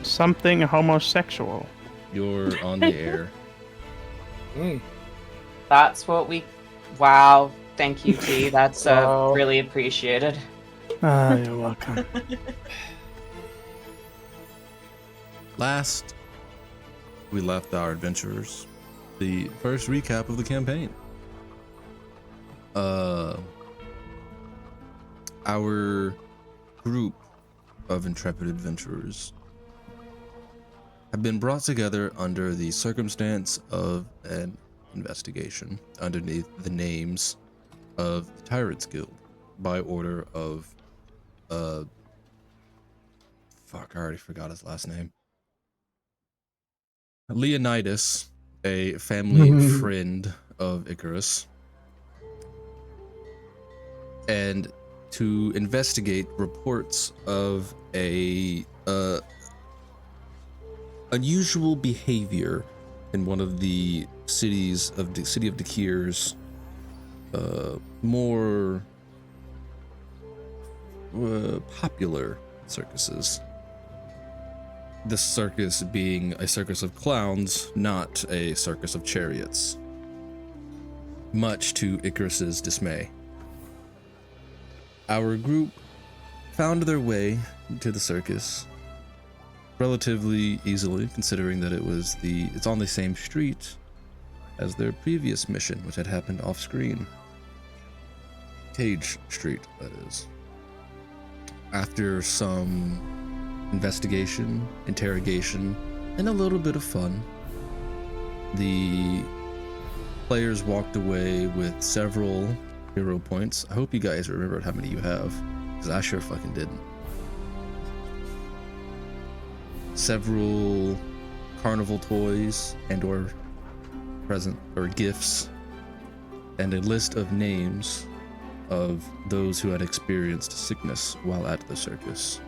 something homosexual. You're on the air. That's what we... Wow. Thank you, T. That's Wow. really appreciated. You're welcome. Last, we left our adventurers. The first recap of the campaign. Our group of intrepid adventurers have been brought together under the circumstance of an investigation underneath the names of the Tyrants Guild by order of fuck, I already forgot his last name. Leonidas, a family friend of Icarus, and to investigate reports of a unusual behavior in one of the cities of the city of Dakir's more popular circuses. The circus being a circus of clowns, not a circus of chariots, much to Icarus's dismay. Our group found their way to the circus relatively easily, considering that it's on the same street as their previous mission, which had happened off screen. Cage Street, that is. After some investigation, interrogation, and a little bit of fun, the players walked away with several hero points. I hope you guys remembered how many you have, because I sure fucking didn't. Several carnival toys and or present or gifts, and a list of names of those who had experienced sickness while at the circus.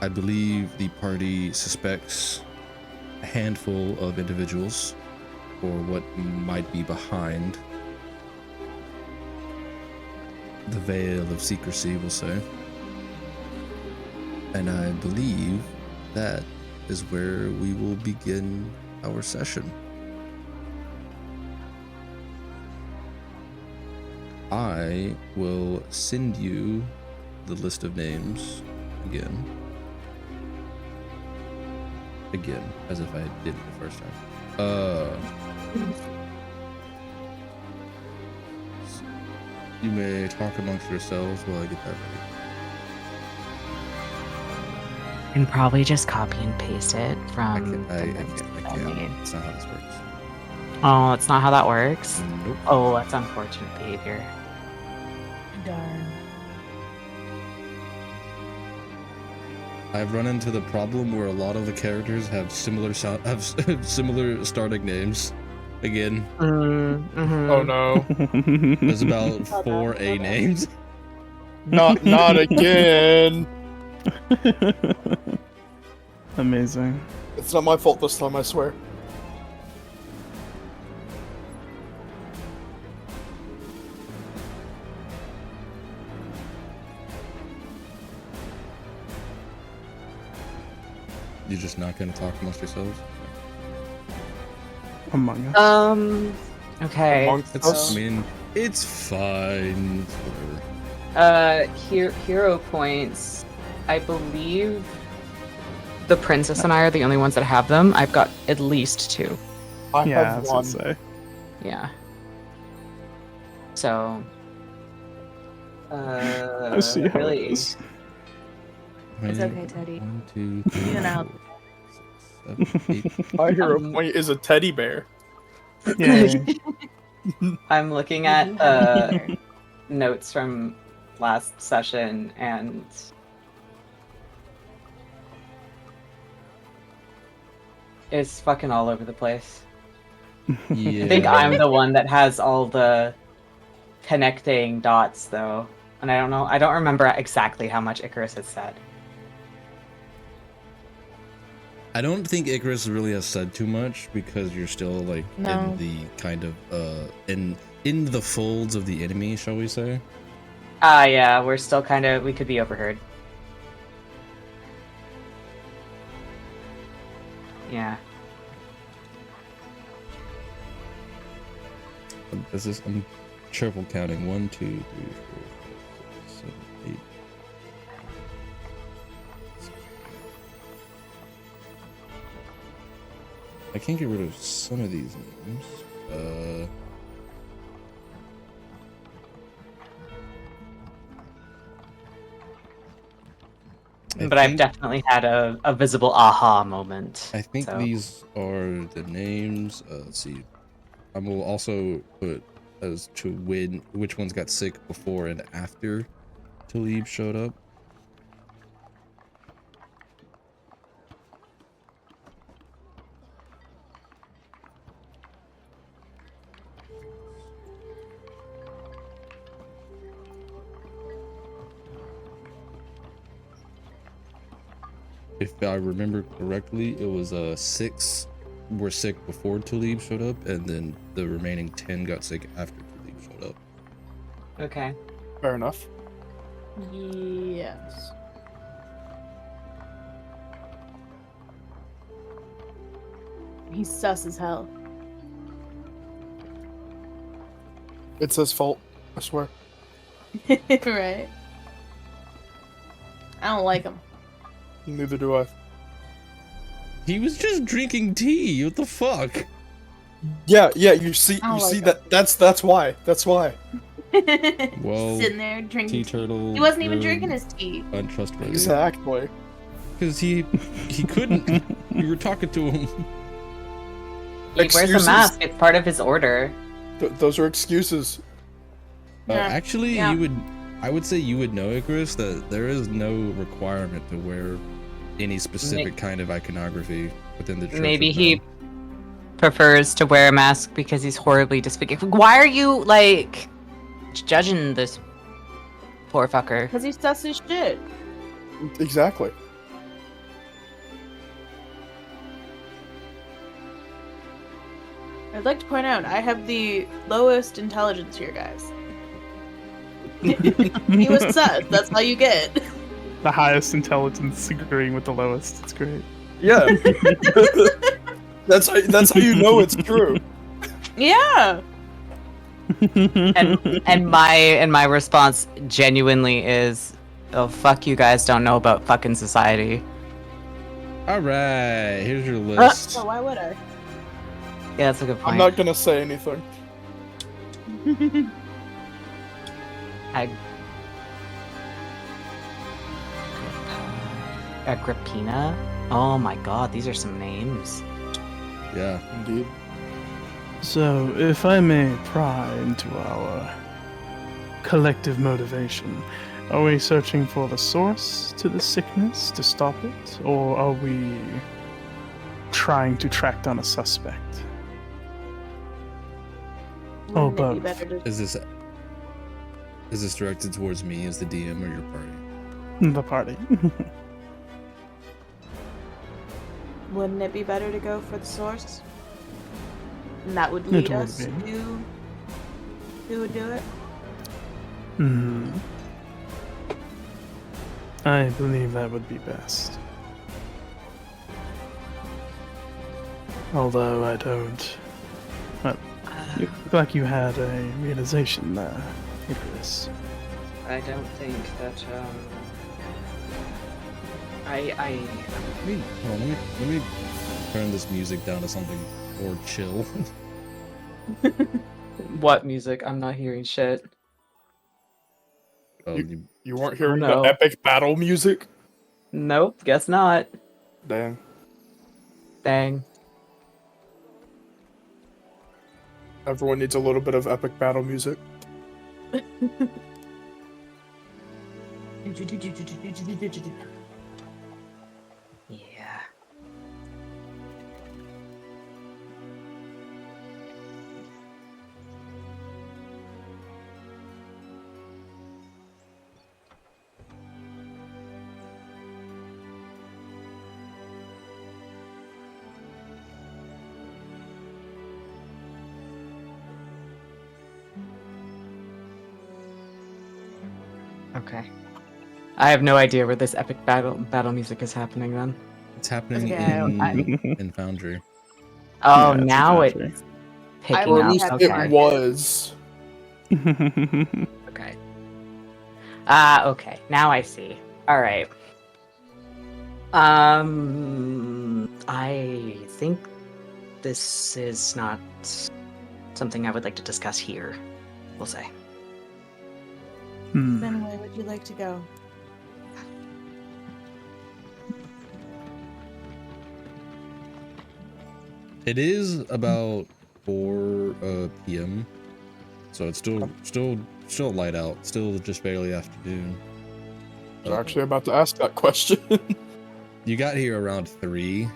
I believe the party suspects a handful of individuals for what might be behind the veil of secrecy, we'll say. And I believe that is where we will begin our session. I will send you the list of names again, as if I did it the first time. You may talk amongst yourselves while I get that ready. And probably just copy and paste it from I can't. That's not how this works. Oh, that's not how that works? Nope. Oh, that's unfortunate behavior. Darn. I've run into the problem where a lot of the characters have similar starting names. Again, Oh no. there's about 4 A names. Not again. Amazing. It's not my fault this time, I swear. You're just not gonna talk amongst yourselves? Among us. Okay. Amongst us. I mean, it's fine. Whatever. Hero points. I believe the princess and I are the only ones that have them. I've got at least 2. I Yeah, have that's what one. I'd say. Yeah. So. I see how really. it is. It's okay, Teddy. 1, 2, 3, You know. 4, 5, 6, 7, 8. My hero point is a teddy bear. Yay. I'm looking You at do have it there. notes from last session, and it's fucking all over the place. Yeah. I think I'm the one that has all the connecting dots, though. And I don't know. I don't remember exactly how much Icarus has said. I don't think Icarus really has said too much because you're still like No. in the kind of in the folds of the enemy, shall we say? Yeah, we're still kind of. We could be overheard. Yeah. I'm triple counting. 1, 2, 3, 4, 5, 6, 7, 8. I can't get rid of some of these names. But I've definitely had a visible aha moment. I think so. these are the names. Let's see. I will also put as to which ones got sick before and after Talib showed up. If I remember correctly, it was 6 were sick before Talib showed up, and then the remaining 10 got sick after Talib showed up. Okay. Fair enough. Yes. He's sus as hell. It's his fault. I swear. Right. I don't like him. Neither do I. He was just drinking tea. What the fuck? Yeah. You see. I don't You like see him. that. That's why. That's why. Well, Sitting there drinking Tea tea. Turtle. He wasn't even you're drinking his tea. Untrustworthy. Exactly. Because he couldn't. You were talking to him. He wears Excuses. a mask. It's part of his order. Those are excuses. Yeah. Actually, Yeah. I would say you would know, Icarus, that there is no requirement to wear any specific kind of iconography within the church. Maybe of he them. prefers to wear a mask because he's horribly disfigured. Why are you, like, judging this poor fucker? Because he's sus as shit. Exactly. I'd like to point out, I have the lowest intelligence here, guys. He was sus. That's how you get. The highest intelligence agreeing with the lowest. It's great. Yeah. That's how you know it's true. Yeah. And my response genuinely is, oh, fuck, you guys don't know about fucking society. All right, here's your list. So why would I? Yeah, that's a good point. I'm not gonna say anything. Agrippina? Oh my god, these are some names. Yeah. Indeed. So, if I may pry into our collective motivation, are we searching for the source to the sickness to stop it, or are we trying to track down a suspect? Oh, Wouldn't it be both. better to- Is this directed towards me as the DM or your party? The party. Wouldn't it be better to go for the source? And that would It lead would us be. to who would do it? Hmm. I believe that would be best. Although I don't. Well, you look like you had a realization there, Icarus. I don't think that, Hold on, let me turn this music down to something more chill. What music? I'm not hearing shit. Oh, You weren't hearing no. the epic battle music? Nope, guess not. Damn. Dang. Everyone needs a little bit of epic battle music. Yeah. Okay. I have no idea where this epic battle music is happening then. It's happening Okay, in Foundry. Oh, Yeah, it's now exactly. it's I picking Or will at up. least have it Okay. was. Okay. Okay. Now I see. All right. I think this is not something I would like to discuss here. We'll say. Then where would you like to go? It is about 4 p.m. So it's still light out. Still just barely afternoon. I was actually about to ask that question. You got here around 3.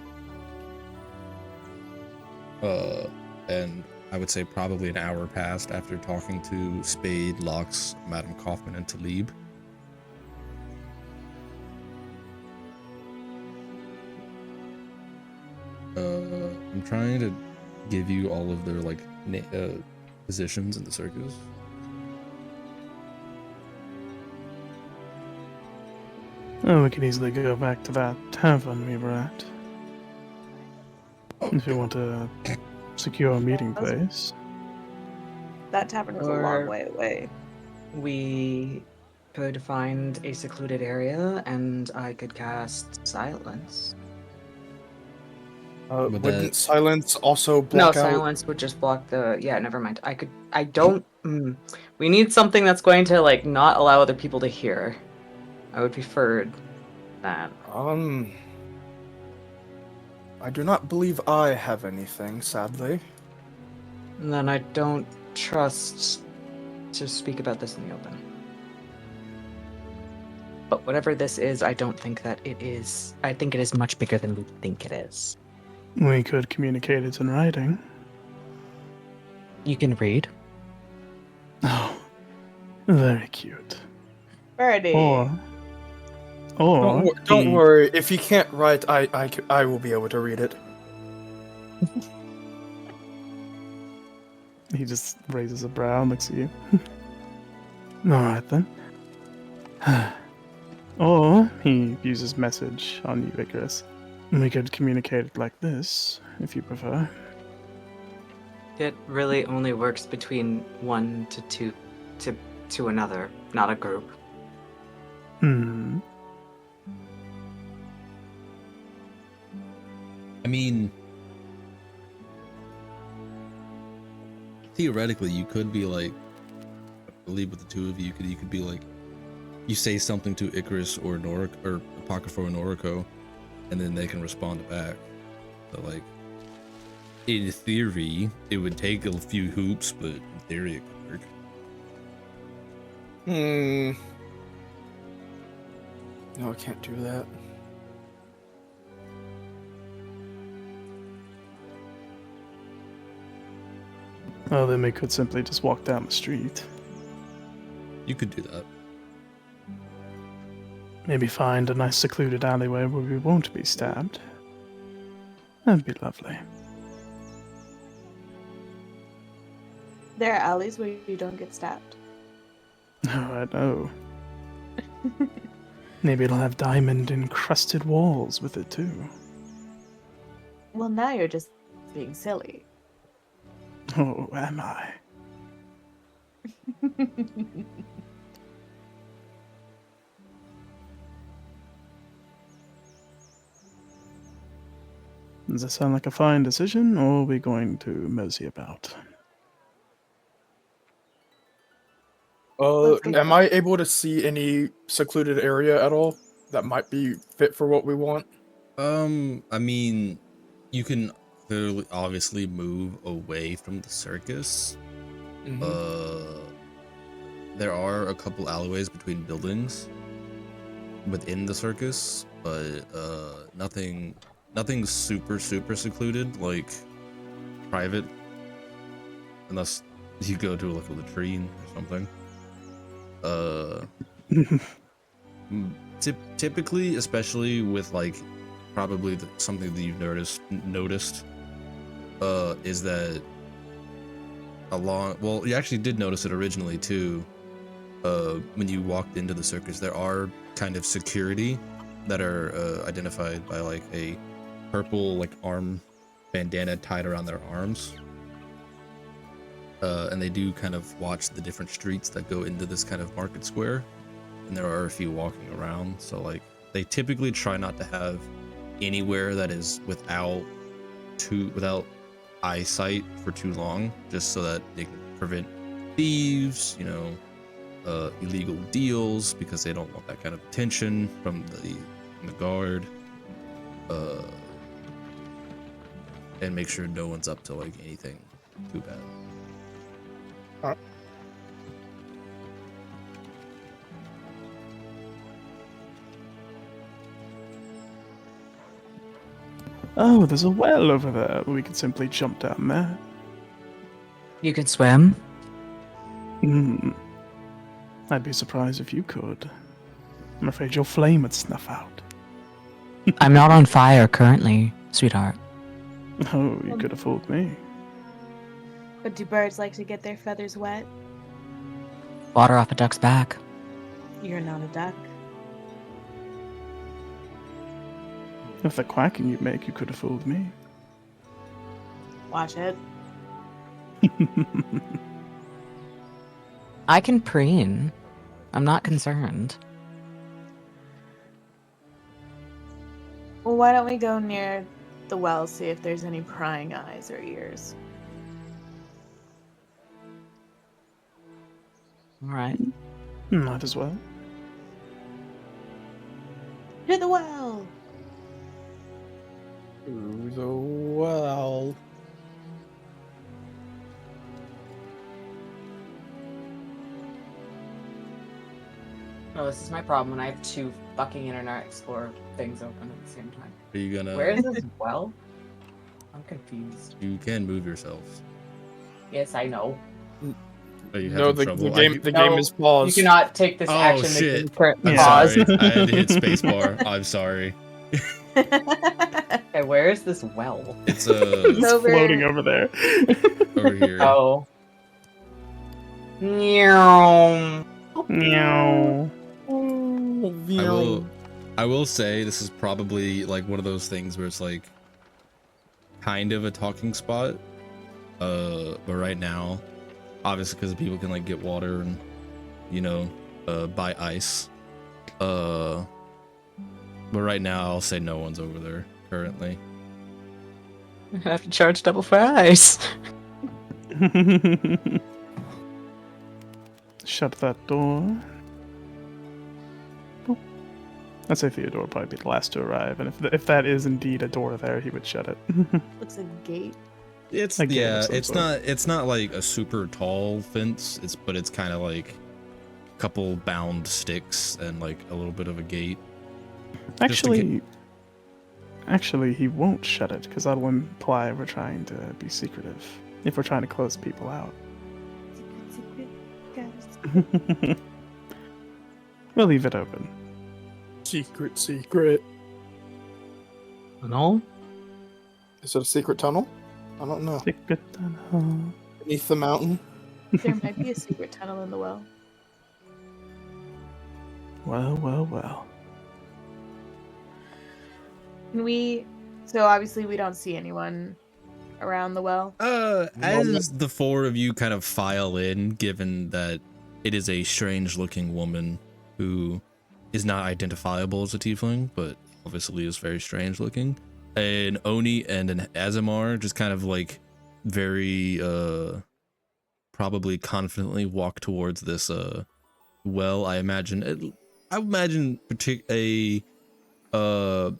And I would say probably an hour passed after talking to Spade, Locks, Madam Kaufman, and Talib. I'm trying to give you all of their like positions in the circus. Oh, we could easily go back to that tavern we were at. If you want to secure a meeting place. That tavern is a long Or- way away. We could find a secluded area, and I could cast silence. But Wouldn't that- silence also No, block out? silence would just block the. Yeah, never mind. I don't. We need something that's going to like not allow other people to hear. I would prefer that. I do not believe I have anything, sadly. And then I don't trust to speak about this in the open. But whatever this is, I don't think that it is. I think it is much bigger than we think it is. We could communicate it in writing. You can read. Oh, very cute. Birdie. Or Don't he- worry. If you can't write, I will be able to read it. He just raises a brow and looks at you. Alright then. Or he uses message on you, Icarus. We could communicate it like this, if you prefer. It really only works between 1 to 2 to another, not a group. Hmm. I mean, theoretically, you could be like, I believe with the two of you, you could be like, you say something to Icarus or or Apocrypha or Noriko, and then they can respond back. So like, in theory, it would take a few hoops, but in theory, it could work. No, I can't do that. Well, then we could simply just walk down the street. You could do that. Maybe find a nice secluded alleyway where we won't be stabbed. That'd be lovely. There are alleys where you don't get stabbed. Oh, I know. Maybe it'll have diamond encrusted walls with it too. Well, now you're just being silly. Oh, am I? Does that sound like a fine decision, or are we going to mosey about? Let's go. Am I able to see any secluded area at all that might be fit for what we want? I mean, you can clearly, obviously move away from the circus. There are a couple alleyways between buildings within the circus, but nothing super secluded, like private, unless you go to like a latrine or something. Typically, especially with like probably something that you've noticed is that well, you actually did notice it originally too, when you walked into the circus. There are kind of security that are identified by like a purple like arm bandana tied around their arms. And they do kind of watch the different streets that go into this kind of market square, and there are a few walking around. So like they typically try not to have anywhere that is without eyesight for too long, just so that they can prevent thieves, illegal deals, because they don't want that kind of attention from the guard, and make sure no one's up to like anything too bad. Oh, there's a well over there. We could simply jump down there. You could swim? Hmm. I'd be surprised if you could. I'm afraid your flame would snuff out. I'm not on fire currently, sweetheart. Oh, you could have fooled me. But do birds like to get their feathers wet? Water off a duck's back. You're not a duck. With the quacking you make, you could have fooled me. Watch it. I can preen. I'm not concerned. Well, why don't we go near the well, see if there's any prying eyes or ears? All right. Might as well. To the well! To the well. No, this is my problem when I have two fucking Internet Explorer things open at the same time. Are you gonna? Where is this well? I'm confused. You can move yourself. Yes, I know. Are you No, having the trouble? game the No, game is paused. You cannot take this Oh, action. shit. Currently I'm pause. sorry. I had to hit spacebar. I'm sorry. Okay, where is this well? It's It's over- floating over there. over here. Oh. Meow. Meow. I will say this is probably like one of those things where it's like kind of a talking spot. But right now, obviously because people can like get water and buy ice. But right now I'll say no one's over there currently. I have to charge double for ice. Shut that door. Oh. I'd say Theodore would probably be the last to arrive, and if that is indeed a door there, he would shut it. Looks like a gate. It's A gate of some it's not like a super tall fence. But it's kind of like a couple bound sticks and like a little bit of a gate. Actually, he won't shut it because that'll imply we're trying to be secretive. If we're trying to close people out. Secret, guys. We'll leave it open. Secret. No? Is it a secret tunnel? I don't know. Secret tunnel. Beneath the mountain? There might be a secret tunnel in the well. Well. Can we... So obviously we don't see anyone around the well. As the four of you kind of file in, given that it is a strange looking woman who is not identifiable as a tiefling, but obviously is very strange looking. An Oni and an Azamar just kind of like very probably confidently walk towards this well. I imagine a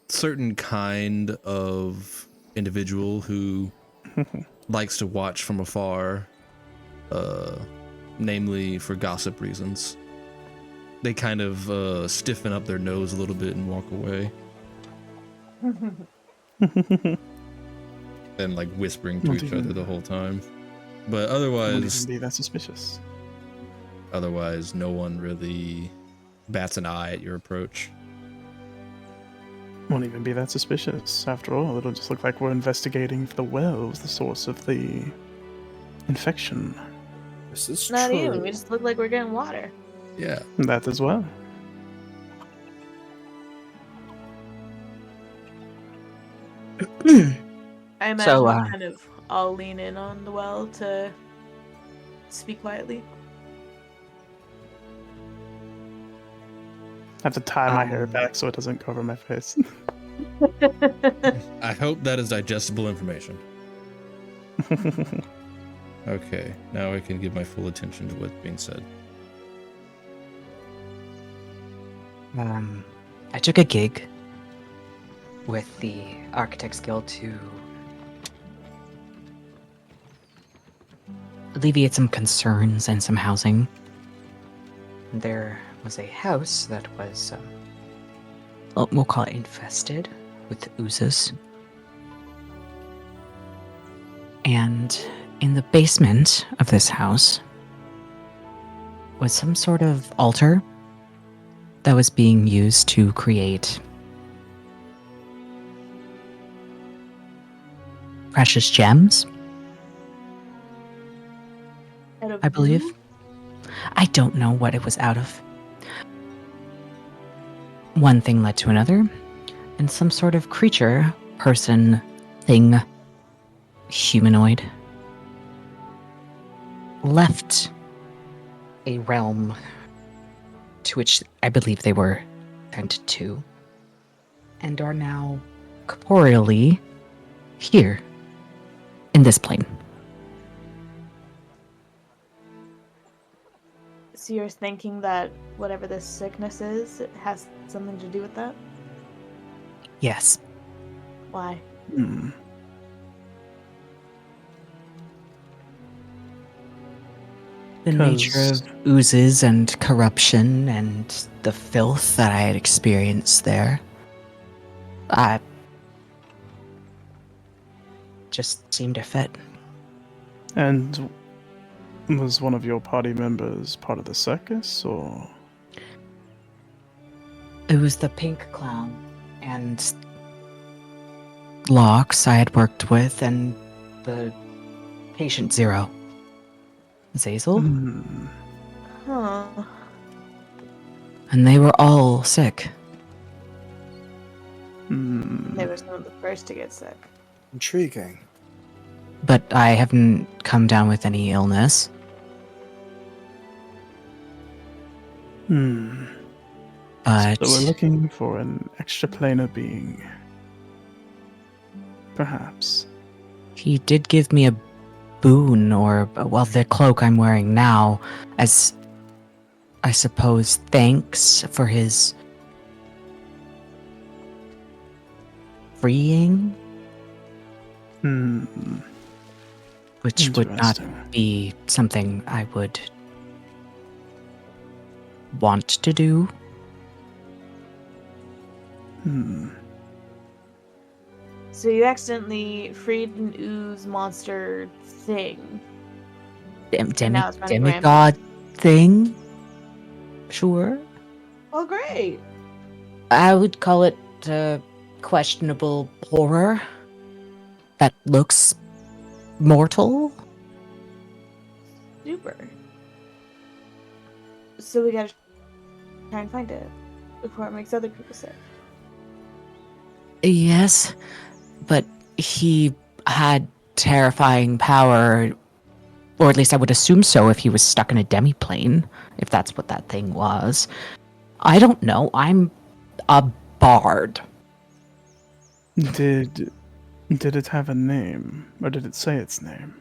certain kind of individual who likes to watch from afar, namely for gossip reasons. They kind of stiffen up their nose a little bit and walk away. And like whispering to Not each even- other the whole time. But Wouldn't otherwise, even be that suspicious. no one really bats an eye at your approach. Won't even be that suspicious. After all, it'll just look like we're investigating if the well is the source of the infection. This is Not true. even. We just look like we're getting water. Yeah. That as well. I imagine So, we kind of all lean in on the well to speak quietly. I have to tie my hair Um, back so it doesn't cover my face. I hope that is digestible information. Okay, now I can give my full attention to what's being said. I took a gig with the Architects Guild to alleviate some concerns and some housing. There was a house that was, well, we'll call it infested with oozes. And in the basement of this house was some sort of altar that was being used to create precious gems, Out of I believe. who? I don't know what it was out of. One thing led to another, and some sort of creature, person, thing, humanoid, left a realm to which I believe they were sent to, and are now corporeally here in this plane. So you're thinking that whatever this sickness is, it has something to do with that? Yes. Why? Hmm. The nature 'Cause- of oozes and corruption and the filth that I had experienced there. I just seemed to fit. And was one of your party members part of the circus, or? It was the pink clown and Locks I had worked with and the patient Zero. Zazel? Hmm. Huh. And they were all sick. Hmm. They were some of the first to get sick. Intriguing. But I haven't come down with any illness. Hmm. But So we're looking for an extraplanar being. Perhaps. he did give me a boon, or, well, the cloak I'm wearing now, as, I suppose, thanks for his freeing, Hmm. which would not Interesting. be something I would want to do. Hmm. So you accidentally freed an ooze monster thing. And now it's running Demigod thing? Sure. Oh, great. I would call it questionable horror that looks mortal. Super. So we gotta try and find it before it makes other people sick. Yes, but he had terrifying power, or at least I would assume so if he was stuck in a demiplane, if that's what that thing was. I don't know. I'm a bard. Did it have a name, or did it say its name?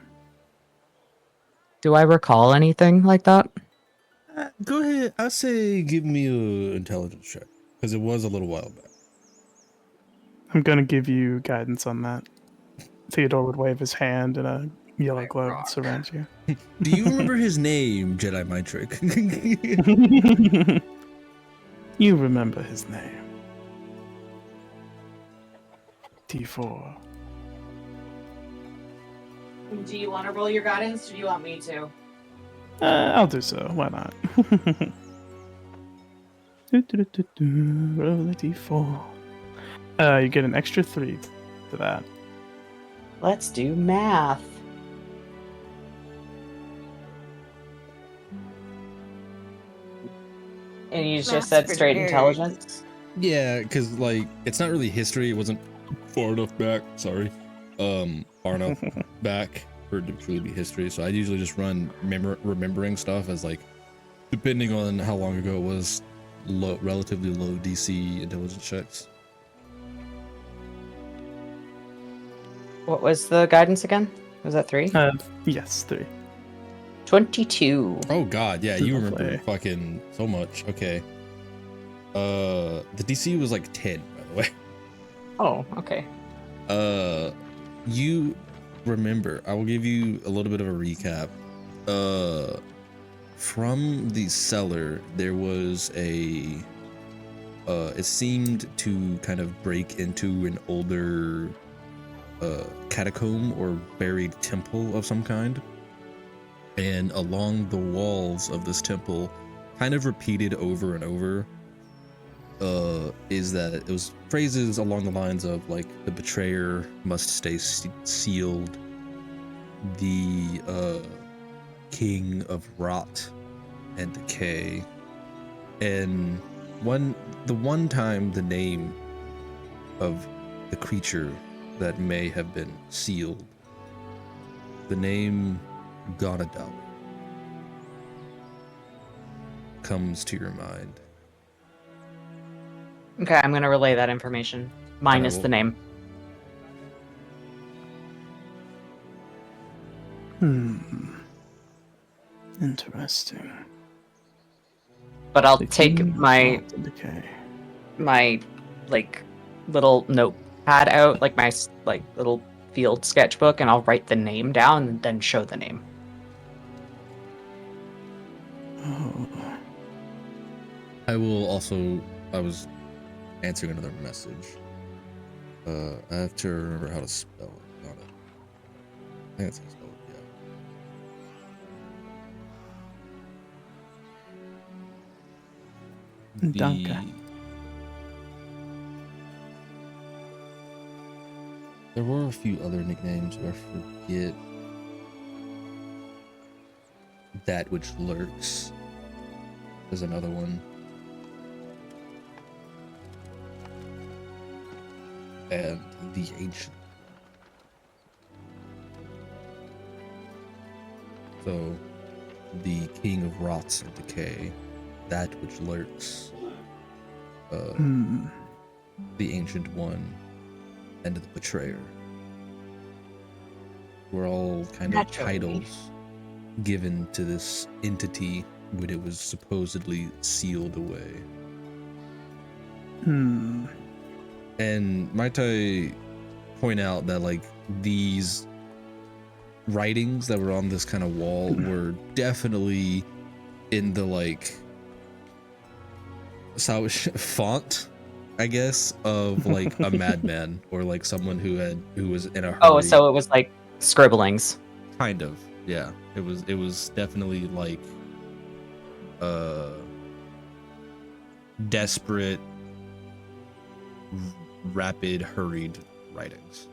Do I recall anything like that? Go ahead. I say give me a intelligence check because it was a little while back. I'm gonna give you guidance on that. Theodore would wave his hand and a yellow globe would surround you. Do you remember his name, Jedi Mind Trick? You remember his name. D4. Do you want to roll your guidance, or do you want me to? I'll do so. Why not? Roll the D4. You get an extra 3 to that. Let's do math. And you Math's just said for straight nerds. intelligence? Yeah, because like it's not really history. It wasn't far enough back. Sorry, far enough back for it to truly be history. So I usually just run remembering stuff as like, depending on how long ago it was, relatively low DC intelligence checks. What was the guidance again? Was that 3? Yes, 3. 22. Oh God, yeah, you remember Lovely. fucking so much. Okay. The DC was like 10, by the way. Oh, okay. You remember, I will give you a little bit of a recap. From the cellar, there was a it seemed to kind of break into an older catacomb or buried temple of some kind. And along the walls of this temple, kind of repeated over and over, is that it was phrases along the lines of like, the betrayer must stay sealed, the king of rot and decay, and the one time the name of the creature that may have been sealed, the name Gonadal, comes to your mind. Okay, I'm gonna relay that information. Minus will- the name. Interesting. But I'll The take king of my rot and decay. like little notepad out, like my little field sketchbook, and I'll write the name down and then show the name. Oh. I was answering another message. I have to remember how to spell it. Not it. I think that's how to spell it, yeah. Danke. There were a few other nicknames, but I forget. That which lurks. There's another one. And the ancient. So, the king of rots and decay, that which lurks, the ancient one, and the betrayer. Were all kind of Naturally. titles given to this entity when it was supposedly sealed away. And might I point out that like these writings that were on this kind of wall were definitely in the like font, I guess, of like a madman or like someone who was in a hurry. Oh, so it was like scribblings. Kind of, yeah. It was definitely like desperate, rapid, hurried writings.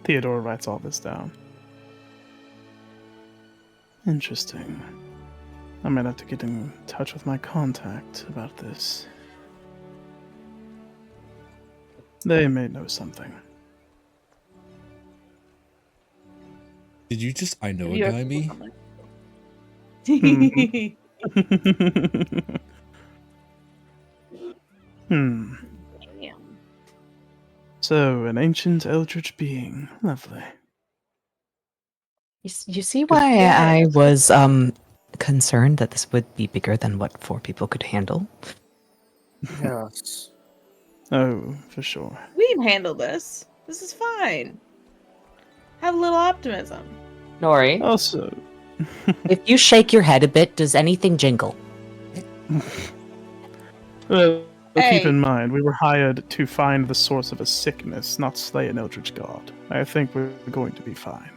Theodore writes all this down. Interesting. I might have to get in touch with my contact about this. They may know something. Did you just I know a You're- guy me? Yeah. So, an ancient eldritch being. Lovely. You see why I was concerned that this would be bigger than what 4 people could handle? Yes. Oh, for sure. We can handle this. This is fine. Have a little optimism. Nori, Also, If you shake your head a bit, does anything jingle? well, keep Hey. in mind, we were hired to find the source of a sickness, not slay an eldritch god. I think we're going to be fine.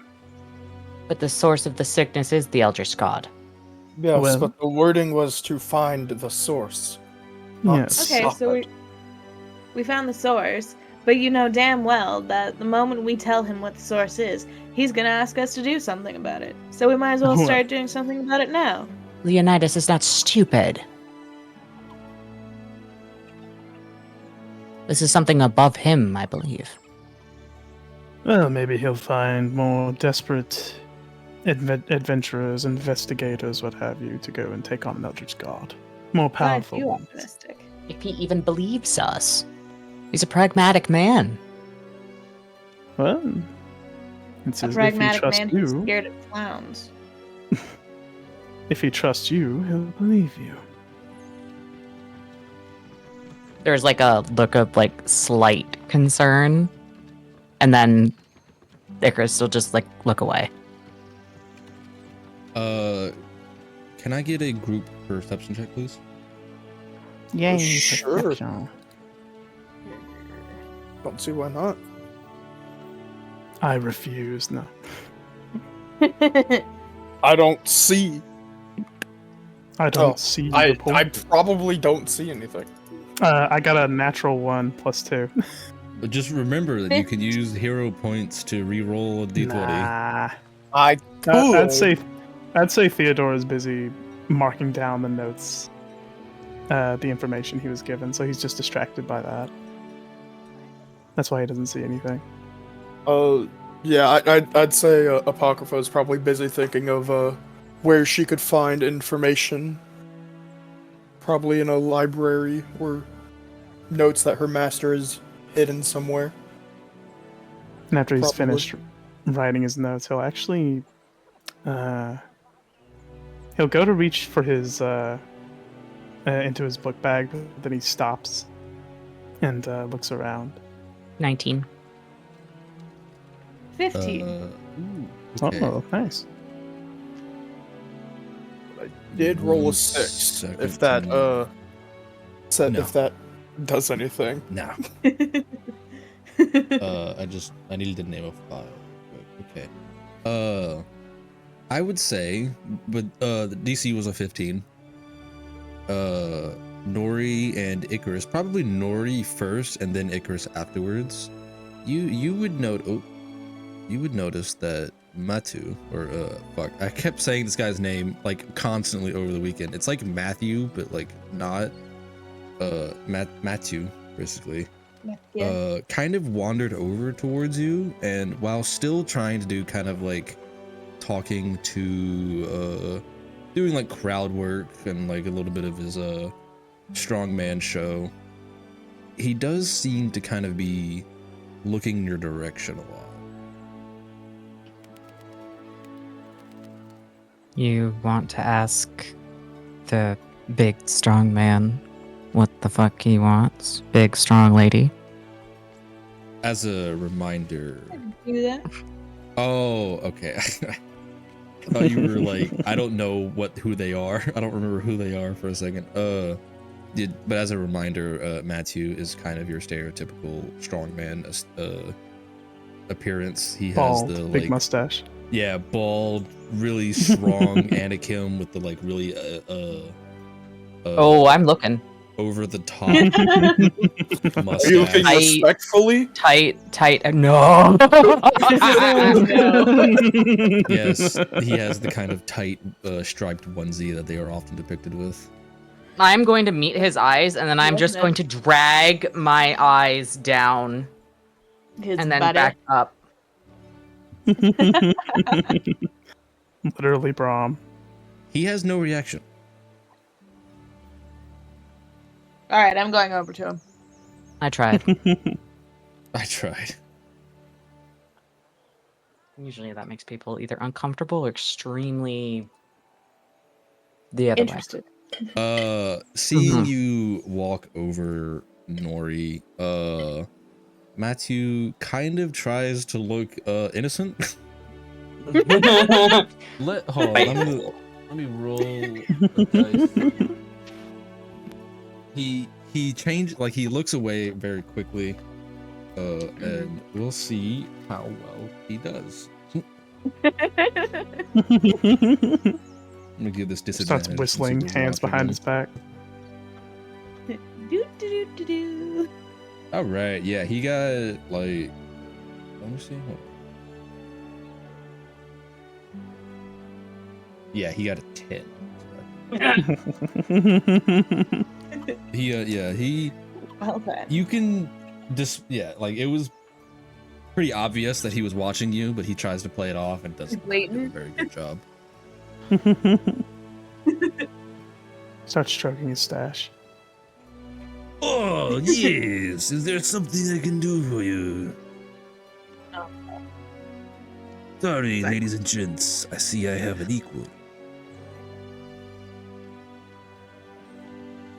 But the source of the sickness is the Eldritch God. Yes, Well- but the wording was to find the source. Not Yes. Okay, stop so it. we found the source, but you know damn well that the moment we tell him what the source is, he's gonna ask us to do something about it. So we might as well Well- start doing something about it now. Leonidas is not stupid. This is something above him, I believe. Well, maybe he'll find more desperate adventurers, investigators, what have you, to go and take on Eldritch God. More Glad powerful you ones. optimistic. If he even believes us. He's a pragmatic man. Well, it A says if he pragmatic trusts man who's you, scared of clowns. if he trusts you, he'll believe you. There's like a look of like slight concern, and then Icarus will just like look away. Can I get a group perception check, please? Yay, Sure. perception. Don't see why not. I refuse. No. I don't see. I don't see the I point. probably don't see anything. I got a natural 1 plus 2. But just remember that you can use hero points to re-roll a d20. Nah. I could. I'd say Theodore is busy marking down the notes, the information he was given, so he's just distracted by that. That's why he doesn't see anything. Yeah, I'd say Apocrypha is probably busy thinking of where she could find information. Probably in a library or notes that her master is hidden somewhere. And after he's Probably. finished writing his notes, he'll actually he'll go to reach for his into his book bag, but then he stops and looks around. 19. 15. Okay. Oh, nice. Did roll a 1 6. second. If that No. if that does anything. No. I needed to name a file. Okay. I would say, but the DC was a 15. Nori and Icarus, probably Nori first and then Icarus afterwards. You would notice that Matu, or I kept saying this guy's name like constantly over the weekend. It's like Matthew, but like not Matthew, basically. Yeah. Kind of wandered over towards you, and while still trying to do kind of like talking to doing like crowd work and like a little bit of his strongman show, he does seem to kind of be looking in your direction a lot. You want to ask the big strong man what the fuck he wants? Big strong lady? As a reminder. Do that. Oh, okay. I thought you were like, I don't know who they are. I don't remember who they are for a second. But as a reminder, Matthew is kind of your stereotypical strongman appearance. He has Bald, the big like mustache. yeah, bald, really strong Anakim with the like really Oh, I'm looking. over the top Are you looking mustache. respectfully? Tight. No. Yes, he has the kind of tight striped onesie that they are often depicted with. I'm going to meet his eyes, and then I'm just going to drag my eyes down His and then butter. back up. Literally, Brahm. He has no reaction. All right, I'm going over to him. I tried. I tried. Usually that makes people either uncomfortable or extremely the other Interested. Seeing you walk over Nori, Matthew kind of tries to look innocent. Let me roll a dice. He changed, like he looks away very quickly, and we'll see how well he does. I'm gonna give this disadvantage. Starts whistling, since we're hands watching behind him. his back. Do do do do do. All right, yeah, he got like. Let me see. Hold on. Yeah, he got a 10. He Well then. You can like it was pretty obvious that he was watching you, but he tries to play it off and doesn't do a Blatant. very good job. Start stroking his stash. Oh, yes. Is there something I can do for you? Oh. Sorry, Sorry. ladies and gents. I see I have an equal.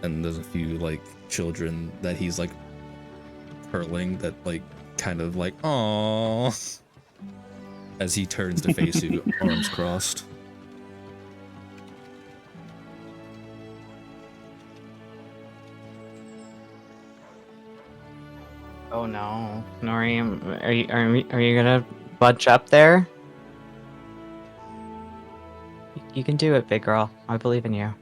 And there's a few, like, children that he's, like, curling that, like, kind of like, aww. As he turns to face you, arms crossed. Oh no, Nori, are you gonna budge up there? You can do it, big girl. I believe in you.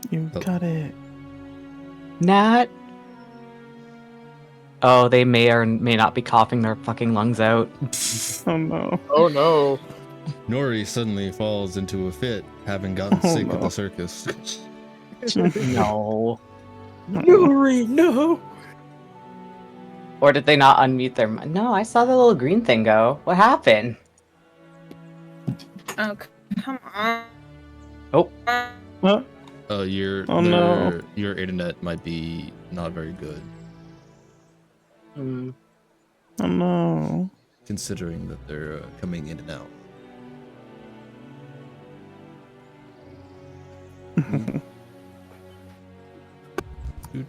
You Oh. got it. Nat. Oh, they may or may not be coughing their fucking lungs out. Oh no. Oh no. Nori suddenly falls into a fit, having gotten Oh, sick at no. the circus. No. Yuri, no. Or did they not unmute their? No, I saw the little green thing go. What happened? Oh, come on. Oh. What? Oh, no. your internet might be not very good, Hmm. Oh no. considering that they're coming in and out. You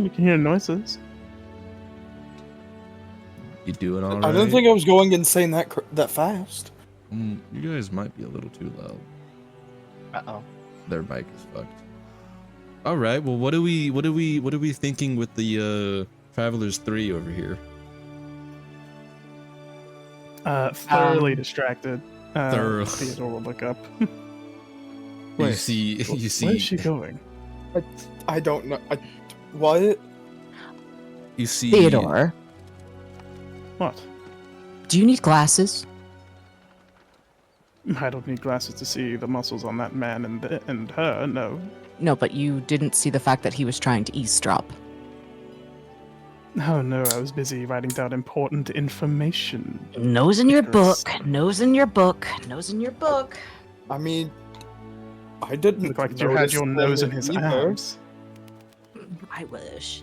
can hear noises. You doing all right? I didn't think I was going insane that fast. You guys might be a little too loud. Uh-oh. Their mic is fucked. All right. Well, what are we thinking with the Travelers 3 over here? Thoroughly distracted. Thorough. Theodore will look up. You Wait, see Where's she going? I don't know. What? you see Theodore, What? do you need glasses? I don't need glasses to see the muscles on that man and her, no. No, but you didn't see the fact that he was trying to eavesdrop. Oh no, I was busy writing down important information. Nose in your Yes. book, nose in your book, nose in your book. I mean, I didn't. Looked like you had notice your them nose in his either. arms. I wish.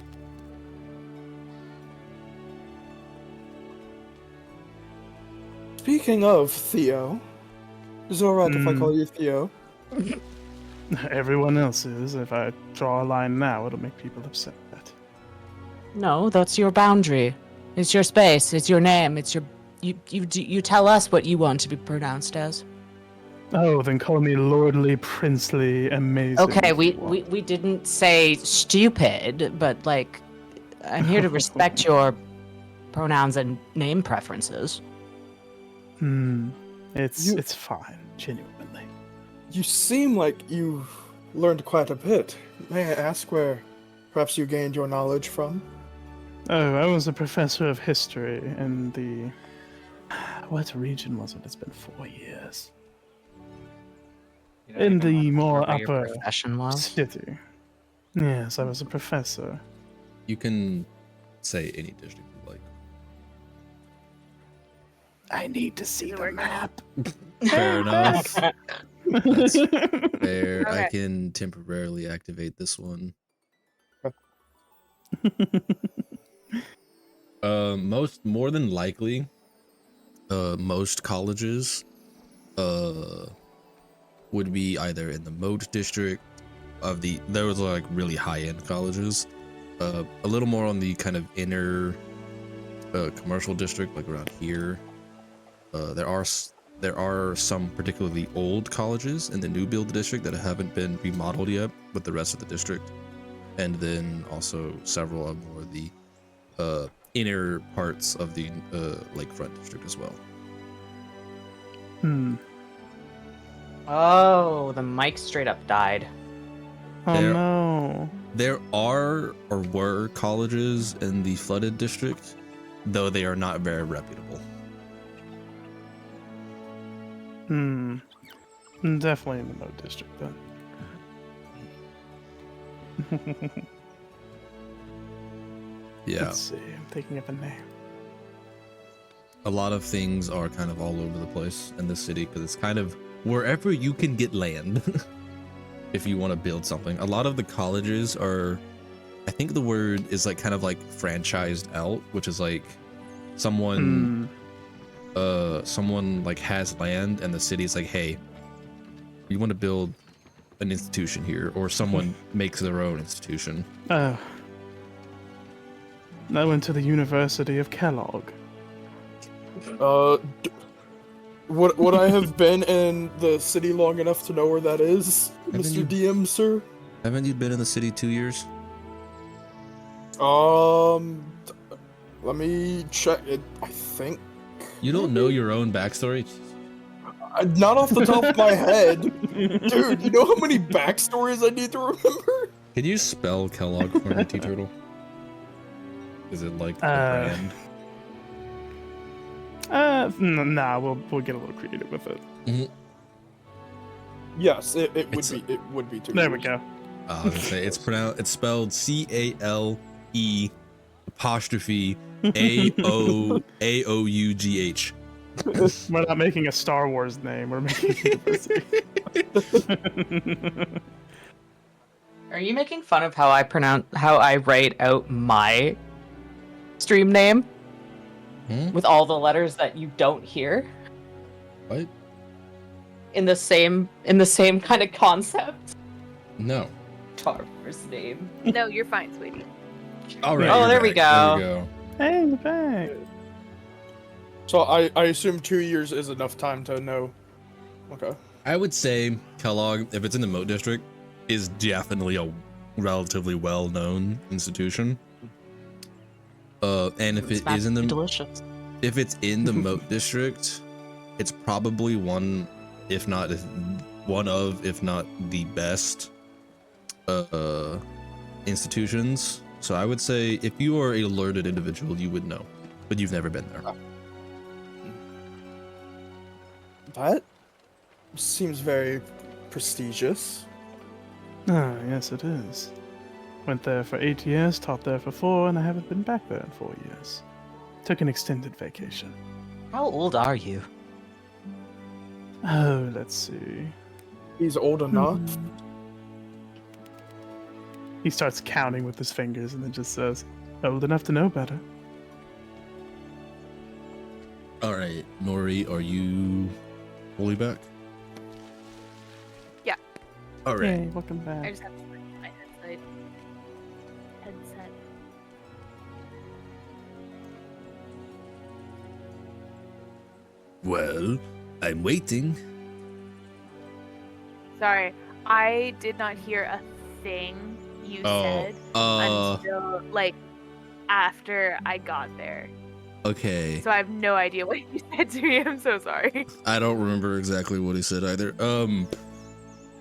Speaking of Theo, is it alright if I Hmm. call you Theo? Everyone else is. If I draw a line now, it'll make people upset. No, that's your boundary. It's your space. It's your name. It's your. You tell us what you want to be pronounced as. Oh, then call me lordly, princely, amazing. Okay, if we you want. we didn't say stupid, but like, I'm here to respect your pronouns and name preferences. It's fine, genuinely. You seem like you learned quite a bit. May I ask where perhaps you gained your knowledge from? Oh, I was a professor of history in the... What region was it? It's been 4 years. You don't In even the want to more remember your upper profession was. city. Yes, I was a professor. You can say any district you like. I need to see the map. Fair enough. That's fair. I Okay. can temporarily activate this one. More than likely, most colleges, would be either in the Moat district of there was like really high-end colleges, a little more on the kind of inner, commercial district, like around here. There are some particularly old colleges in the new build district that haven't been remodeled yet with the rest of the district, and then also several of more of the inner parts of the lakefront district as well. Oh, the mic straight up died. Oh There- no. There are or were colleges in the flooded district, though they are not very reputable. Definitely in the Moat District then. Yeah, Let's see. I'm thinking of a name. a lot of things are kind of all over the place in the city because it's kind of wherever you can get land if you want to build something. A lot of the colleges are, I think the word is like kind of like franchised out, which is like someone like has land and the city's like, hey, you want to build an institution here, or someone makes their own institution. I went to the University of Kellogg. Would I have been in the city long enough to know where that is, Haven't Mr. you- DM, sir? Haven't you been in the city 2 years? Let me check it. I think You don't know your own backstory? not off the top of my head, dude. You know how many backstories I need to remember? Can you spell Kellogg for me, T-Turtle? Is it like the brand? Nah, we'll get a little creative with it. Yes, it It's- would be 2 There we years. go. I was gonna say it's spelled CALE apostrophe AOUGH. We're not making a Star Wars name. We're making a university. Are you making fun of how I write out my stream name with all the letters that you don't hear What? in the same kind of concept? No. Star Wars name. No, you're fine, sweetie. All right. Oh, you're there we back. go. There we go. Hey, you're back. So I assume 2 years is enough time to know. Okay. I would say Kellogg, if it's in the Moat District, is definitely a relatively well-known institution. And if it is in the delicious. if it's in the Moat District, it's probably one of, if not the best institutions. So I would say if you are a learned individual, you would know, but you've never been there. That seems very prestigious. Ah, yes, it is. Went there for 8 years, taught there for 4, and I haven't been back there in 4 years. Took an extended vacation. How old are you? Oh, let's see. He's old enough. He starts counting with his fingers and then just says, old enough to know better. All right, Nori, are you fully back? Yeah. All right. Yay, welcome I back. just have to put my headset. Well, I'm waiting. Sorry, I did not hear a thing you said until like after I got there. Okay. So I have no idea what you said to me. I'm so sorry. I don't remember exactly what he said either.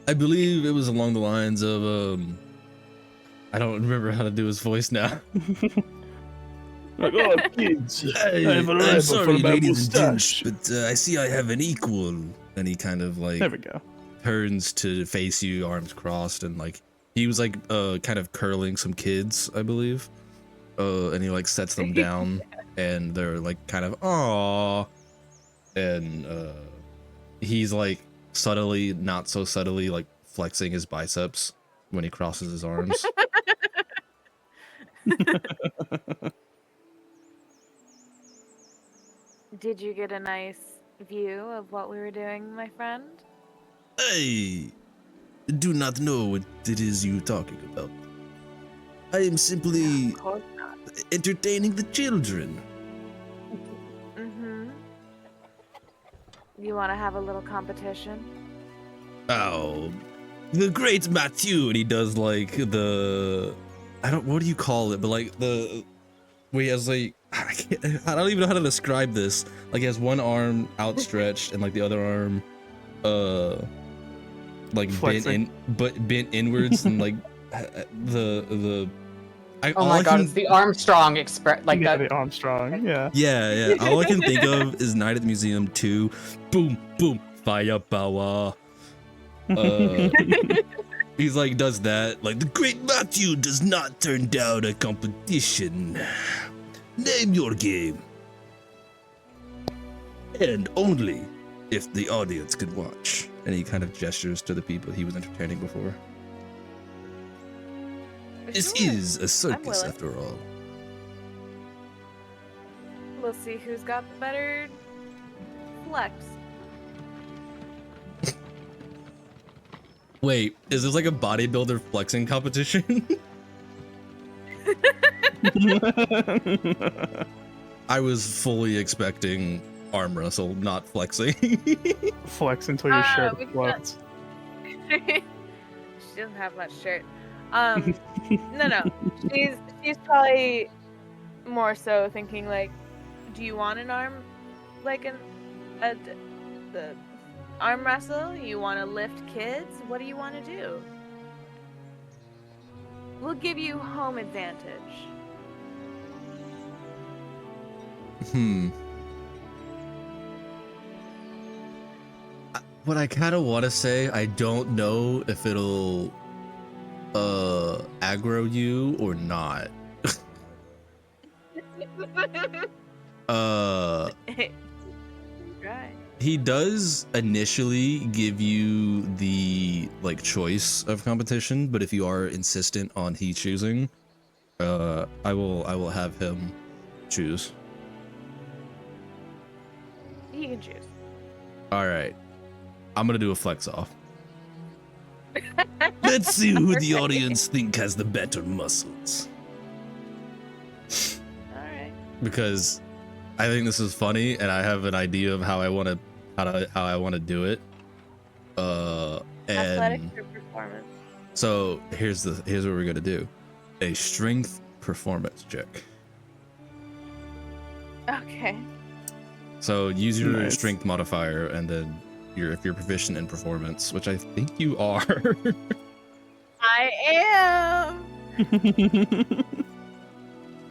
I believe it was along the lines of I don't remember how to do his voice now. Like, oh, kids. I have I'm arrival sorry, for my ladies and mustache. gents, but I see I have an equal. And he kind of like There we go. turns to face you, arms crossed, and like he was like kind of curling some kids, I believe. And he like sets them down, and they're like kind of aww, and he's like subtly, not so subtly, like flexing his biceps when he crosses his arms. Did you get a nice view of what we were doing, my friend? I do not know what it is you're talking about. I am simply Of course not. entertaining the children. Mm-hmm. You want to have a little competition? Oh, the great Matthew, and he does like what do you call it? But like where he has like I don't even know how to describe this. Like he has one arm outstretched and like the other arm, like Flexing. bent inwards and like the. Oh my god, it's the Armstrong express like Yeah, that. the Armstrong, yeah. Yeah. All I can think of is Night at the Museum 2. Boom, boom, firepower. He's like, does that. Like, the great Matthew does not turn down a competition. Name your game. And only if the audience can watch. And he kind of gestures to the people he was entertaining before. This Sure. is a circus, willing. after all. We'll see who's got the better flex. Wait, is this like a bodybuilder flexing competition? I was fully expecting arm wrestle, not flexing. Flex until your shirt we can- floats. She doesn't have much shirt. No. She's probably more so thinking like, do you want an arm, like the arm wrestle? You want to lift kids? What do you want to do? We'll give you home advantage. What I kind of want to say, I don't know if it'll aggro you or not. Right. He does initially give you the like choice of competition, but if you are insistent on he choosing, I will have him choose. He can choose. All right, I'm gonna do a flex off. Let's see who the audience think has the better muscles. All right. Because I think this is funny, and I have an idea of how I want to do it. And Athletics or performance? so here's what we're gonna do: a strength performance check. Okay. So use your Nice. strength modifier, and then if you're proficient in performance, which I think you are. I am.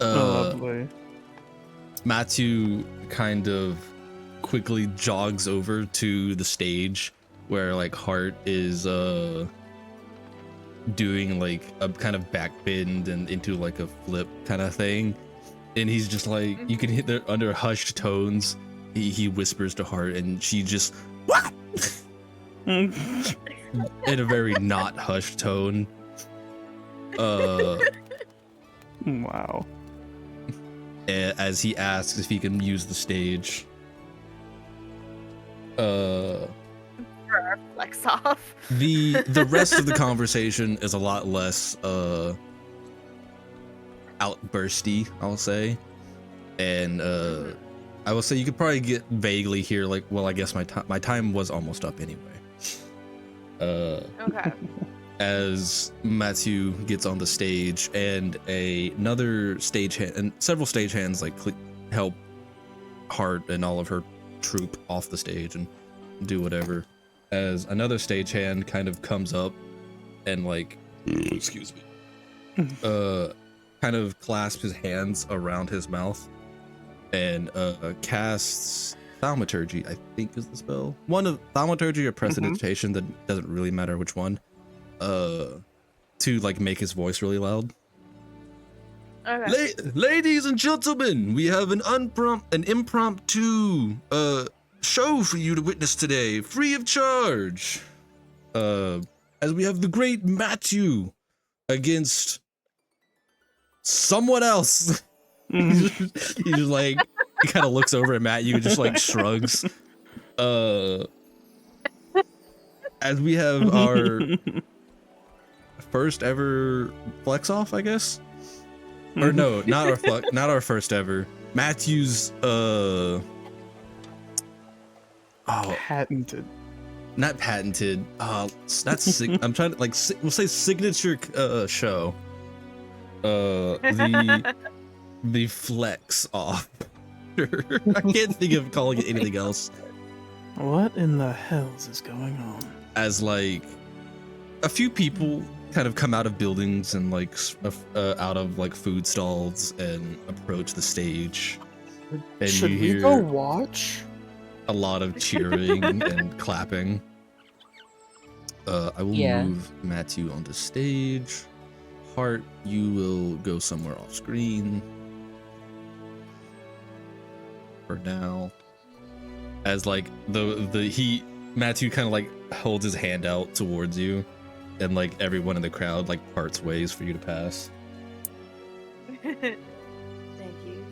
Lovely. Matthew kind of quickly jogs over to the stage where like Hart is doing like a kind of back bend and into like a flip kind of thing, and he's just like, you can hit there under hushed tones. He whispers to Hart, and she just what in a very not hushed tone. Wow. As he asks if he can use the stage. Flex off. The rest of the conversation is a lot less outbursty, I'll say. And I will say you could probably get vaguely here like, well, I guess my time was almost up anyway. Okay. As Matthew gets on the stage, and another stagehand and several stagehands like help Hart and all of her troop off the stage and do whatever. As another stagehand kind of comes up and like, excuse me, kind of clasps his hands around his mouth and casts thaumaturgy, I think is the spell. One of thaumaturgy or prestidigitation, that doesn't really matter which one. To like make his voice really loud. Okay. Ladies and gentlemen, we have an impromptu show for you to witness today, free of charge. As we have the great Matthew against someone else. He's just like, he kind of looks over at Matthew and just like shrugs. As we have our first ever flex off, I guess. Or no, not our first ever. Matthew's Patented. not patented. That's I'm trying to like we'll say signature show. The flex off. I can't think of calling it anything else. What in the hells is going on? As like a few people kind of come out of buildings and like out of like food stalls and approach the stage. And Should you we hear, go watch? a lot of cheering and clapping. I will Yeah. move Matthew onto stage. Hart, you will go somewhere off screen for now. As like Matthew kind of like holds his hand out towards you, and like everyone in the crowd like parts ways for you to pass. Thank you.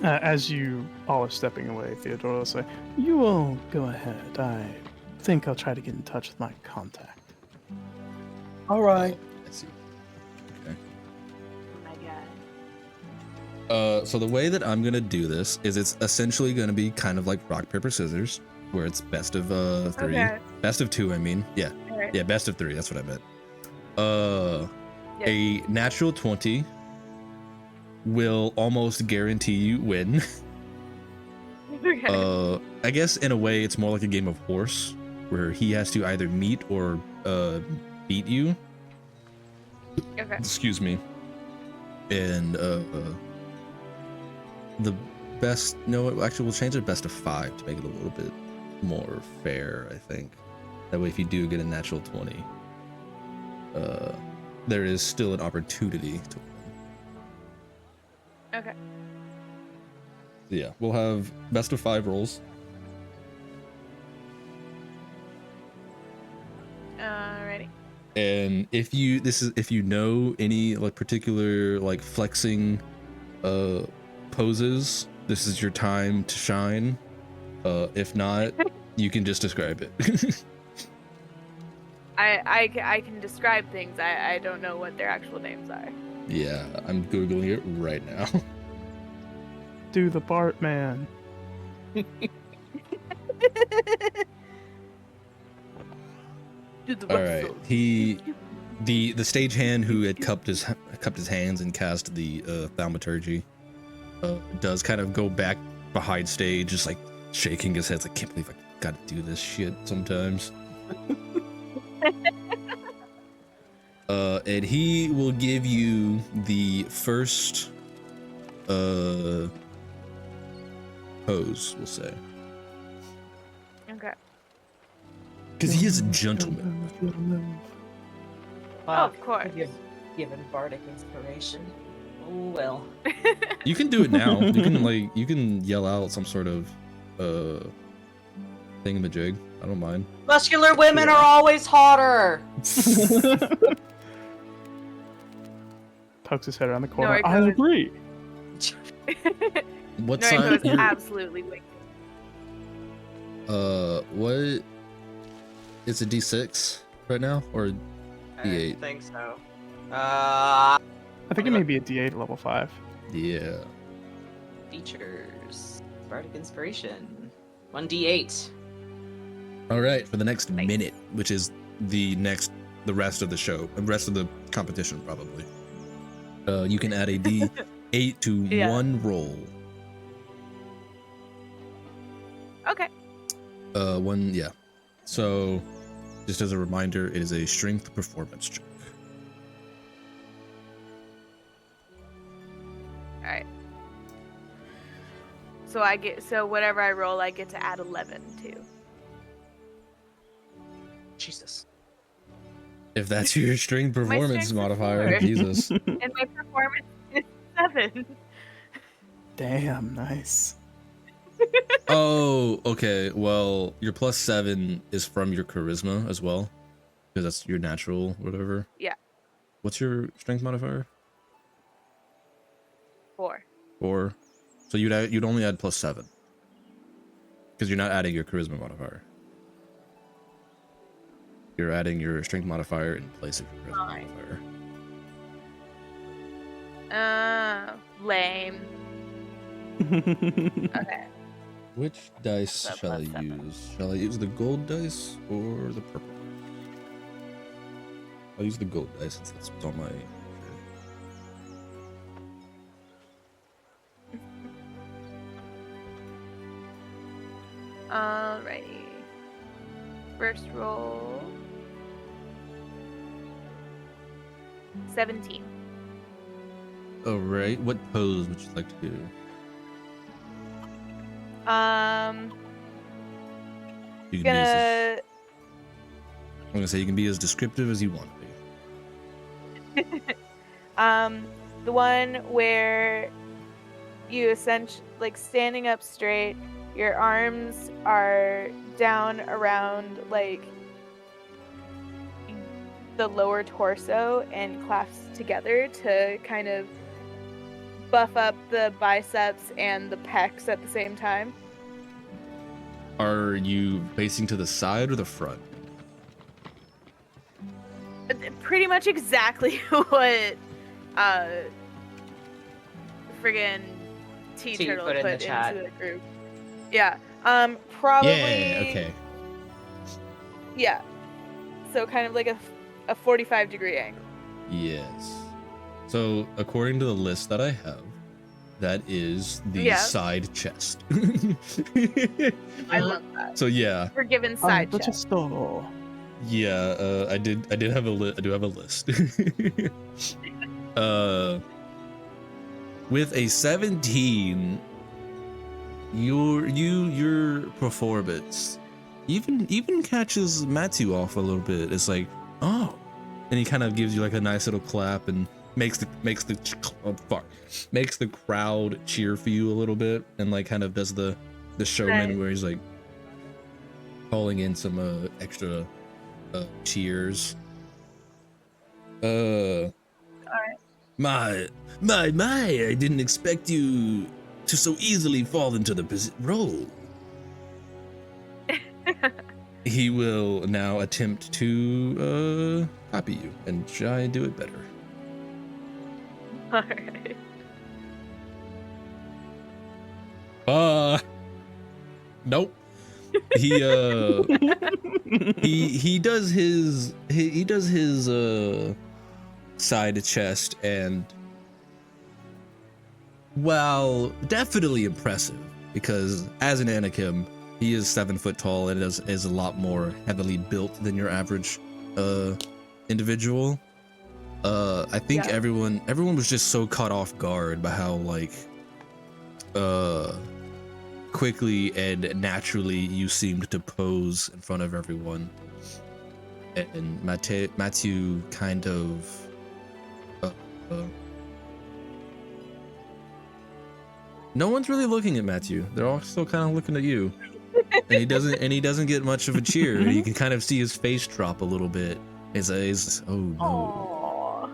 As you all are stepping away, Theodora will say, "You all go ahead. I think I'll try to get in touch with my contact." All right. I see. Okay. Oh my god. So the way that I'm gonna do this is it's essentially gonna be kind of like rock paper scissors, where it's best of 3, Okay. best of 2. I mean, yeah, Alright. yeah, best of 3. That's what I meant. Yeah. A natural 20 will almost guarantee you win. Okay. I guess in a way it's more like a game of horse, where he has to either meet or beat you. Okay. Excuse me. And the best, no, actually we'll change it best of 5 to make it a little bit more fair, I think. That way if you do get a natural 20, there is still an opportunity to win. Okay. So yeah, we'll have best of 5 rolls. Alrighty. And if you know any like particular like flexing poses, this is your time to shine. If not, you can just describe it. I can describe things. I don't know what their actual names are. Yeah, I'm googling it right now. Do the Bart man. All right, the stagehand who had cupped his hands and cast the thaumaturgy does kind of go back behind stage, just like shaking his head. Like, I can't believe I got to do this shit sometimes. And he will give you the first pose, we'll say, Okay. because he is a gentleman. Oh, of course. Given bardic inspiration. Oh well. You can do it now. You can yell out some sort of thingamajig. I don't mind. Muscular women are always hotter. Pokes his head around the corner. Noriko I is- agree. What Noriko side? is absolutely wicked. What? It's a D6 right now or I D8? think so. I think it may be a D8 level 5. Yeah. Features. Bardic inspiration. 1d8. All right, for the next Nice. minute, which is the rest of the show, the rest of the competition probably. You can add a D8 to Yeah. one roll. Okay. Yeah. So, just as a reminder, it is a strength performance check. All right. So whatever I roll, I get to add 11 to. Jesus. If that's your strength performance strength is modifier, 4. Jesus. And my performance is 7. Damn, nice. Oh, okay. Well, your +7 is from your charisma as well, because that's your natural, whatever. Yeah. What's your strength modifier? 4. 4. So you'd only add +7, because you're not adding your charisma modifier. You're adding your strength modifier in place of your charisma Fine. modifier. Lame. Okay. Which dice That's a shall I +7. use? Shall I use the gold dice or the purple? I'll use the gold dice since that's what's on my. Alrighty. First roll. 17. All right. What pose would you like to do? You can be as, Gonna. I'm gonna say you can be as descriptive as you want to be. The one where you essentially like standing up straight, your arms are down around like the lower torso and clasped together to kind of buff up the biceps and the pecs at the same time. Are you facing to the side or the front? Pretty much exactly what friggin' T T-Turtle put in the put chat. into the group. Yeah. Probably. Yeah. Okay. Yeah. So kind of like a 45-degree angle. Yes. So according to the list that I have, that is the Yeah. side chest. I love that. So yeah, We're given side But chest. store. yeah. I do have a list. With a 17, your performance even catches Matthew off a little bit. It's like, oh, and he kind of gives you like a nice little clap and makes the crowd cheer for you a little bit, and like kind of does the showman Right. where he's like calling in some extra cheers. Alright. My, I didn't expect you to so easily fall into the role. He will now attempt to copy you and try and do it better. Alright. Nope. He does his side chest, and while definitely impressive, because as an Anakim, he is 7 foot tall and is a lot more heavily built than your average individual. I think Yeah. everyone was just so caught off guard by how like quickly and naturally you seemed to pose in front of everyone, and Matthew kind of no one's really looking at Matthew. They're all still kind of looking at you, and he doesn't get much of a cheer. You can kind of see his face drop a little bit. He's oh no. Aww.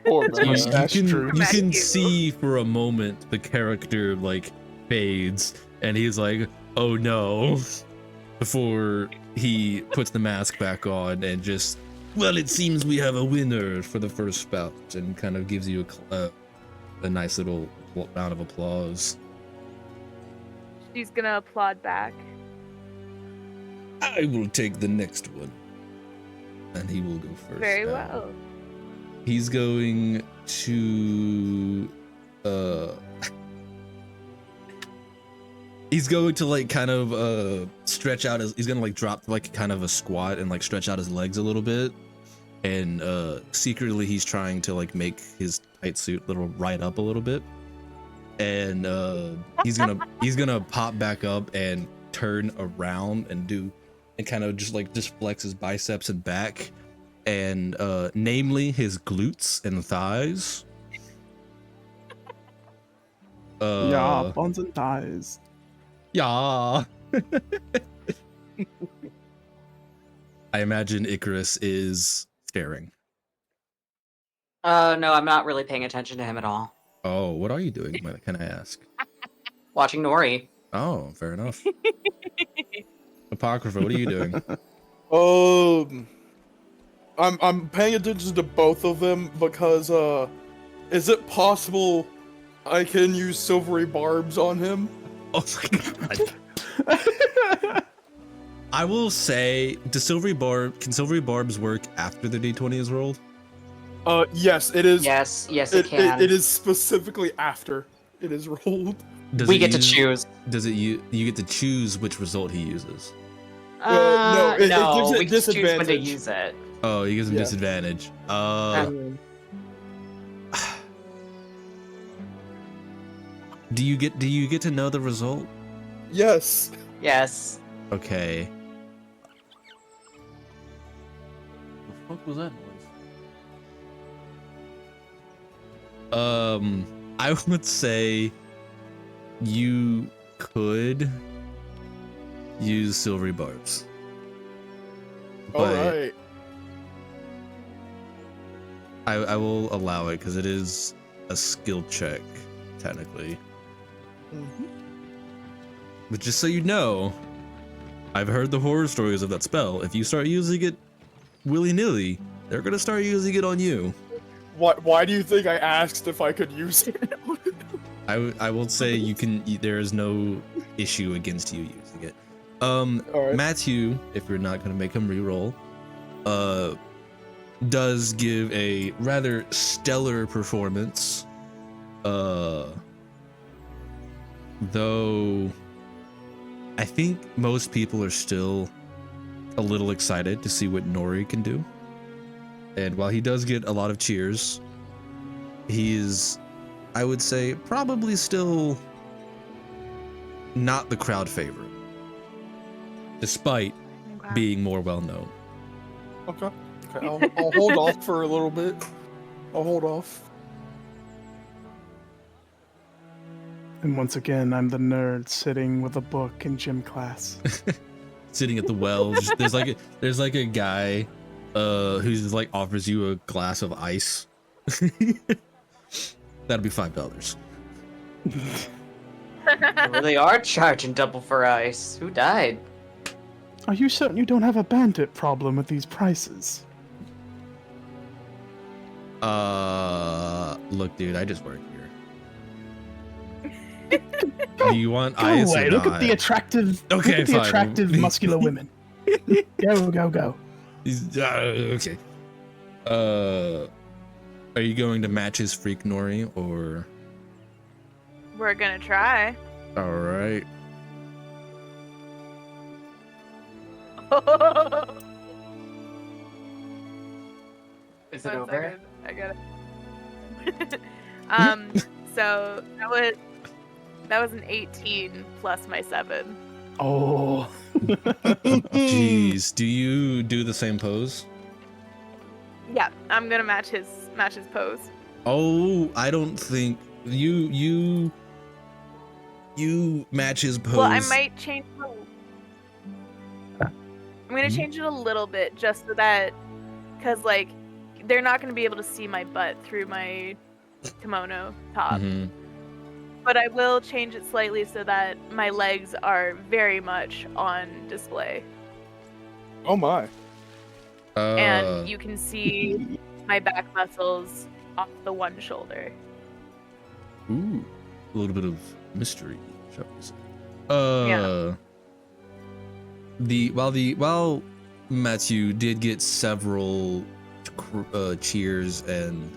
Poor You mustache Drew. can Matthew. see for a moment the character like fades, and he's like, oh no, before he puts the mask back on and just, well, it seems we have a winner for the first bout, and kind of gives you a nice little round of applause. She's gonna applaud back. I will take the next one, and he will go first. Very now. well. He's going to he's going to like kind of stretch out his, he's gonna like drop like kind of a squat and like stretch out his legs a little bit, and secretly he's trying to like make his tight suit little right up a little bit, and he's gonna pop back up and turn around and kind of just flex his biceps and back, and namely his glutes and thighs. Yeah, buns and thighs. Yeah. I imagine Icarus is staring. No, I'm not really paying attention to him at all. Oh, what are you doing? Can I ask? Watching Nori. Oh, fair enough. Apocrypha, what are you doing? I'm paying attention to both of them because is it possible I can use silvery barbs on him? Oh my god. I will say, can silvery barbs work after the D20 is rolled? Yes, it is. Yes, it can. It is specifically after it is rolled. We get to choose. Does it you get to choose which result he uses? No, it no, gives it we choose when to disadvantage. use it. Oh, he gives him Yeah. disadvantage. Do you get to know the result? Yes. Yes. Okay. The fuck was that noise? I would say you could use silvery barbs. All right. I will allow it because it is a skill check, technically. Mhm. But just so you know, I've heard the horror stories of that spell. If you start using it willy-nilly, they're gonna start using it on you. Why do you think I asked if I could use it? I will say you can. There is no issue against you using it. Alright. Matthew, if you're not gonna make him reroll, does give a rather stellar performance. Though I think most people are still a little excited to see what Nori can do. And while he does get a lot of cheers, he's, I would say, probably still not the crowd favorite, despite Okay. being more well known. Okay. I'll hold off for a little bit. I'll hold off. And once again, I'm the nerd sitting with a book in gym class. Sitting at the well, there's like a guy who's like offers you a glass of ice. That'll be $5. They are charging double for ice. Who died? Are you certain you don't have a bandit problem with these prices? Look, dude, I just work here. Do you want Go ice away! or Look not? at the attractive, Okay, look at the fine. attractive muscular women. Go! Okay. Are you going to match his freak Nori or? We're gonna try. All right. Is it One over? second, I got it. So that was an 18 plus my 7. Oh. Jeez, do you do the same pose? Yeah, I'm gonna match his pose. Oh, I don't think you match his pose. Well, I might change. I'm gonna Mhm. change it a little bit just so that, cause like, they're not gonna be able to see my butt through my kimono top. Mhm. But I will change it slightly so that my legs are very much on display, Oh my. and you can see my back muscles off the one shoulder. Ooh, a little bit of mystery, shall we say? While Matthew did get several cheers and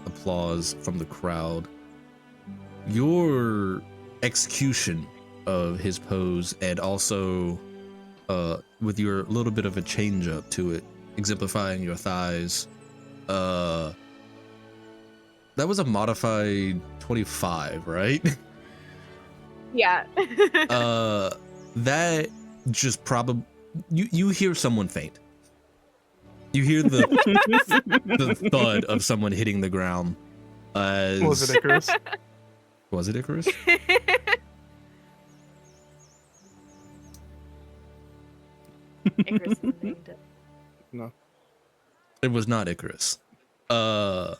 applause from the crowd, your execution of his pose and also with your little bit of a change up to it, exemplifying your thighs, that was a modified 25, right? Yeah. That just probably you hear someone faint. You hear the thud of someone hitting the ground. Was it Icarus? Was it Icarus? Icarus is named it. No. It was not Icarus. No!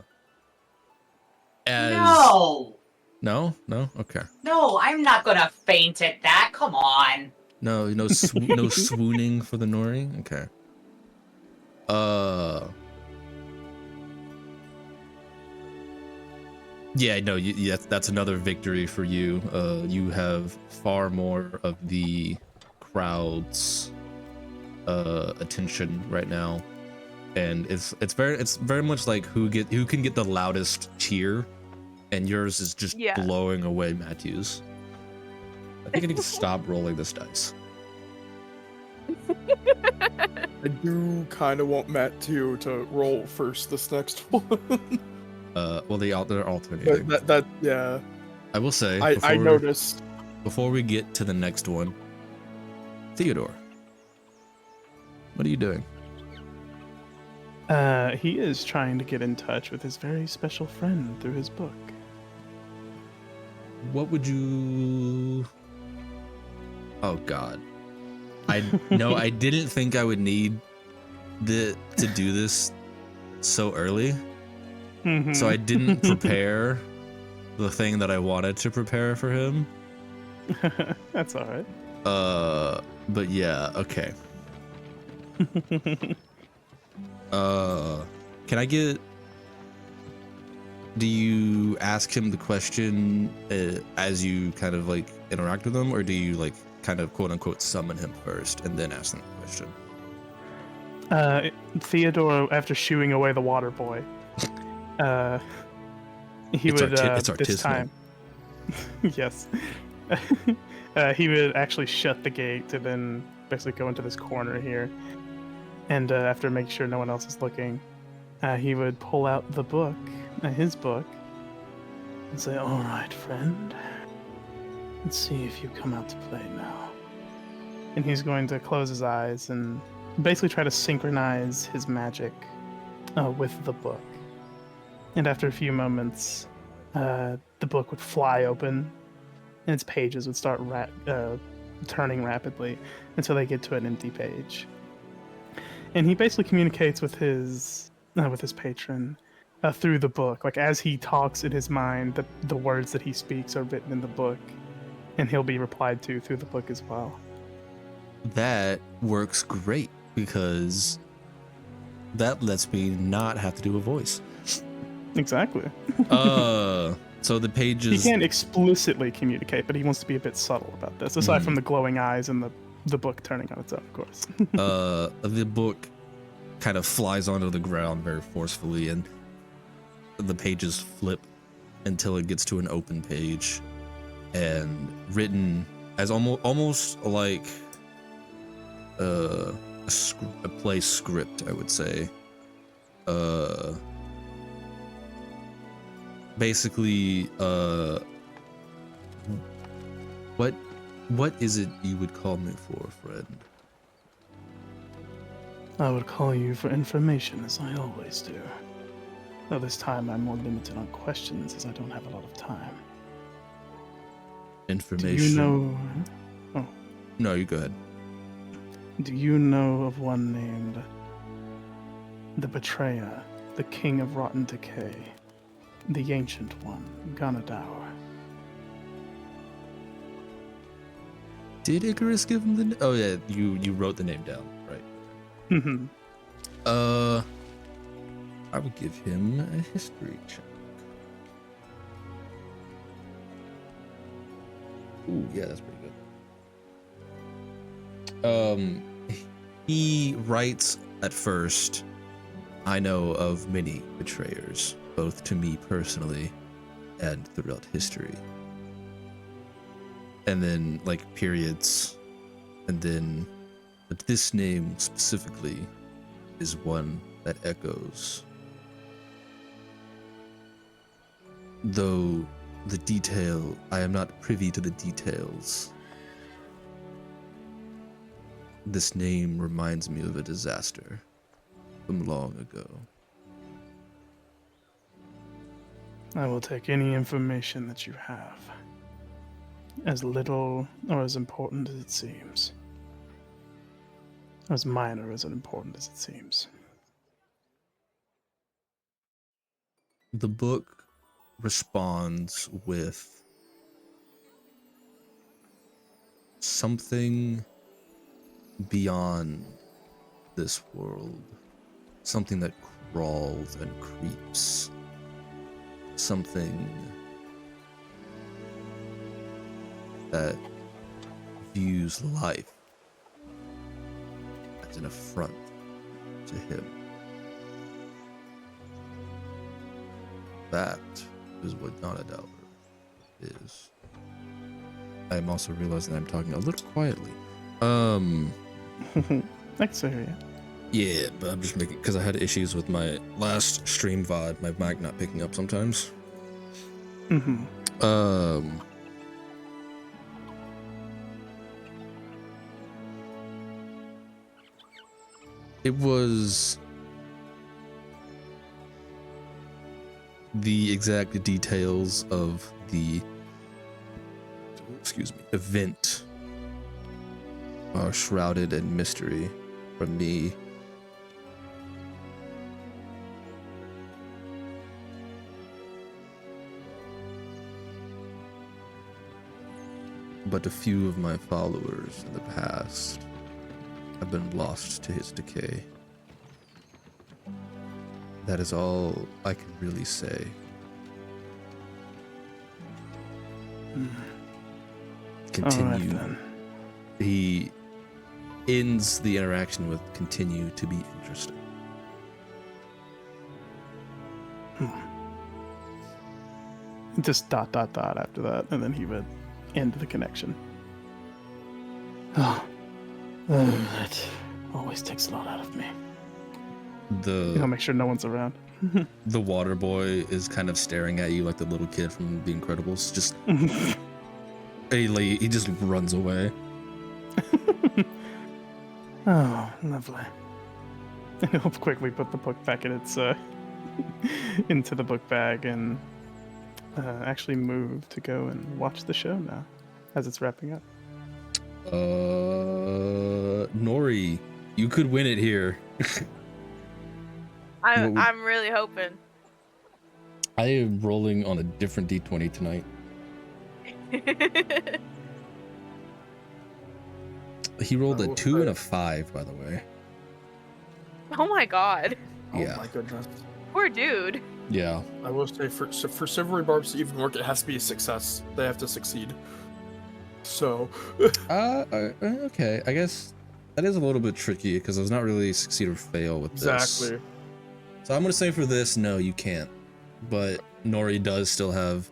No? Okay. No, I'm not gonna faint at that. Come on. No swooning for the Nori? Okay. Yeah, no, that's another victory for you. You have far more of the crowd's attention right now, and it's very much like who can get the loudest cheer, and yours is just Yeah. blowing away Matthew's. I think I need to stop rolling this dice. I do kind of want Matt to roll first this next one. Well, they're alternating. But that yeah, I will say, I before- noticed. before we get to the next one, Theodore, what are you doing? He is trying to get in touch with his very special friend through his book. What would you... Oh God. I didn't think I would need to do this so early. Mm-hmm. So I didn't prepare the thing that I wanted to prepare for him. That's all right. But yeah, okay. Can I get... Do you ask him the question as you kind of like interact with him, or do you like kind of quote unquote summon him first and then ask him the question? Theodore, after shooing away the water boy, he It's would it's this artisanal. time, yes, he would actually shut the gate to then basically go into this corner here, and after making sure no one else is looking, he would pull out the book, his book, and say, "All right, friend, let's see if you come out to play now." And he's going to close his eyes and basically try to synchronize his magic with the book. And after a few moments, the book would fly open, and its pages would start turning rapidly until they get to an empty page. And he basically communicates with his patron through the book. Like as he talks in his mind, the words that he speaks are written in the book, and he'll be replied to through the book as well. That works great because that lets me not have to do a voice. Exactly. So the pages... He can't explicitly communicate, but he wants to be a bit subtle about this, aside from the glowing eyes and the book turning on its own, of course. The book kind of flies onto the ground very forcefully, and the pages flip until it gets to an open page, and written as almost like a play script, I would say. Basically, what is it you would call me for, friend? I would call you for information, as I always do. Though this time I'm more limited on questions, as I don't have a lot of time. Information? Do you know... Oh. No, you go ahead. Do you know of one named the Betrayer, the King of Rotten Decay, the Ancient One, Ganadaur? Did Icarus give him the... Oh yeah, you wrote the name down, right? Mm-hmm. I would give him a history check. Ooh, yeah, that's pretty good. He writes at first, "I know of many betrayers, both to me personally and throughout history." And then, like, periods, and then, but this name specifically is one that echoes. Though the detail, I am not privy to the details. This name reminds me of a disaster from long ago. I will take any information that you have, as little or as important as it seems. As minor as important as it seems. The book responds with something beyond this world, something that crawls and creeps, something that views life as an affront to him. That is what Ganadaur is. I am also realizing that I'm talking a little quietly. Thanks, area. Yeah, but I'm just making, because I had issues with my last stream VOD, my mic not picking up sometimes. Mm-hmm. It was the exact details of the event are shrouded in mystery from me. But a few of my followers in the past have been lost to his decay. That is all I can really say. Continue. All right, then. He ends the interaction with continue to be interesting. Just ... after that, and then he would end the connection. Oh, that always takes a lot out of me. I'll make sure no one's around. The water boy is kind of staring at you like the little kid from The Incredibles. Just he just runs away. Oh, lovely. And he'll quickly put the book back in its into the book bag and actually move to go and watch the show now as it's wrapping up. Nori, you could win it here. I'm really hoping. I am rolling on a different D20 tonight. He rolled a 2 and a 5, by the way. Oh my god. Yeah. Oh my goodness. Poor dude. Yeah. I will say for Silvery Barbs to even work, it has to be a success. They have to succeed. So. Okay. I guess that is a little bit tricky because there's not really succeed or fail with this. Exactly. So I'm gonna say for this, no, you can't. But Nori does still have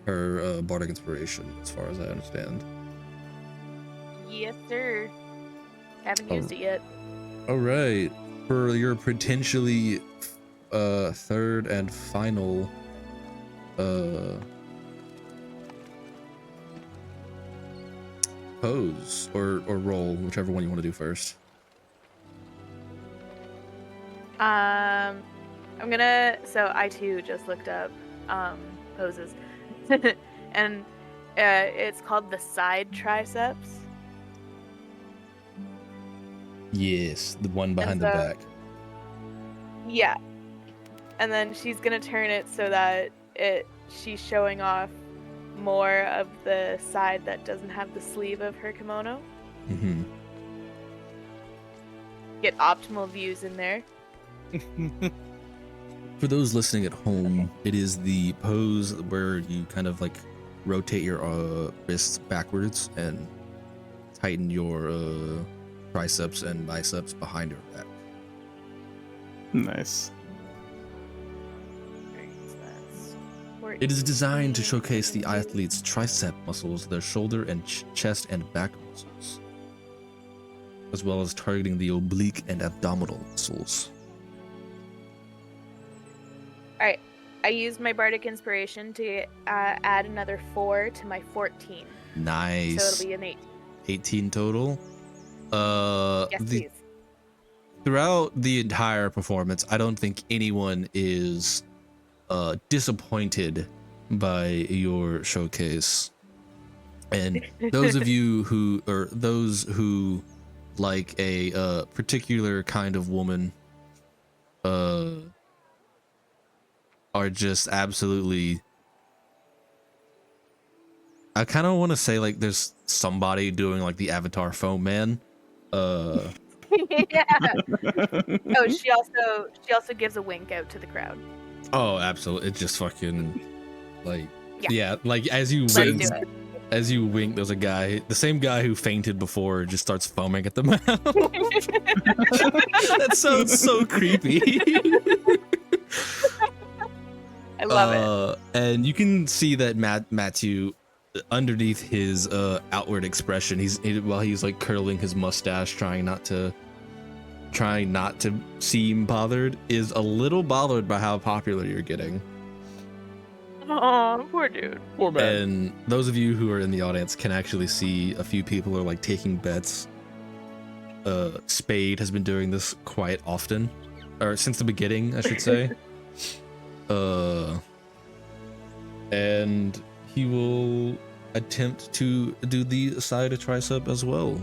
her bardic inspiration, as far as I understand. Yes, sir. Haven't used it yet. All right, for your potentially third and final pose or roll, whichever one you want to do first. I'm gonna. So I too just looked up poses, and it's called the side triceps. Yes, the one behind the back. Yeah, and then she's gonna turn it so that she's showing off more of the side that doesn't have the sleeve of her kimono. Mm-hmm. Get optimal views in there. For those listening at home, it is the pose where you kind of like rotate your wrists backwards and tighten your triceps and biceps behind your back. Nice. It is designed to showcase the athlete's tricep muscles, their shoulder and chest and back muscles, as well as targeting the oblique and abdominal muscles. Alright, I used my bardic inspiration to add another 4 to my 14. Nice. So it'll be an 18. 18 total. Yes, please. Throughout the entire performance, I don't think anyone is disappointed by your showcase. And those of you who like a particular kind of woman are just absolutely, I kind of want to say like there's somebody doing like the Avatar foam man. Yeah. Oh, she also gives a wink out to the crowd. Oh, absolutely. It's just fucking like, Yeah. like as you wink, there's a guy, the same guy who fainted before, just starts foaming at the mouth. That sounds so creepy. I love it. And you can see that Matthew, underneath his outward expression, while he's like curling his mustache, trying not to seem bothered, is a little bothered by how popular you're getting. Oh, poor dude. Poor man. And those of you who are in the audience can actually see a few people are like taking bets Spade has been doing this quite often, or since the beginning, I should say. And he will attempt to do the side tricep as well.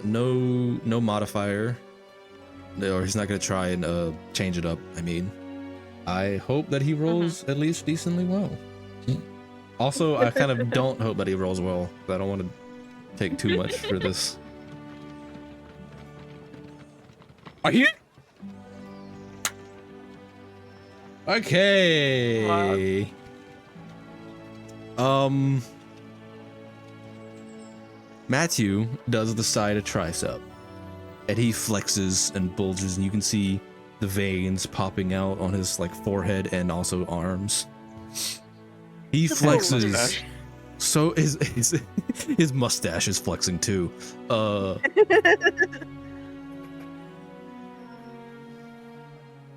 No modifier. Or he's not gonna try and change it up. I mean, I hope that he rolls at least decently well. Also, I kind of don't hope that he rolls well. I don't want to take too much for this. Are you? Okay. Matthew does the side of tricep, and he flexes and bulges, and you can see the veins popping out on his like forehead and also arms. He flexes. So his mustache is flexing too.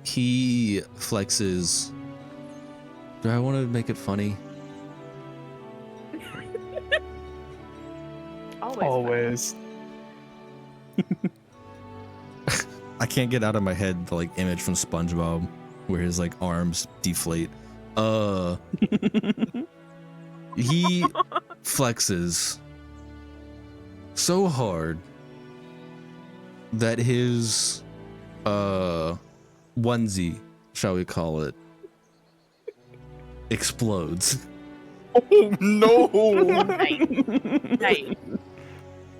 He flexes. Do I want to make it funny? Always. I can't get out of my head the like image from SpongeBob where his like arms deflate. He flexes so hard that his onesie, shall we call it, explodes. Oh no! Nice.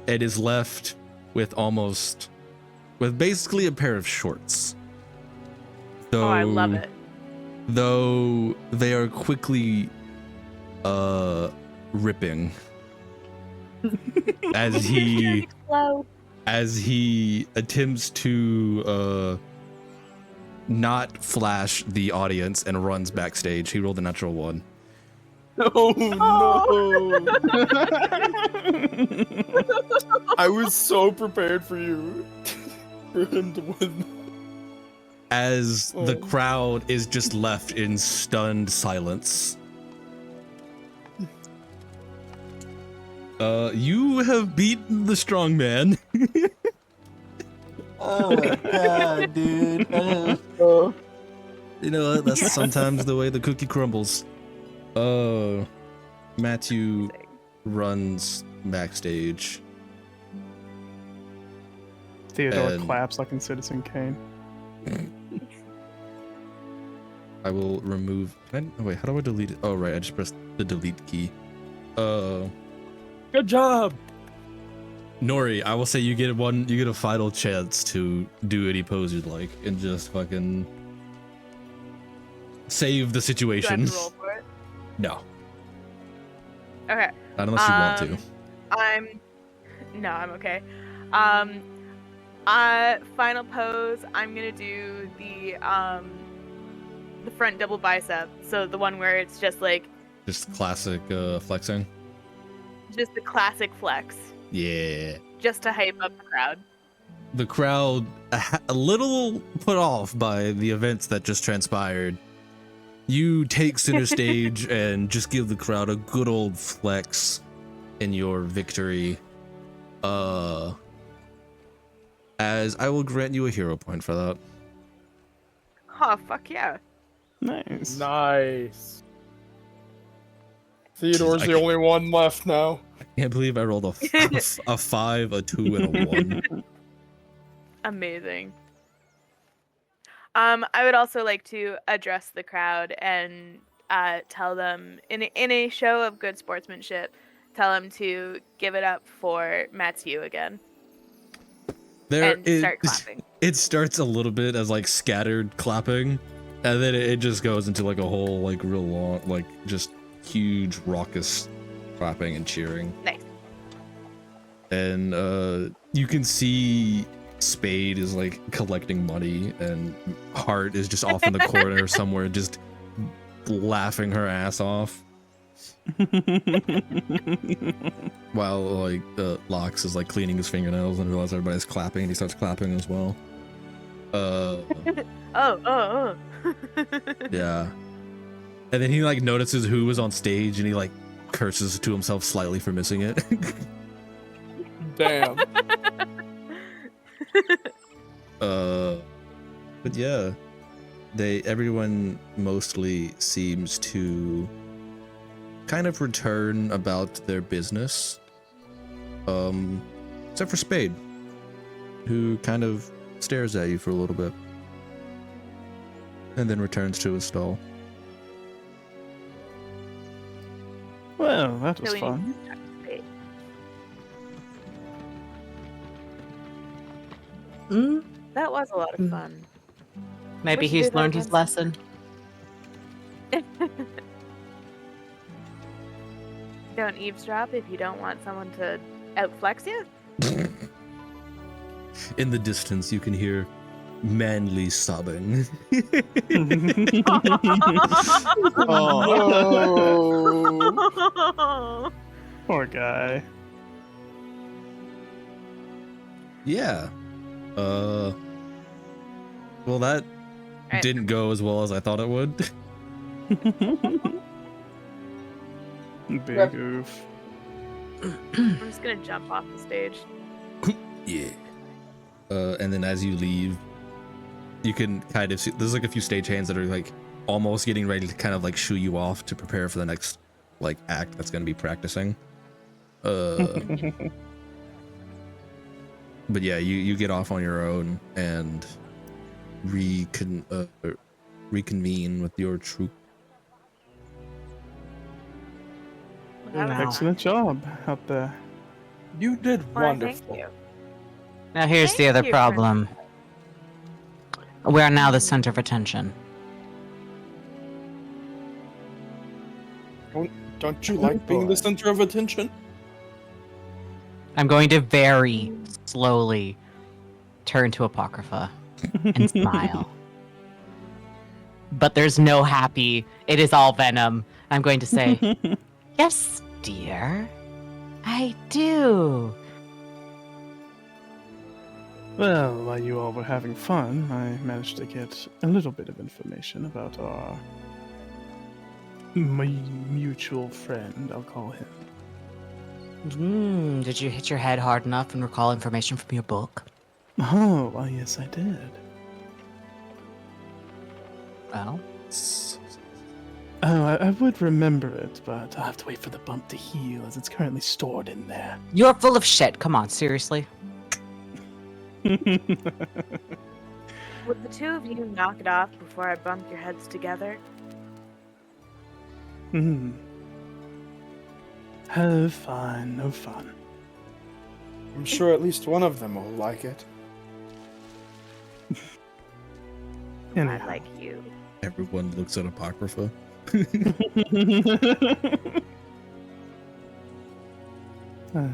It is left with basically a pair of shorts. So, Oh, I love it. Though they are quickly ripping as he attempts to not flash the audience and runs backstage. He rolled a natural 1. Oh no! I was so prepared for you. For him to win. As the crowd is just left in stunned silence. You have beaten the strong man. Oh my god, dude. You know what? That's sometimes the way the cookie crumbles. Matthew runs backstage. Theodore And- claps like in Citizen Kane. I will remove. Wait, how do I delete it? Oh, right. I just pressed the delete key. Good job. Nori, I will say you get a final chance to do any pose you'd like and just fucking save the Do I have situation. to roll for it? No, Okay. not unless you want to. I'm okay. Final pose. I'm gonna do the front double bicep. So the one where it's just like Just classic flexing. just the classic flex, Yeah. just to hype up the crowd. The crowd a little put off by the events that just transpired. You take center stage and just give the crowd a good old flex in your victory. As I will grant you a hero point for that. Oh fuck yeah! Nice. Nice. Theodore's I the can't- only one left now. Can't believe I rolled a 5, a 2, and a 1. Amazing. I would also like to address the crowd and tell them in a show of good sportsmanship, tell them to give it up for Matthew again and start clapping. It starts a little bit as like scattered clapping, and then it just goes into like a whole like real long, like just huge raucous clapping and cheering. Nice. And you can see Spade is like collecting money, and Hart is just off in the corner somewhere, just laughing her ass off. While like Lox is like cleaning his fingernails and realizes everybody's clapping, and he starts clapping as well. Oh. Yeah. And then he like notices who was on stage, and he like curses to himself slightly for missing it. Damn. But yeah, everyone mostly seems to kind of return about their business. Except for Spade, who kind of stares at you for a little bit and then returns to his stall. Well, that was So we need fun. to talk to Spade. That was a lot of fun. Maybe Wish you he's did that learned his again lesson. Don't eavesdrop if you don't want someone to outflex you. In the distance, you can hear manly sobbing. Oh. Poor guy. Yeah. Well, that Right. didn't go as well as I thought it would. Big oof. I'm just gonna jump off the stage. Yeah. And then as you leave, you can kind of see there's like a few stagehands that are like almost getting ready to kind of like shoo you off to prepare for the next like act that's going to be practicing. But yeah, you get off on your own and reconvene with your troop. Well, that was Excellent job out there. You did Why, wonderful. thank you. Now here's the Thank other you, problem. We are now the center of attention. Don't you like being the center of attention? I'm going to very slowly turn to Apocrypha and smile. But there's no happy. It is all venom. I'm going to say, yes, dear. I do. Well, while you all were having fun, I managed to get a little bit of information about our mutual friend, I'll call him. Did you hit your head hard enough and recall information from your book? Oh, well, yes, I did. Well, Oh, I would remember it, but I'll have to wait for the bump to heal, as it's currently stored in there. you're full of shit. Come on, seriously. Would the two of you knock it off before I bump your heads together? Have fun, no fun. I'm sure at least one of them will like it. I Anyhow. like you. Everyone looks at Apocrypha.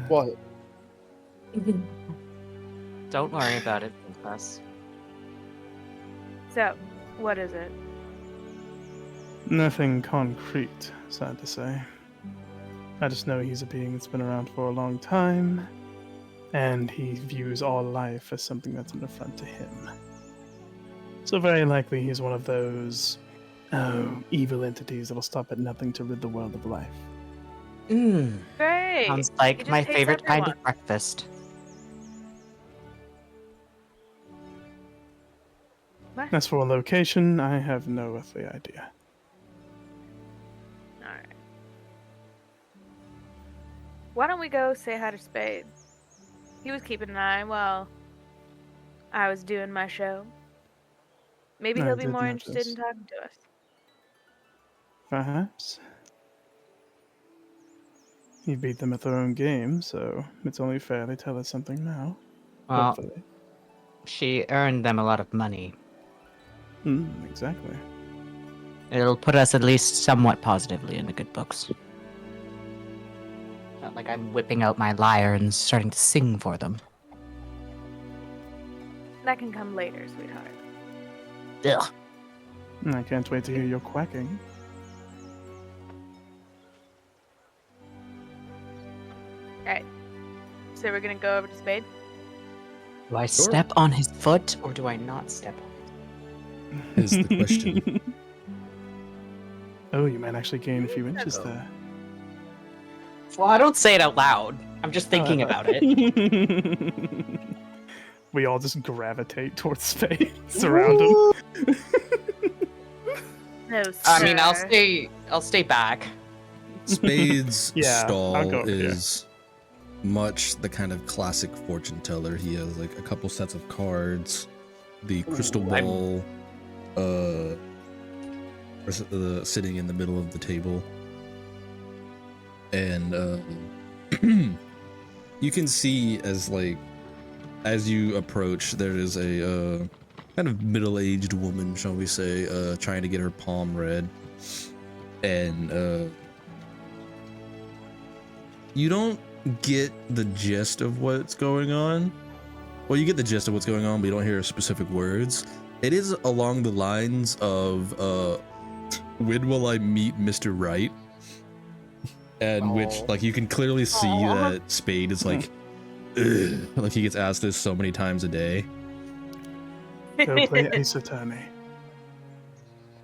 What? Don't worry about it, Princess. So, what is it? Nothing concrete, sad to say. I just know he's a being that's been around for a long time, and he views all life as something that's an affront to him. So very likely he's one of those evil entities that'll stop at nothing to rid the world of life. Great. Sounds He like just my hates favorite kind of everyone. breakfast. As for a location, I have no earthly idea. Alright. Why don't we go say hi to Spade? He was keeping an eye while I was doing my show. Maybe I he'll be did more interested in notice. talking to us. Perhaps. You beat them at their own game, so it's only fair they tell us something now. Well, Hopefully. she earned them a lot of money. Exactly. It'll put us at least somewhat positively in the good books. Not like I'm whipping out my lyre and starting to sing for them. That can come later, sweetheart. Ugh. I can't wait to hear your quacking. Alright. So we're gonna go over to Spade? Do I step on his foot or do I not step on Is the question. Oh, you might actually gain a few inches there. it? Well, I don't say it out loud. I'm just thinking about it. we all just gravitate towards Spades around him. No, I mean, sir. I'll stay back. Spade's Yeah, I'll stall go over here. is much the kind of classic fortune teller. He has like a couple sets of cards, the crystal ball, sitting in the middle of the table, and you can see as you approach, there is a kind of middle-aged woman, shall we say, trying to get her palm read, and you don't get the gist of what's going on. Well, you get the gist of what's going on, but you don't hear specific words. It is along the lines of, when will I meet Mr. Right? And which, like, you can clearly see that Spade is like, ugh, like he gets asked this so many times a day. Go play Ace Attorney.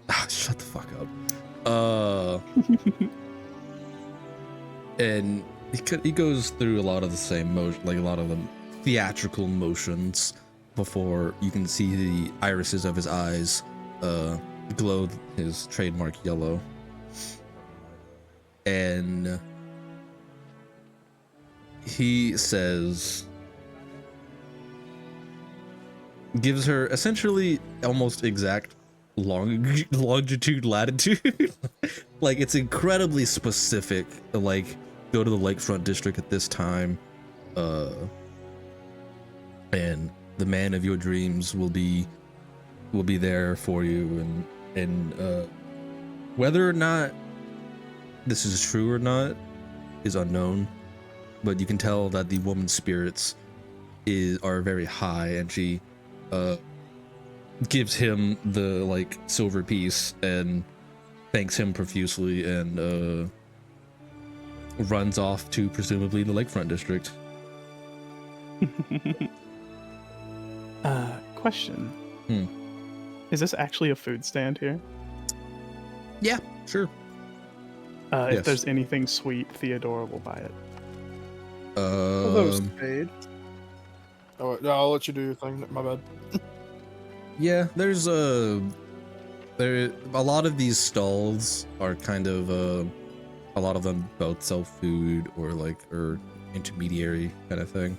Ah, shut the fuck up. And he goes through a lot of the same motion, like a lot of the theatrical motions, before you can see the irises of his eyes glow his trademark yellow. And he says, gives her essentially almost exact longitude, latitude. Like, it's incredibly specific, like, go to the lakefront district at this time, and the man of your dreams will be there for you, and whether or not this is true or not is unknown, but you can tell that the woman's spirits are very high, and she gives him the like silver piece and thanks him profusely, and runs off to presumably the lakefront district. Question. Is this actually a food stand here? Yeah, sure. If Yes. there's anything sweet, Theodora will buy it. Although Spade. Oh, no, I'll let you do your thing. My bad. Yeah, there's a lot of these stalls are kind of a lot of them both sell food or intermediary kind of thing.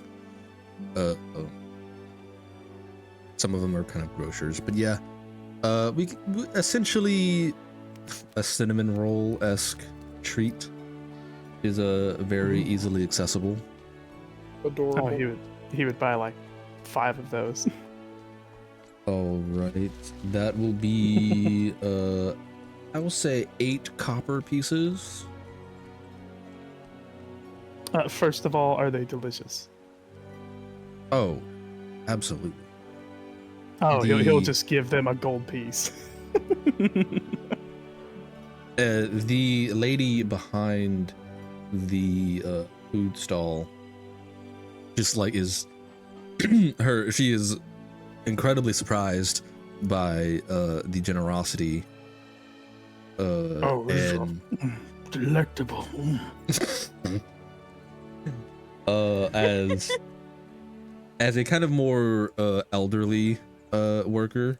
Some of them are kind of grocers, but yeah, we essentially a cinnamon roll-esque treat is very easily accessible. Adorable. Oh, he would buy like 5 of those. All right, that will be I will say 8 copper pieces. First of all, are they delicious? Oh, absolutely. Oh, he'll just give them a gold piece. The lady behind the food stall just like is she is incredibly surprised by the generosity and delectable. As a kind of more elderly worker,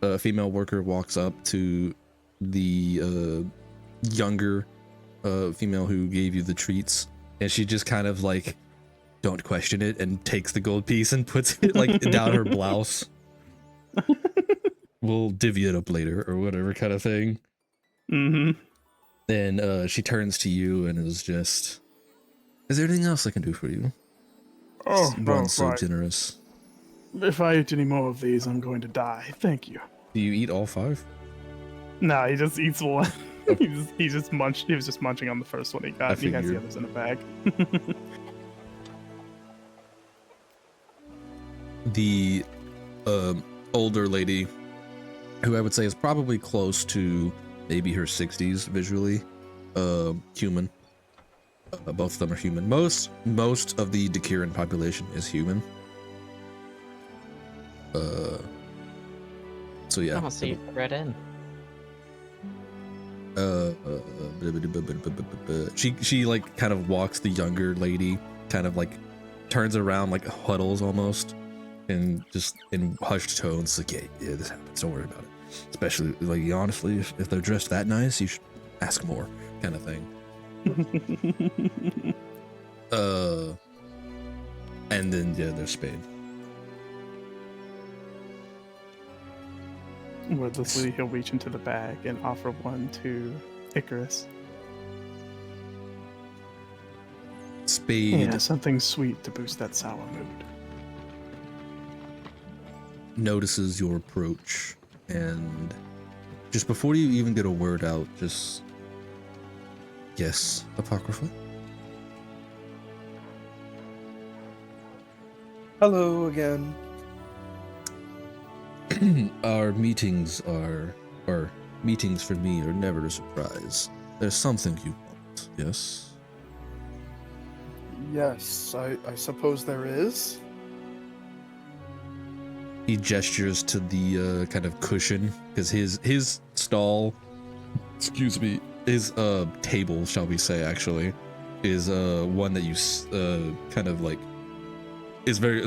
a female worker walks up to the younger female who gave you the treats, and she just kind of like, don't question it, and takes the gold piece and puts it like down her blouse. We'll divvy it up later or whatever kind of thing. Then she turns to you and is just, is there anything else I can do for you? Oh, One no, so right. generous. If I eat any more of these, I'm going to die. Thank you. Do you eat all 5? No, he just eats one. he just munched. He was just munching on the first one he got. He has the figured. others in a bag. The older lady, who I would say is probably close to maybe her 60s visually, human. Both of them are human. Most of the Dakiran population is human. So yeah. Oh, so you read in. She like kind of walks the younger lady, kind of like turns around, like huddles almost, And just in hushed tones, like, yeah, this happens. Don't worry about it. Especially, like, honestly, if they're dressed that nice, you should ask more, kind of thing. And then, yeah, they're spayed. Wordlessly, he'll reach into the bag and offer one to Icarus. Spade Yeah, something sweet to boost that sour mood. notices your approach, and just before you even get a word out, just, yes, Apocrypha? Hello again. Our meetings are, or meetings for me are never a surprise. There's something you want, yes? Yes, I suppose there is. He gestures to the kind of cushion, because his stall, excuse me, his table, shall we say, actually, is one that you kind of like is very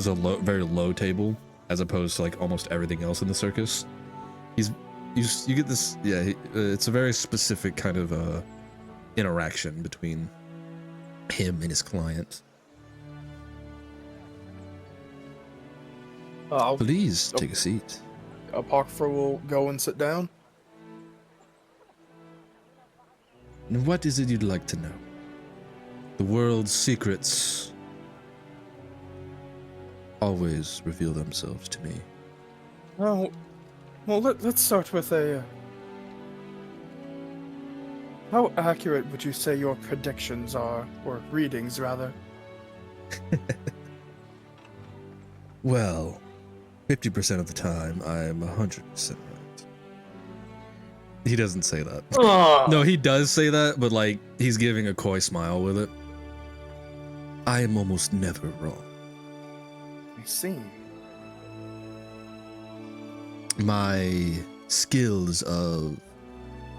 low table, as opposed to like almost everything else in the circus. You get this, yeah, it's a very specific kind of interaction between him and his client. Please take a seat. Apocrypha will go and sit down. And what is it you'd like to know? The world's secrets always reveal themselves to me. Well, let's start with a... How accurate would you say your predictions are, or readings, rather? Well, 50% of the time, I'm 100% right. He doesn't say that. No, he does say that, but like, he's giving a coy smile with it. I am almost never wrong. I see. My skills of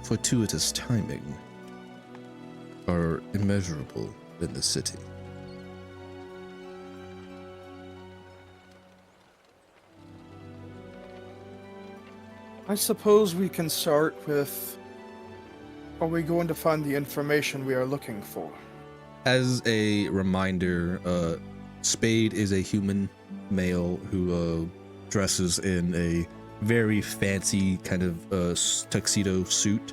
fortuitous timing are immeasurable in the city. I suppose we can start with... Are we going to find the information we are looking for? As a reminder, Spade is a human male who dresses in a very fancy kind of tuxedo suit.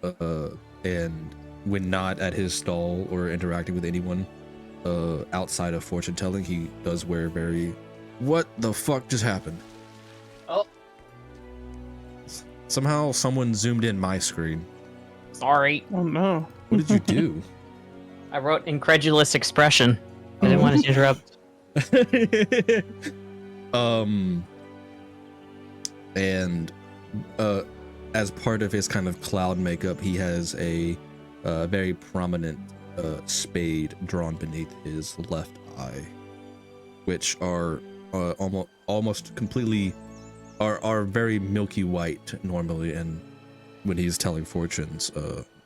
And when not at his stall or interacting with anyone outside of fortune telling, he does wear very... What the fuck just happened? Oh, Somehow someone zoomed in my screen. sorry. Oh no. What did you do? I wrote incredulous expression. I didn't want to interrupt. And as part of his kind of cloud makeup, he has a very prominent spade drawn beneath his left eye, which are almost completely are very milky white normally, and when he's telling fortunes,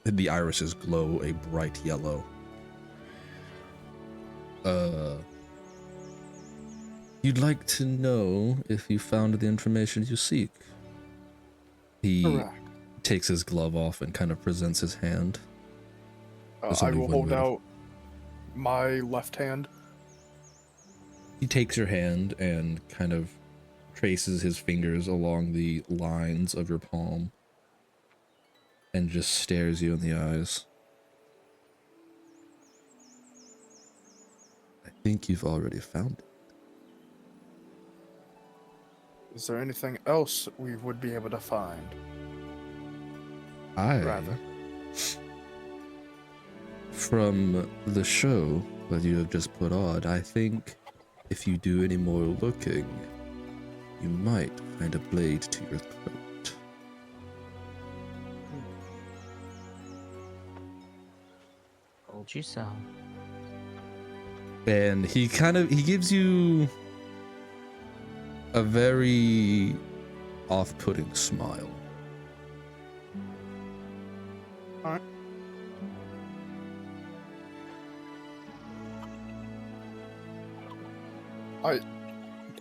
the irises glow a bright yellow. You'd like to know if you found the information you seek? He Correct. takes his glove off and kind of presents his hand. There's I only will one hold way to- out my left hand. He takes your hand and kind of traces his fingers along the lines of your palm and just stares you in the eyes. I think you've already found it. Is there anything else we would be able to find? Rather. From the show that you have just put on, I think if you do any more looking, you might find a blade to your throat. Told you so. And he gives you a very off-putting smile. Alright.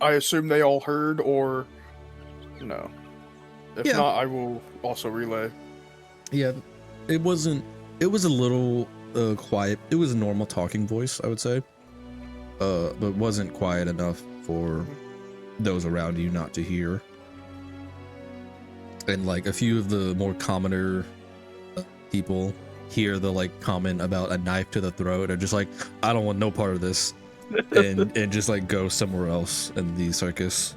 I assume they all heard, or no? If Yeah. not, I will also relay. Yeah, it wasn't. It was a little quiet. It was a normal talking voice, I would say. But wasn't quiet enough for those around you not to hear. And like a few of the more commoner people hear the like comment about a knife to the throat, and just like, I don't want no part of this, and just like go somewhere else in the circus.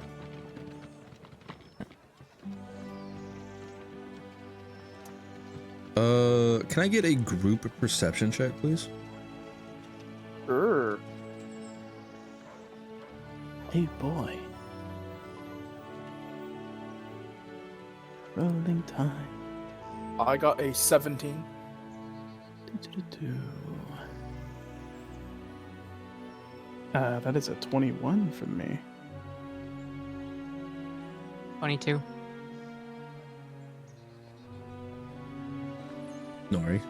Can I get a group perception check, please? Sure. Hey boy. Rolling time. I got a 17. Do-do-do-do. That is a 21 for me. 22. Nori.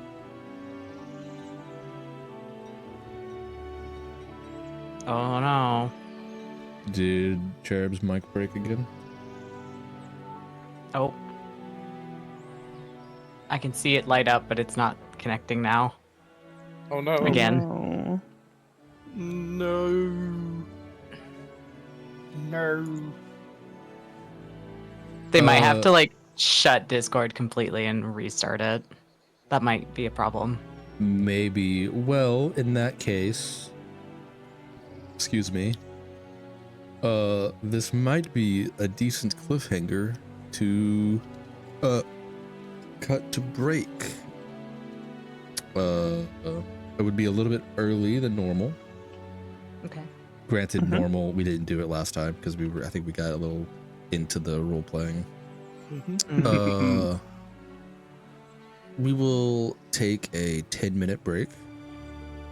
Oh no. Did Cherub's mic break again? Oh. I can see it light up, but it's not connecting now. Oh no. Again. Oh, No. No. They might have to like shut Discord completely and restart it. That might be a problem. Maybe. Well, in that case, excuse me. This might be a decent cliffhanger to cut to break. It would be a little bit early than normal. Okay. Granted, normal, we didn't do it last time because I think we got a little into the role playing. We will take a 10-minute break.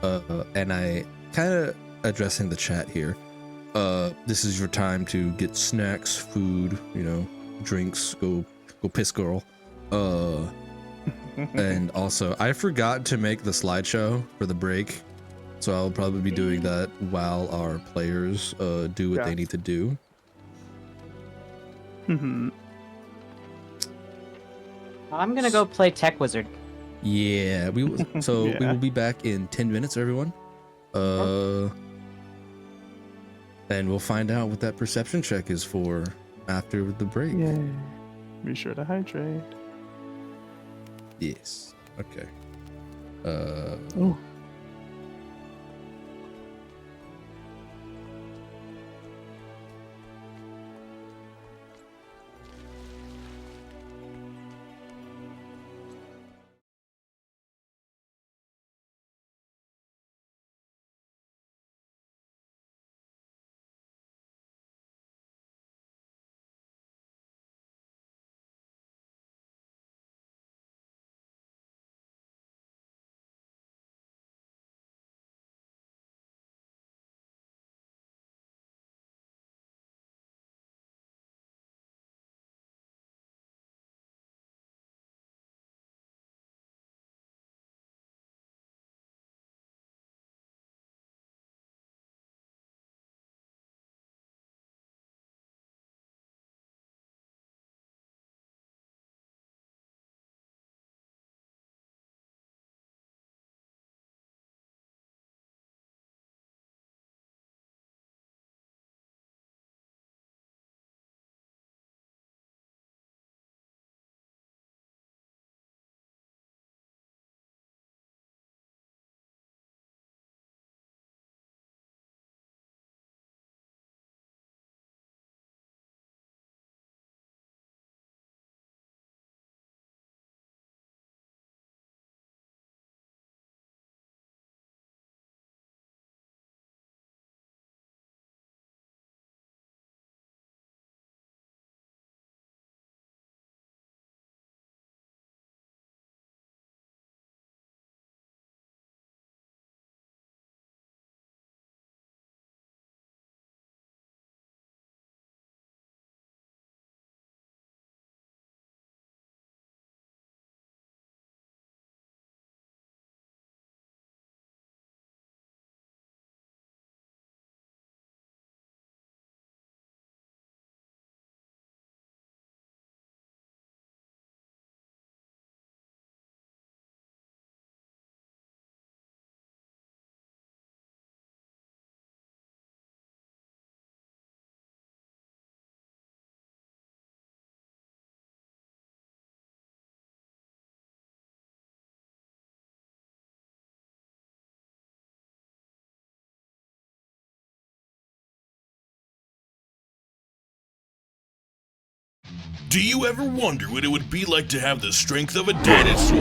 And I kind of addressing the chat here. This is your time to get snacks, food, drinks, go piss girl. And also I forgot to make the slideshow for the break. So I'll probably be doing that while our players do what they need to do. I'm gonna go play Tech Wizard. Yeah, we will. So we Yeah. will be back in 10 minutes, everyone. And we'll find out what that perception check is for after the break. Yay. Be sure to hydrate. Yes. Okay. Oh. Do you ever wonder what it would be like to have the strength of a dinosaur?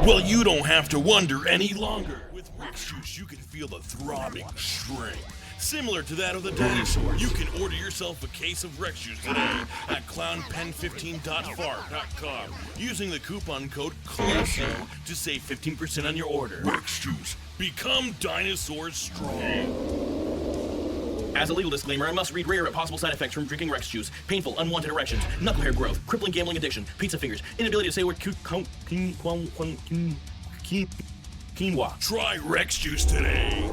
Well, you don't have to wonder any longer. With Rex Juice, you can feel the throbbing strength, similar to that of the dinosaur. You can order yourself a case of Rex Juice today at clownpen15.far.com using the coupon code CLOSER to save 15% on your order. Rex Juice, become dinosaur strong. As a legal disclaimer, I must read rare but possible side effects from drinking Rex Juice: painful, unwanted erections, knuckle hair growth, crippling gambling addiction, pizza fingers, inability to say word quinoa. Try Rex Juice today.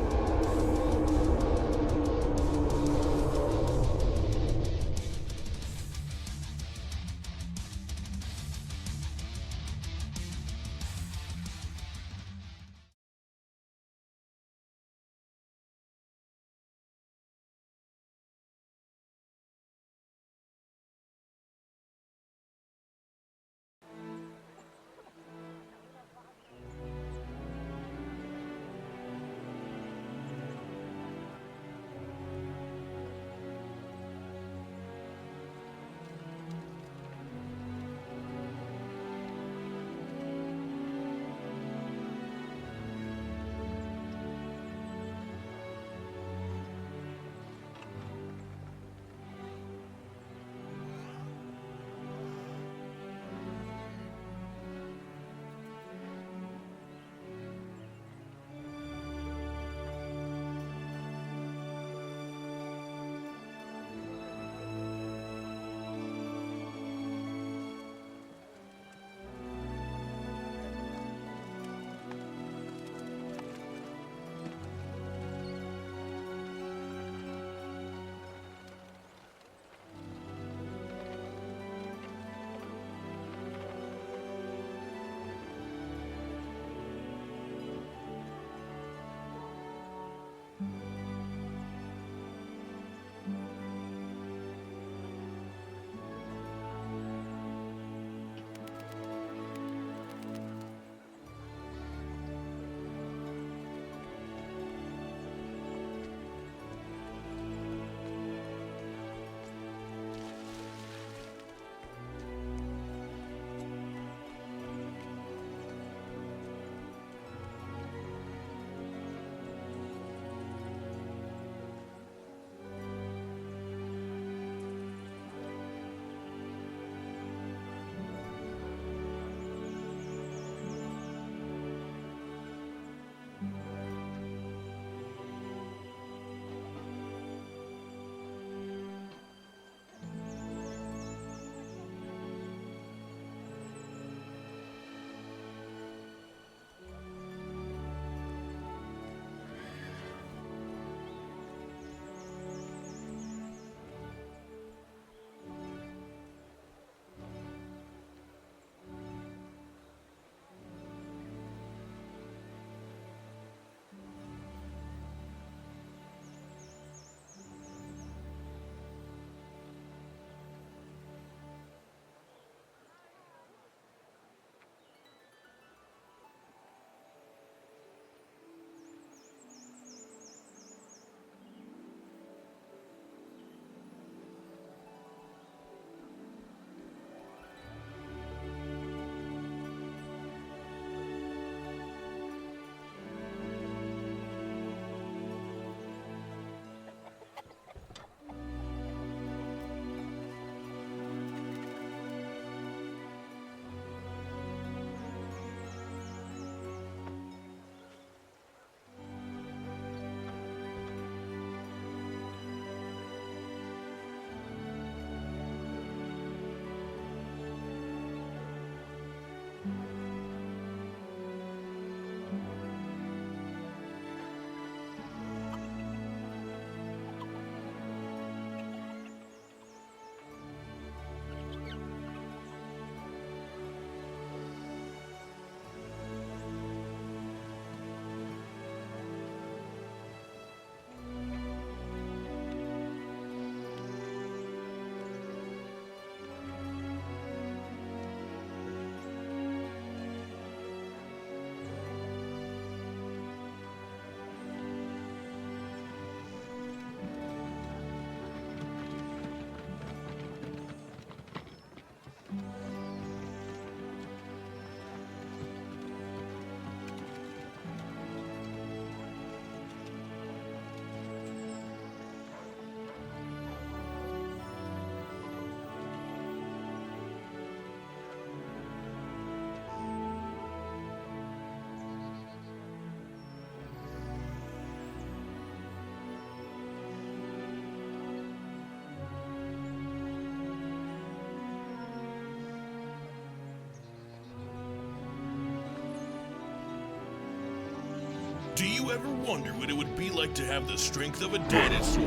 you ever wonder what it would be like to have the strength of a dinosaur?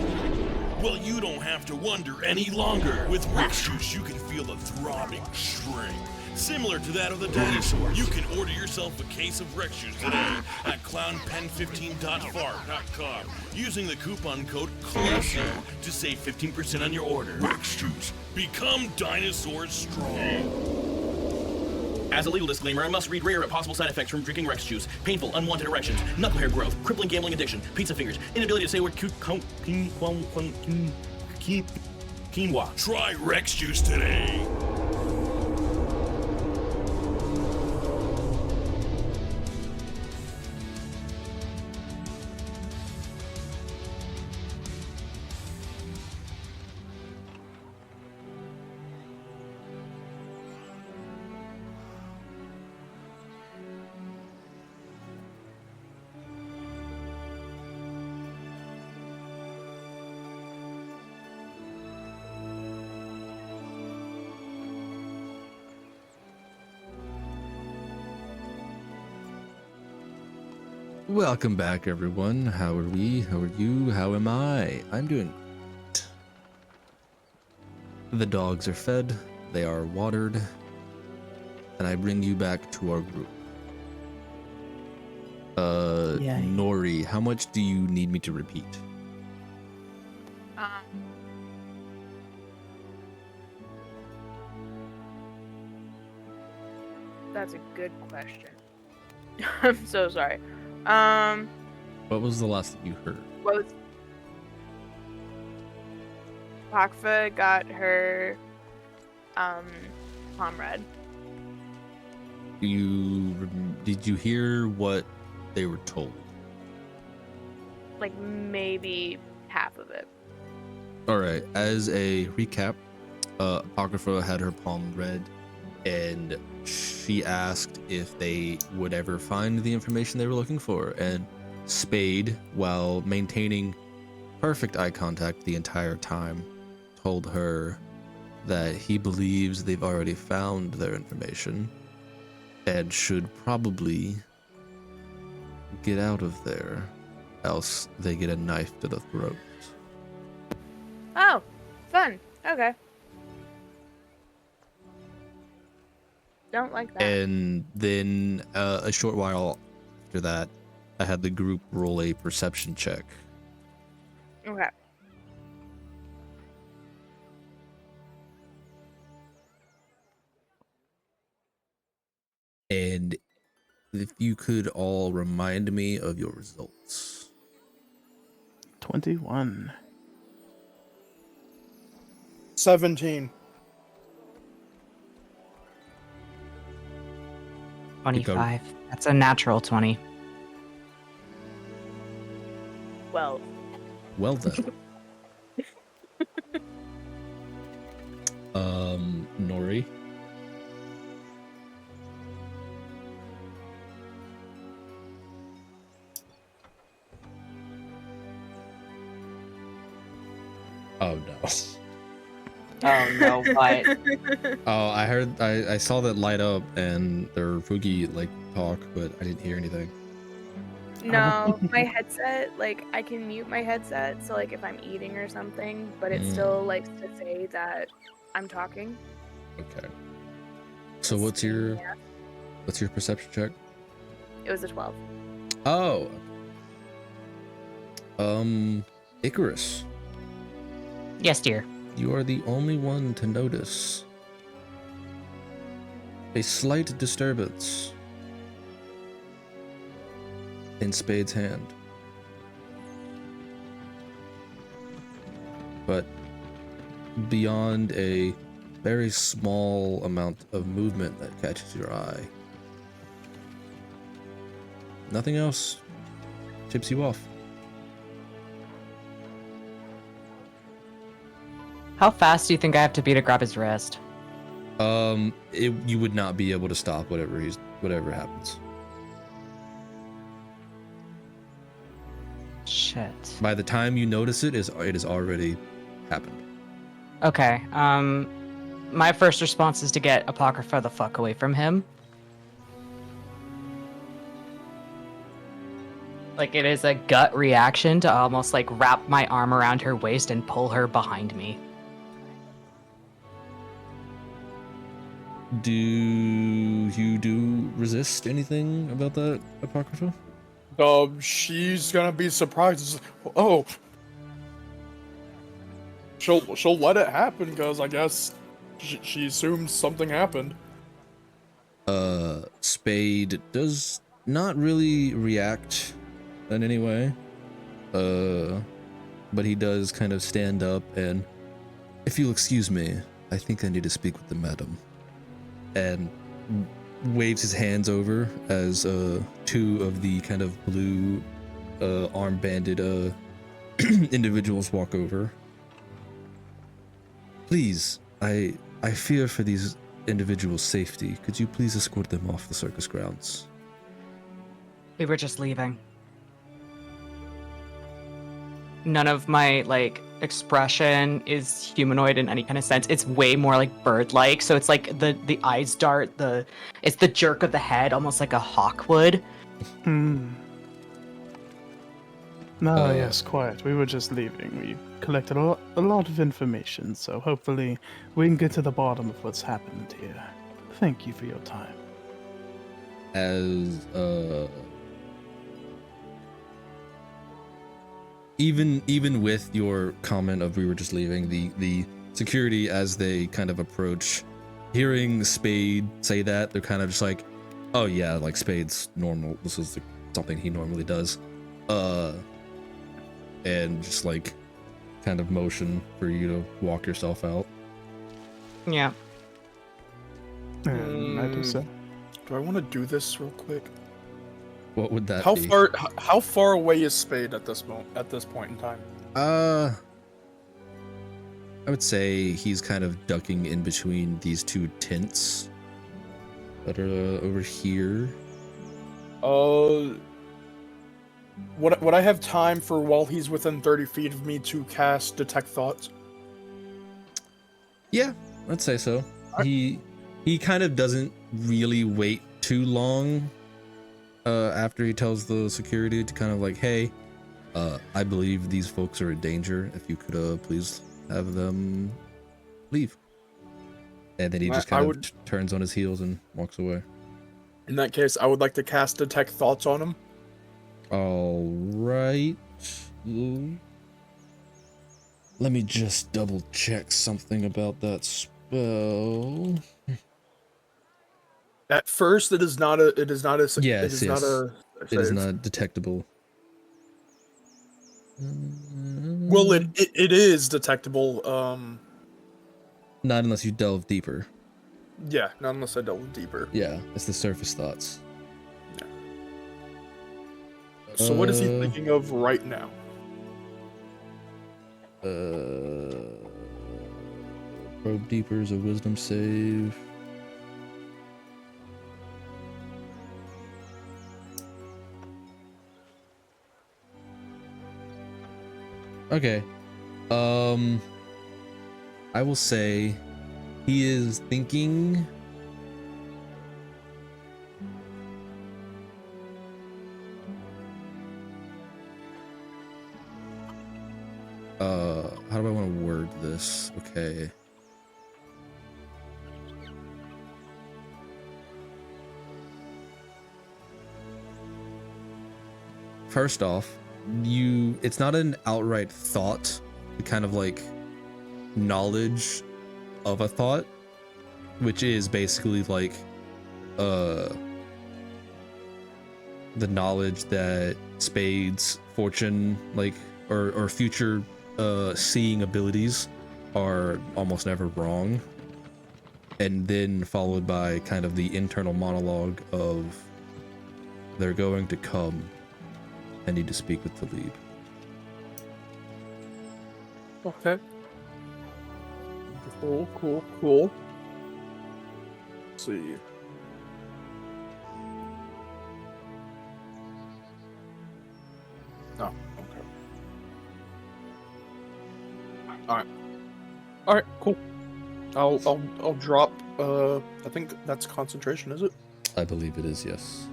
Well, you don't have to wonder any longer. With Rex Juice, you can feel the throbbing strength, similar to that of the dinosaur. You can order yourself a case of Rex Juice today at clownpen15.far.com using the coupon code CLASSY to save 15% on your order. Rex Juice. Become dinosaur strong. As a legal disclaimer, I must read rare but possible side effects from drinking Rex Juice. Painful, unwanted erections, knuckle hair growth, crippling gambling addiction, pizza fingers, inability to say word quinoa. Try Rex Juice today. Welcome back, everyone. How are we? How are you? How am I? I'm doing great. The dogs are fed, they are watered, and I bring you back to our group. Yay. Nori, how much do you need me to repeat? That's a good question. I'm so sorry. What was the last that you heard? What was Pakfa got her comrade. Did you hear what they were told? Like maybe half of it. All right. As a recap, Apocrypha had her palm read, and she asked if they would ever find the information they were looking for. And Spade, while maintaining perfect eye contact the entire time, told her that he believes they've already found their information and should probably get out of there, else they get a knife to the throat. Oh, fun. Okay. Don't like that. And then a short while after that, I had the group roll a perception check. Okay. And if you could all remind me of your results. 21. 17. 25. That's a natural 20. Well. Well then. Nori. Oh no. Oh no, what? Oh, I saw that light up and their Fugi like talk, but I didn't hear anything. No, my headset, like I can mute my headset, so like if I'm eating or something, but it still likes to say that I'm talking. Okay. So what's your perception check? It was a 12. Oh. Icarus. Yes, dear. You are the only one to notice a slight disturbance in Spade's hand. But beyond a very small amount of movement that catches your eye, nothing else tips you off. How fast do you think I have to be to grab his wrist? You would not be able to stop whatever happens. Shit. By the time you notice it has already happened. Okay, my first response is to get Apocrypha the fuck away from him. Like it is a gut reaction to almost like wrap my arm around her waist and pull her behind me. Do you do resist anything about that, Apocrypha? She's gonna be surprised. Oh, she'll let it happen because I guess she assumes something happened. Spade does not really react in any way. But he does kind of stand up and, if you'll excuse me, I think I need to speak with the madam. And waves his hands over as two of the kind of blue armbanded individuals walk over. Please, I fear for these individuals' safety. Could you please escort them off the circus grounds? We were just leaving. None of my like expression is humanoid in any kind of sense. It's way more like bird-like. So it's like the eyes dart, it's the jerk of the head, almost like a hawk would. No, yes, quiet. We were just leaving. We collected a lot of information, so hopefully we can get to the bottom of what's happened here. Thank you for your time. As even with your comment of we were just leaving, the security, as they kind of approach, hearing Spade say that, they're kind of just like, oh yeah, like Spade's normal, this is something he normally does, and just like kind of motion for you to walk yourself out. Yeah. I do so. Do I want to do this real quick? What would that How be? how far away is Spade at this point in time? I would say he's kind of ducking in between these two tents that are over here. Would I have time for, while he's within 30 feet of me, to cast Detect Thoughts? Yeah, I'd say so. He kind of doesn't really wait too long after he tells the security to kind of like, hey, I believe these folks are in danger. If you could please have them leave. And then he just kind of turns on his heels and walks away. In that case, I would like to cast Detect Thoughts on him. All right. Let me just double check something about that spell. At first, it is not a. Yes, it is not a. It is not detectable. Well, it is detectable. Not unless you delve deeper. Yeah, not unless I delve deeper. Yeah, it's the surface thoughts. Yeah. So what is he thinking of right now? Probe deeper is a wisdom save. Okay. I will say he is thinking how do I want to word this? Okay. First off, it's not an outright thought, kind of like knowledge of a thought, which is basically like the knowledge that Spade's fortune, like, or future seeing abilities are almost never wrong, and then followed by kind of the internal monologue of they're going to come. I need to speak with the lead. Okay. Cool. Let's see. Oh, okay. All right, cool. I'll drop. I think that's concentration, is it? I believe it is, yes.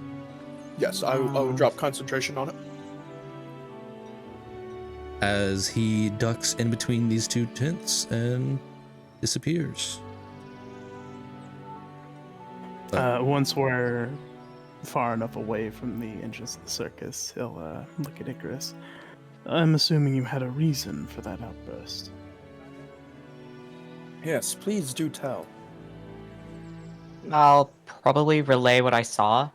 Yes, I will drop concentration on it. as he ducks in between these two tents and disappears. Once we're far enough away from the entrance of the circus, he'll look at Icarus. I'm assuming you had a reason for that outburst. Yes, please do tell. I'll probably relay what I saw.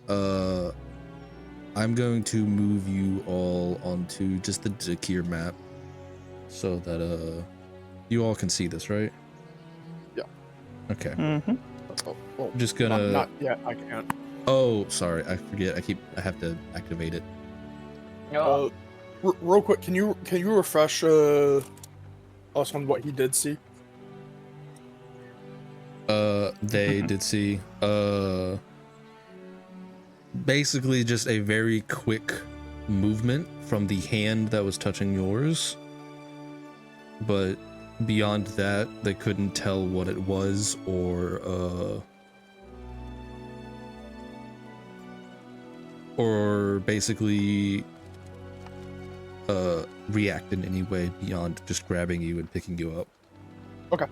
I'm going to move you all onto just the Dakir map so that you all can see this, right? Yeah. Okay. Mm-hmm. Well, Just gonna. Not yet. I can't. Oh, sorry. I forget. I have to activate it. Real quick, can you refresh us on what he did see? They did see. Basically just a very quick movement from the hand that was touching yours, but beyond that they couldn't tell what it was or basically react in any way beyond just grabbing you and picking you up. Okay.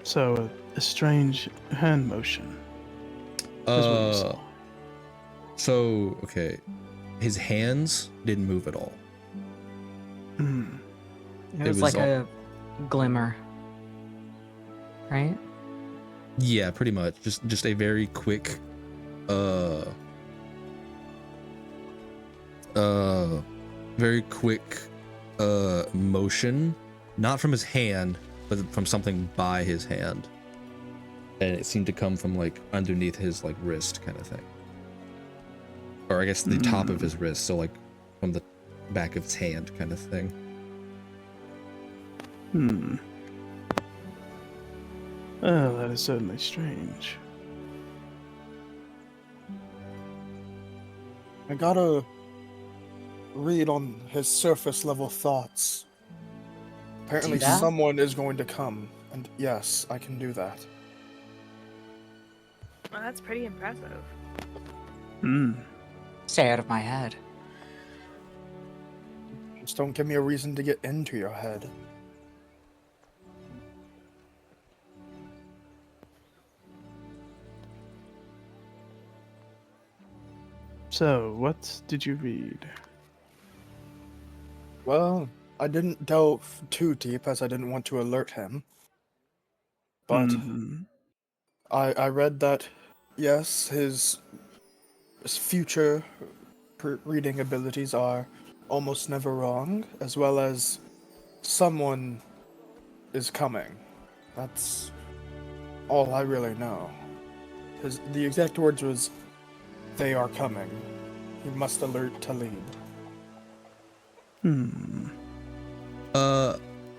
So, a strange hand motion. Is what you saw. So, okay. His hands didn't move at all. Hmm. It was like a glimmer, right? Yeah, pretty much. Just a very quick, very quick, motion, not from his hand, but from something by his hand. And it seemed to come from like underneath his like wrist kind of thing. Or I guess the top of his wrist, so like from the back of his hand kind of thing. Oh, that is certainly strange. I gotta read on his surface level thoughts. Apparently Do that? someone is going to come, and yes, I can do that. Well, that's pretty impressive. Stay out of my head. Just don't give me a reason to get into your head. So, what did you read? Well, I didn't delve too deep as I didn't want to alert him. But I read that, yes, his future reading abilities are almost never wrong, as well as someone is coming. That's all I really know. The exact words was, "They are coming. You must alert Talib."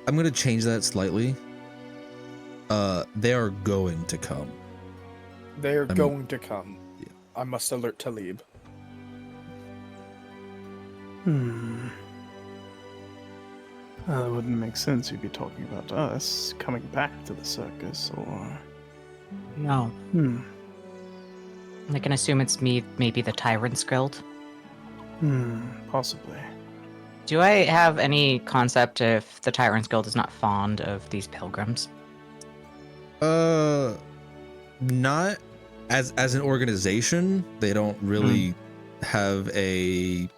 I'm gonna change that slightly. They are going to come. They are going to come. Yeah. I must alert Talib. That wouldn't make sense. You'd be talking about us coming back to the circus, or... No. I can assume it's maybe the Tyrant's Guild. Possibly. Do I have any concept if the Tyrant's Guild is not fond of these pilgrims? Not as an organization, they don't really have a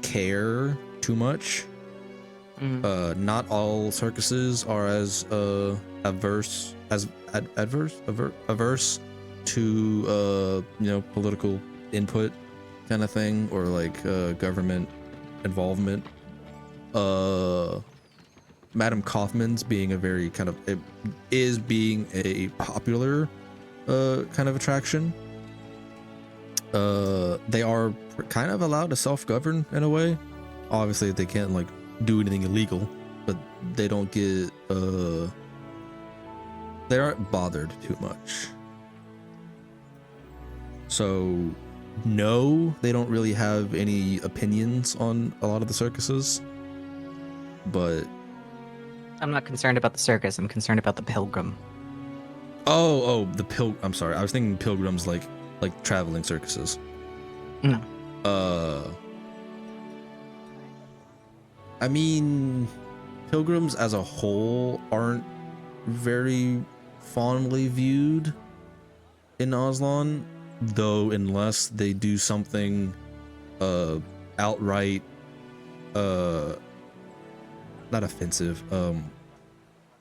care too much. Not all circuses are as averse to political input kind of thing, or like government involvement. Madam Kaufman's being a very kind of being a popular kind of attraction. They are kind of allowed to self-govern in a way. Obviously they can't like do anything illegal, but they don't get they aren't bothered too much. So no, they don't really have any opinions on a lot of the circuses, but I'm not concerned about the circus, I'm concerned about the pilgrim. oh, I'm sorry. I was thinking pilgrims like like traveling circuses. No. I mean, pilgrims as a whole aren't very fondly viewed in Aslan, though, unless they do something outright not offensive,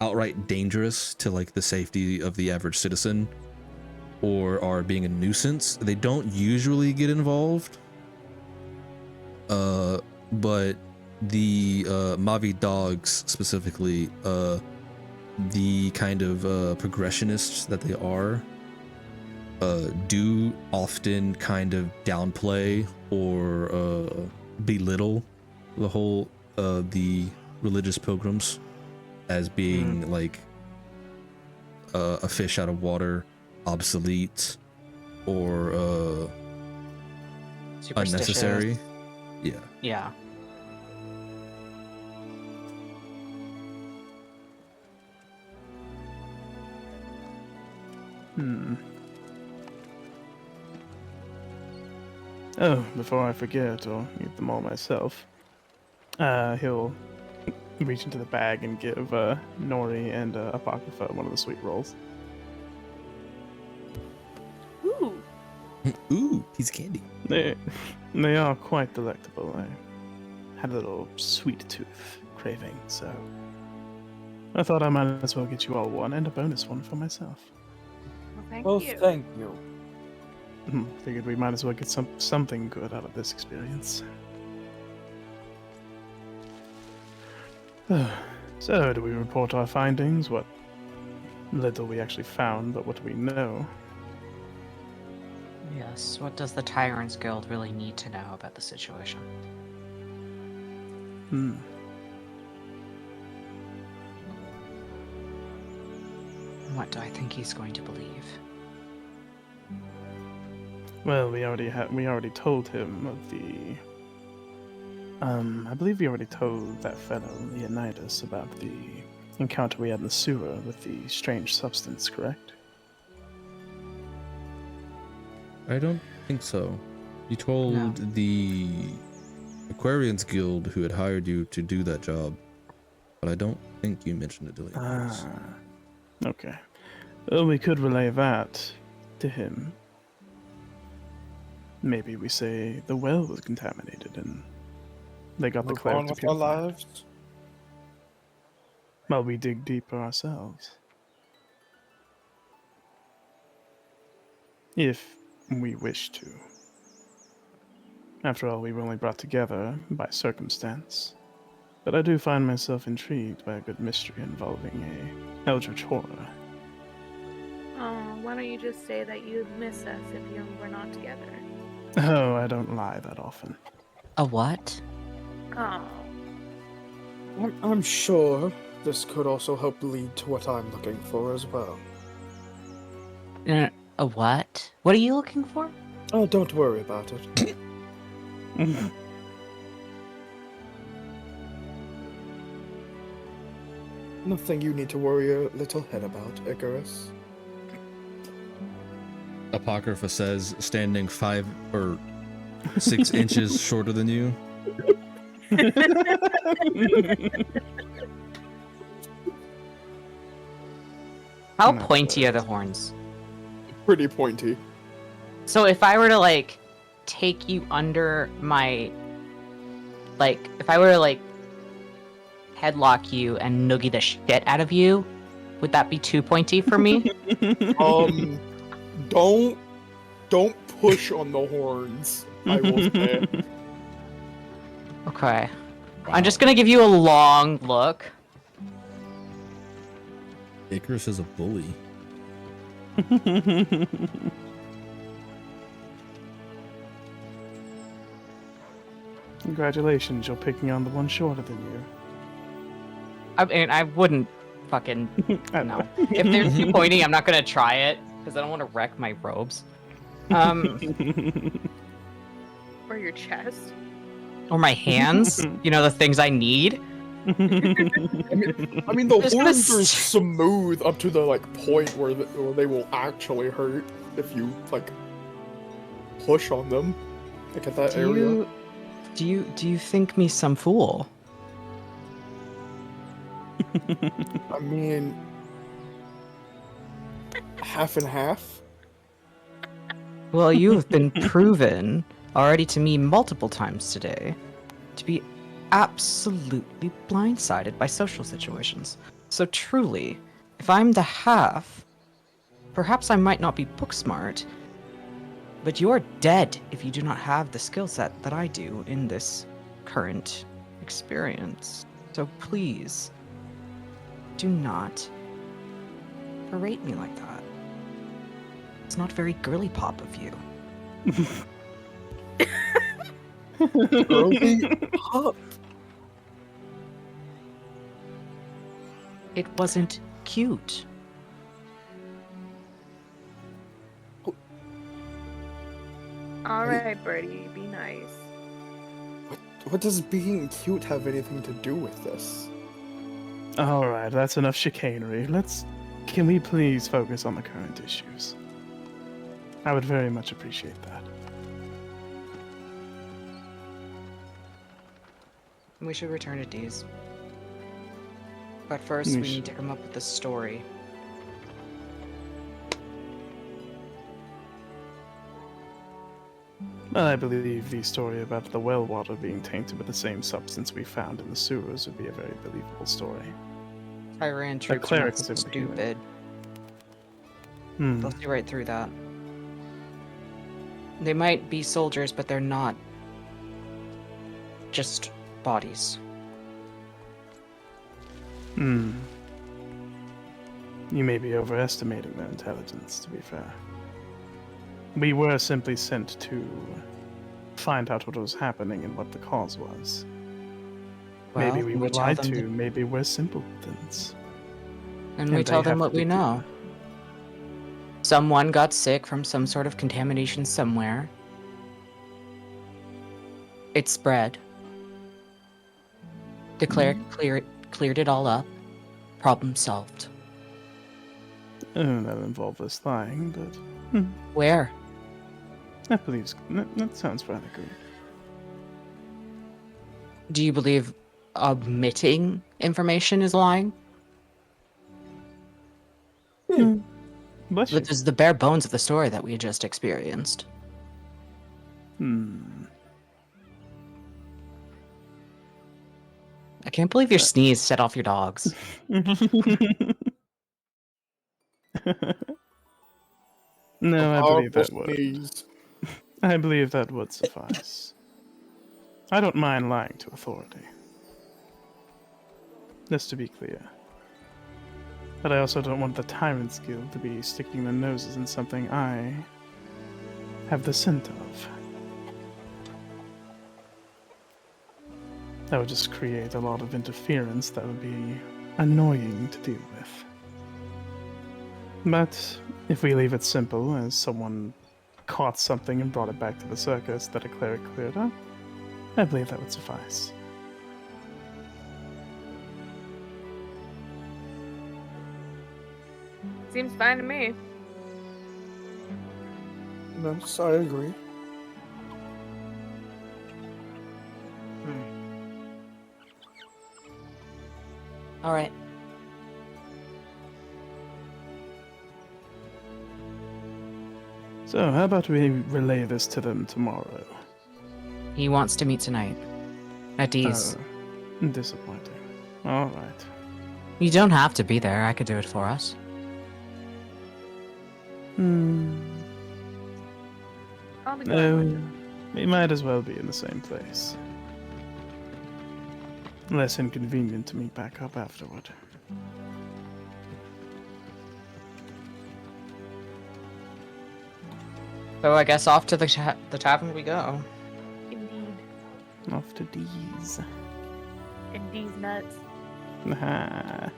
outright dangerous to like the safety of the average citizen, or are being a nuisance, they don't usually get involved. But the Mavi dogs specifically, the kind of progressionists that they are, do often kind of downplay or belittle the whole the religious pilgrims as being like a fish out of water, obsolete, or unnecessary. Yeah. Yeah. Oh, before I forget or eat them all myself, he'll reach into the bag and give Nori and Apocrypha one of the sweet rolls. Ooh. Ooh, piece of candy. They are quite delectable. I had a little sweet tooth craving, so I thought I might as well get you all one and a bonus one for myself. Well, thank you. Thank you. Figured we might as well get something good out of this experience. So, do we report our findings? What little we actually found, but what do we know? Yes. What does the Tyrants Guild really need to know about the situation? What do I think he's going to believe? Well, we already told him of the. I believe we already told that fellow Leonidas about the encounter we had in the sewer with the strange substance, correct? I don't think so. You told the Aquarians Guild who had hired you to do that job, but I don't think you mentioned it to Leonidas. Okay. Well, we could relay that to him. Maybe we say the well was contaminated and they got the Move on cleric to with our purify it. lives. While we dig deeper ourselves. If we wish to. After all, we were only brought together by circumstance. But I do find myself intrigued by a good mystery involving a eldritch horror. Oh, why don't you just say that you'd miss us if you were not together? Oh, I don't lie that often. A what? Oh. I'm sure this could also help lead to what I'm looking for as well. A what? What are you looking for? Oh, don't worry about it. Nothing you need to worry your little head about, Icarus. Apocrypha says, standing 5 or 6 inches shorter than you. How Not pointy are the horns? Pretty pointy. So if I were to like take you under my, like, if I were to like headlock you and noogie the shit out of you, would that be too pointy for me? Don't push on the horns. I will say. Okay. I'm just gonna give you a long look. Icarus is a bully. Congratulations, you're picking on the one shorter than you. I mean, I wouldn't fucking I no. know. If they're too pointy, I'm not gonna try it because I don't want to wreck my robes. Or your chest. Or my hands. You know, the things I need. I mean, the Just gonna horns are smooth up to the like point where they will actually hurt if you like push on them, like at that area. Do you think me some fool? I mean, half and half. Well, you have been proven already to me multiple times today to be absolutely blindsided by social situations. So truly, if I'm the half, perhaps I might not be book smart, but you're dead if you do not have the skill set that I do in this current experience. So please, do not berate me like that. It's not very girly pop of you. Girly pop. It wasn't cute. All right, Birdie, be nice. What does being cute have anything to do with this? Alright, that's enough chicanery. Can we please focus on the current issues? I would very much appreciate that. We should return to D's. But first, we need to come up with a story. Well, I believe the story about the well water being tainted with the same substance we found in the sewers would be a very believable story. Tyran troops are cleric not is able to heal it. stupid. Hmm. They'll see right through that. They might be soldiers, but they're not just bodies. Hmm. You may be overestimating their intelligence, to be fair. We were simply sent to find out what was happening and what the cause was. Well, Maybe we were tell lied them to, maybe we're simpletons. And we And tell they them have what to we do know. Someone got sick from some sort of contamination somewhere. It spread. The cleric cleared it all up. Problem solved. That involved us lying, but Where? that sounds rather good. Do you believe omitting information is lying? Bless you. This is the bare bones of the story that we just experienced. I can't believe your sneeze set off your dogs. No, I believe that would. Sneeze. I believe that would suffice. I don't mind lying to authority. Just to be clear. But I also don't want the Tyrant's Guild to be sticking their noses in something I have the scent of. That would just create a lot of interference that would be annoying to deal with. But if we leave it simple, as someone caught something and brought it back to the circus that a cleric cleared up, I believe that would suffice. Seems fine to me. Yes, I agree. All right. So, how about we relay this to them tomorrow? He wants to meet tonight. At D's. Disappointing. Alright. You don't have to be there. I could do it for us. I'll be going with No, you. we might as well be in the same place. Less inconvenient to meet back up afterward. So I guess off to the tavern we go. Indeed. Off to D's. And these nuts. Nah.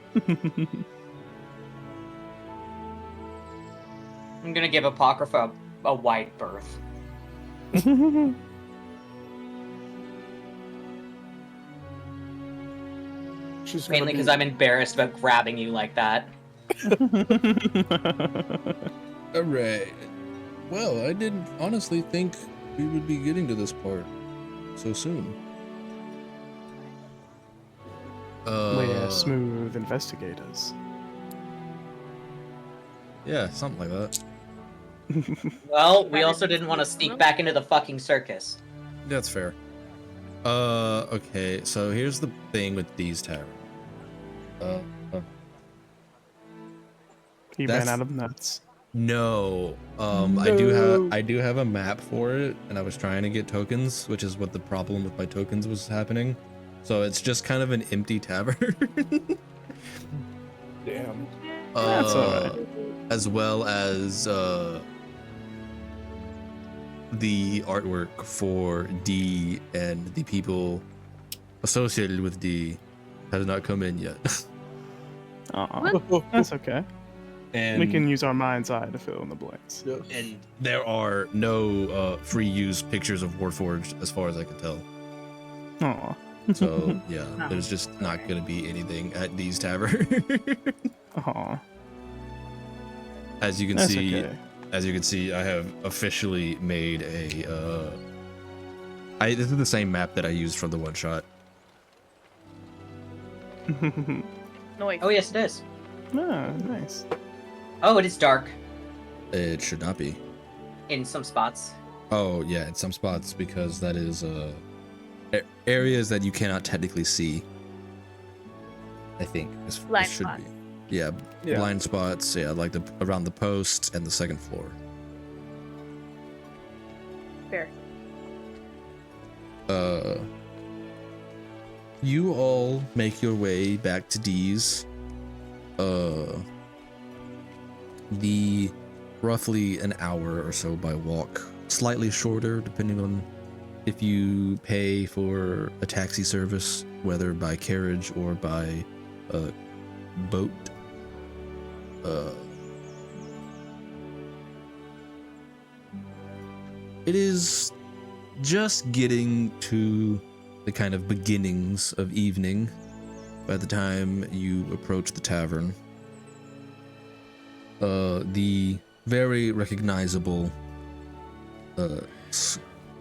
I'm gonna give Apocrypha a wide berth. She's gonna Mainly be- because I'm embarrassed about grabbing you like that. All right. Well, I didn't honestly think we would be getting to this part so soon. We're smooth investigators. Yeah, something like that. Well, we also didn't want to sneak back into the fucking circus. That's fair. Okay, so here's the thing with these taverns. He ran out of nuts. No. I do have a map for it, and I was trying to get tokens, which is what the problem with my tokens was happening. So it's just kind of an empty tavern. Damn. That's alright. As well as the artwork for D and the people associated with D has not come in yet. Aw, that's okay. And We can use our mind's eye to fill in the blanks. Yeah. and there are no free use pictures of Warforged as far as I can tell. Aw. So yeah, there's just not gonna be anything at D's Tavern. Aw. As you can That's see, okay. I have officially made a. This is the same map that I used from the one shot. Noise. Oh, yes, it is. Ah, nice. Oh, it is dark It should not be. in some spots. Oh yeah, in some spots because that is areas that you cannot technically see. I think Blind it should spots. be. Yeah, Yeah. blind spots. Yeah, like around the posts and the second floor. Fair. You all make your way back to D's. The roughly an hour or so by walk, slightly shorter depending on if you pay for a taxi service, whether by carriage or by boat. It is just getting to the kind of beginnings of evening by the time you approach the tavern. The very recognizable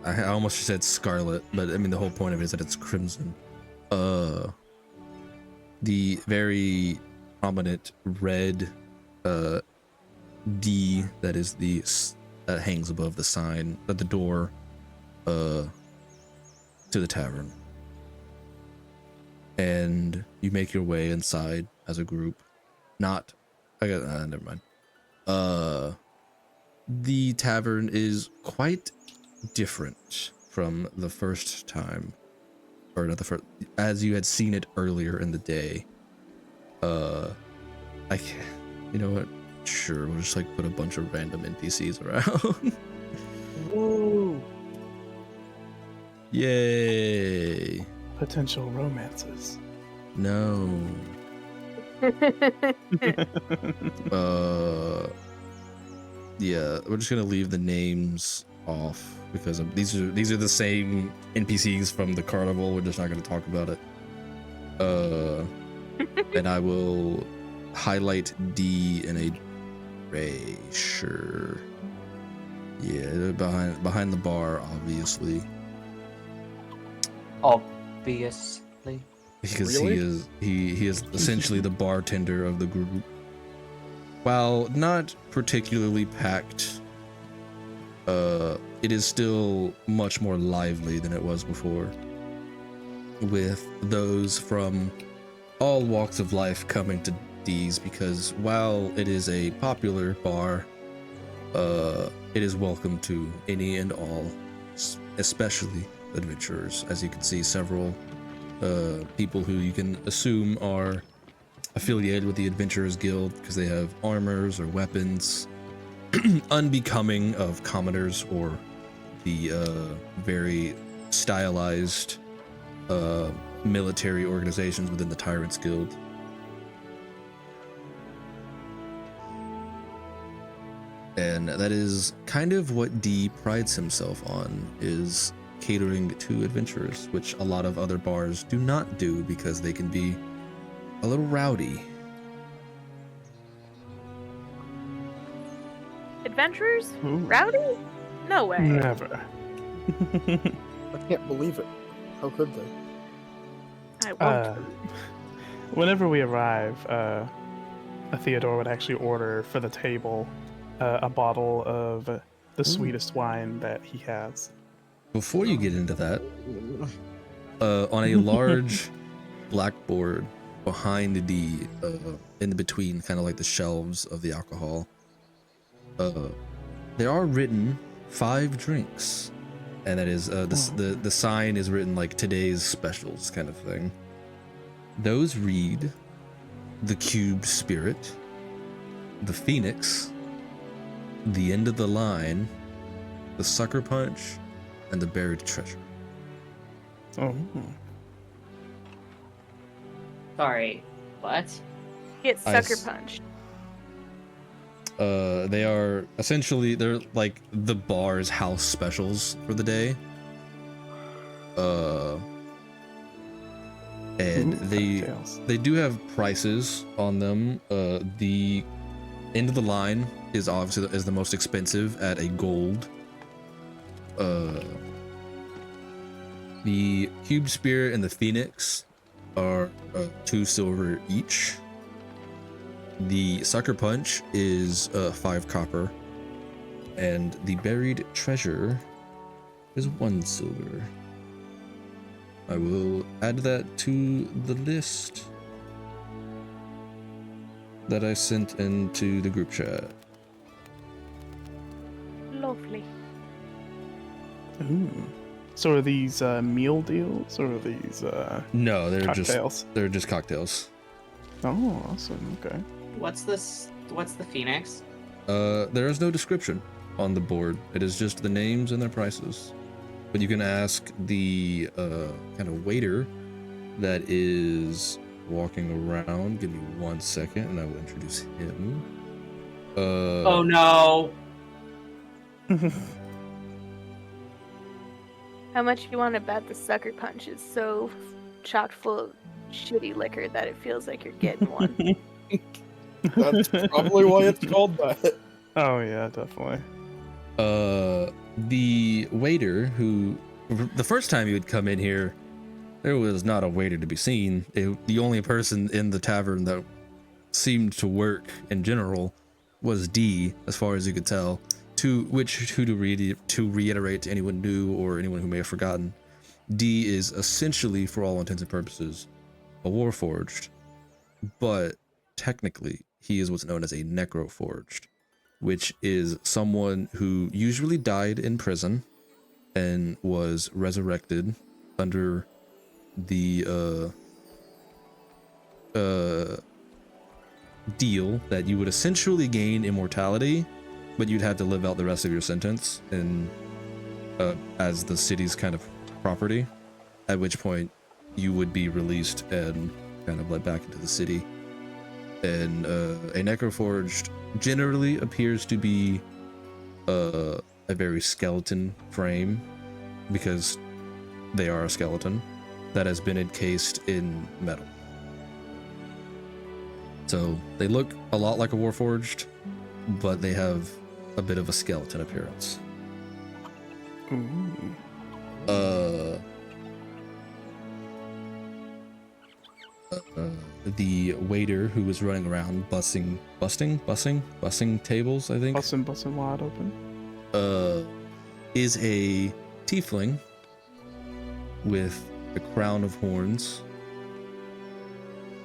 I almost said scarlet, but I mean the whole point of it is that it's crimson. The very prominent red D that is that hangs above the sign at the door to the tavern. And you make your way inside as a group. Never mind. The tavern is quite different from the first time, or not the first, as you had seen it earlier in the day. You know what? Sure, we'll just like put a bunch of random NPCs around. Woo. Yay! Potential romances. No. Yeah, we're just gonna leave the names off because these are the same NPCs from the carnival. We're just not gonna talk about it. And I will highlight D in a gray. Sure. Yeah, behind the bar, obviously. Obviously. Because Really? he is essentially the bartender of the group. While not particularly packed, it is still much more lively than it was before, with those from all walks of life coming to D's, because while it is a popular bar, it is welcome to any and all, especially adventurers. As you can see, several people who you can assume are affiliated with the Adventurers Guild because they have armors or weapons unbecoming of commoners or the very stylized military organizations within the Tyrants Guild. And that is kind of what D prides himself on, is catering to adventurers, which a lot of other bars do not do because they can be a little rowdy. adventurers? Ooh. Rowdy? No way. Never. I can't believe it. How could they? I won't. Whenever we arrive, Theodore would actually order for the table a bottle of the sweetest wine that he has. Before you get into that, on a large blackboard behind the in between kind of like the shelves of the alcohol, there are written 5 drinks, and that is the sign is written like today's specials kind of thing. Those read the Cube Spirit, the Phoenix, the End of the Line, the Sucker Punch, and the Buried Treasure. Oh. Sorry, what? Get sucker punched. They are essentially, they're like the bar's house specials for the day. And they do have prices on them. The End of the Line is obviously the most expensive at a gold. The Cube Spirit and the Phoenix are 2 silver each. The Sucker Punch is 5 copper, and the Buried Treasure is 1 silver. I will add that to the list that I sent into the group chat. Lovely. Ooh. So are these meal deals, or are these No, they're cocktails? just cocktails. Oh, awesome. Okay. What's this? What's the Phoenix? There is no description on the board. It is just the names and their prices. But you can ask the kind of waiter that is walking around. Give me 1 second, and I will introduce him. Oh no! How much you want to bet the Sucker Punch is so chock full of shitty liquor that it feels like you're getting one? That's probably why it's called that. Oh yeah, definitely. The waiter who, the first time he would come in here, there was not a waiter to be seen. The only person in the tavern that seemed to work in general was D, as far as you could tell. To reiterate to anyone new or anyone who may have forgotten, D is essentially, for all intents and purposes, a Warforged, but technically he is what's known as a Necroforged, which is someone who usually died in prison and was resurrected under the deal that you would essentially gain immortality, but you'd have to live out the rest of your sentence in as the city's kind of property, at which point you would be released and kind of let back into the city. And a Necroforged generally appears to be a very skeleton frame, because they are a skeleton that has been encased in metal. So they look a lot like a Warforged, but they have a bit of a skeleton appearance. Ooh. The waiter who was running around bussing tables, I think. Bussin' wide open. Is a tiefling with a crown of horns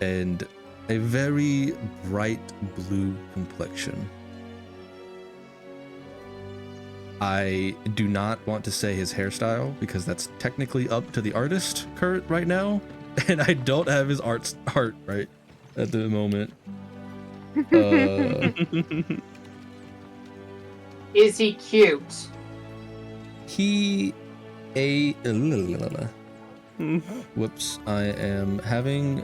and a very bright blue complexion. I do not want to say his hairstyle because that's technically up to the artist current right now, and I don't have his art right at the moment. Is he cute? Whoops, I am having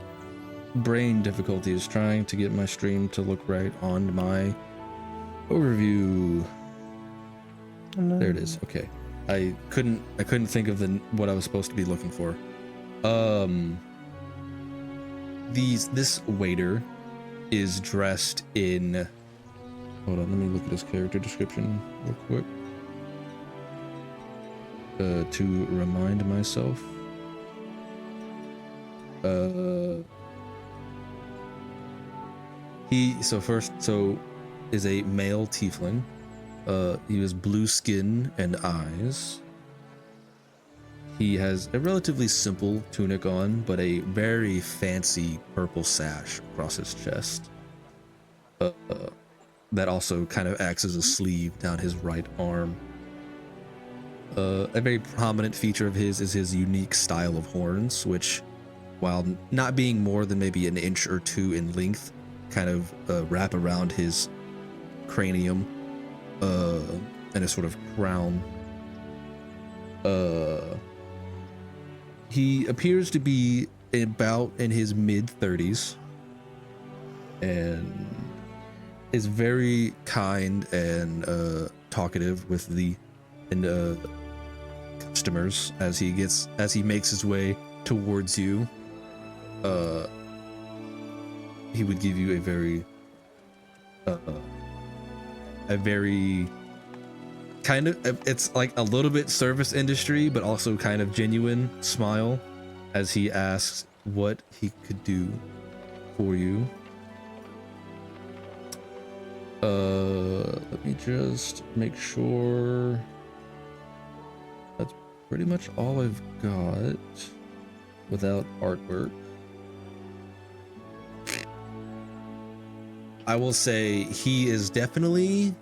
brain difficulties trying to get my stream to look right on my overview. No. There it is. Okay. I couldn't think of what I was supposed to be looking for. This waiter is dressed in Hold on, let me look at his character description real quick. To remind myself. He is a male tiefling. He has blue skin and eyes. He has a relatively simple tunic on, but a very fancy purple sash across his chest. That also kind of acts as a sleeve down his right arm. A very prominent feature of his is his unique style of horns, which, while not being more than maybe an inch or two in length, kind of wrap around his cranium and a sort of crown. He appears to be about in his mid-30s and is very kind and talkative with the customers as he makes his way towards you. He would give you a very kind of, it's like a little bit service industry, but also kind of genuine smile as he asks what he could do for you. Let me just make sure. That's pretty much all I've got without artwork. I will say he is definitely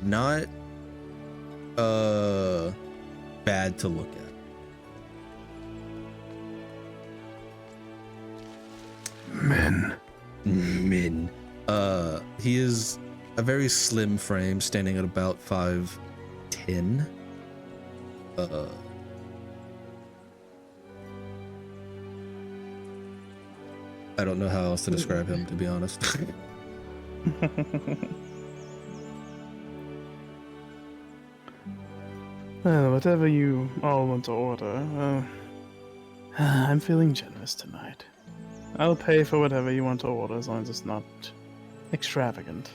not bad to look at. Men. He is a very slim frame, standing at about 5'10". I don't know how else to describe him, to be honest. Well, whatever you all want to order, I'm feeling generous tonight. I'll pay for whatever you want to order as long as it's not extravagant.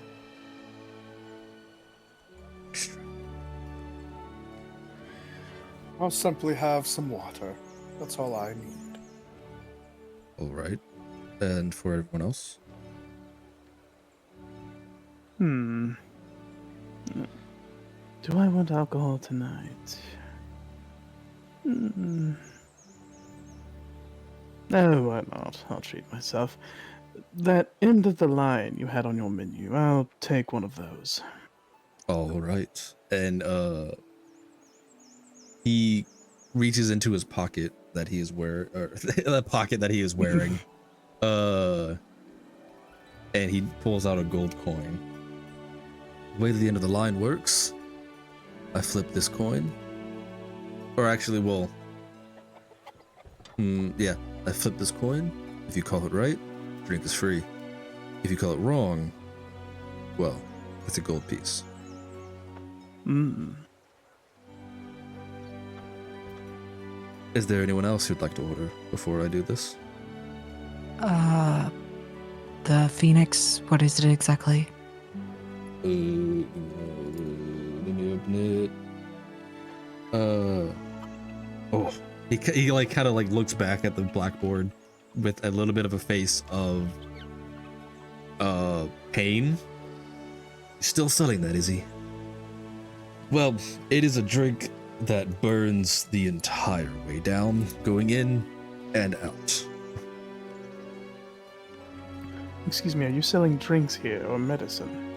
I'll simply have some water. That's all I need. All right. And for everyone else? Do I want alcohol tonight? Oh, why not? I'll treat myself. That end of the line you had on your menu, I'll take one of those. All right. And he reaches into his pocket that he is wearing, or the pocket that he is wearing, and he pulls out a gold coin. The way the end of the line works, I flip this coin, or actually, well, yeah, I flip this coin. If you call it right, drink is free. If you call it wrong, well, it's a gold piece. Is there anyone else who'd like to order before I do this? The Phoenix, what is it exactly? Let me open it. He like kind of like looks back at the blackboard with a little bit of a face of pain. He's still selling that, is he? Well, it is a drink that burns the entire way down, going in and out. Excuse me, are you selling drinks here or medicine?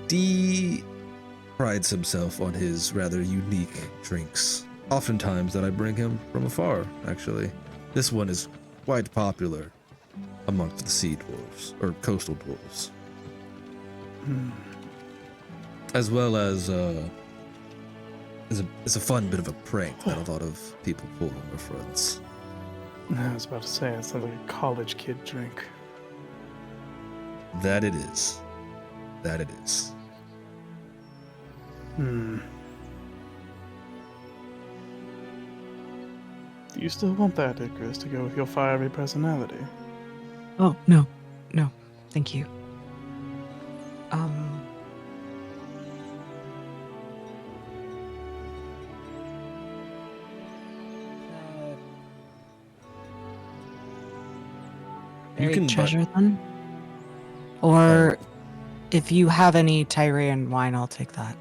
D prides himself on his rather unique drinks. Oftentimes that I bring him from afar, actually. This one is quite popular amongst the sea dwarves, or coastal dwarves. As well as, it's a fun bit of a prank that a lot of people pull on their friends. I was about to say, it sounds like a college kid drink. That it is. That it is. Do you still want that, Icarus, to go with your fiery personality? Oh, no. No, thank you. Buried can buy- treasure then? Or if you have any Tyrian wine, I'll take that.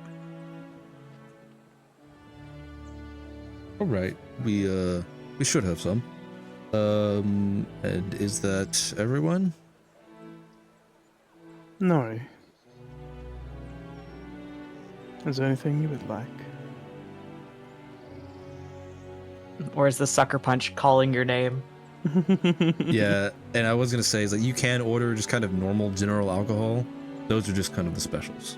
All right, we should have some. And is that everyone? Nori. Is there anything you would like? Or is the sucker punch calling your name? Yeah, and I was gonna say is like you can order just kind of normal general alcohol. Those are just kind of the specials.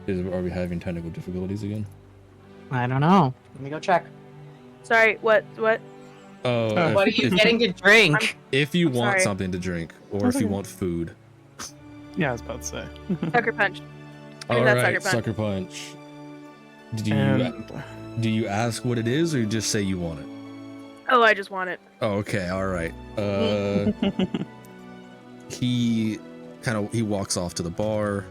Are we having technical difficulties again? I don't know. Let me go check. Sorry, what? Oh, What are you getting to drink? if you I'm want sorry. something to drink, or if you want food. Yeah, I was about to say. Sucker punch. I All mean, that's right, sucker punch. sucker punch. Do you ask what it is, or you just say you want it? Oh, I just want it. Oh, okay, all right. He walks off to the bar,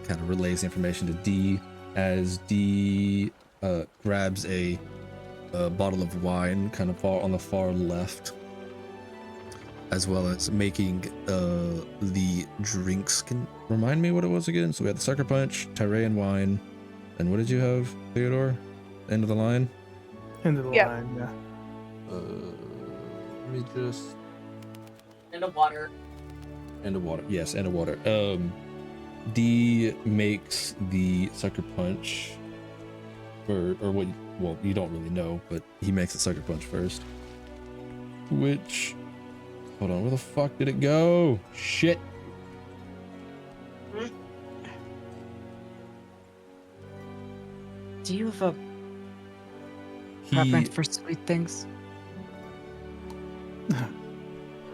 kind of relays the information to D as D grabs a bottle of wine, kind of far on the far left, as well as making the drinks. Can remind me what it was again? So we had the sucker punch, Tyrian wine, and what did you have, Theodore? End of the line. End of the Yep. line, yeah. Let me just. And a water. And a water. Yes, and a water. D makes the sucker punch, or what? Well, you don't really know, but he makes the sucker punch first. Which, hold on, where the fuck did it go? Shit. Do you have a preference for sweet things?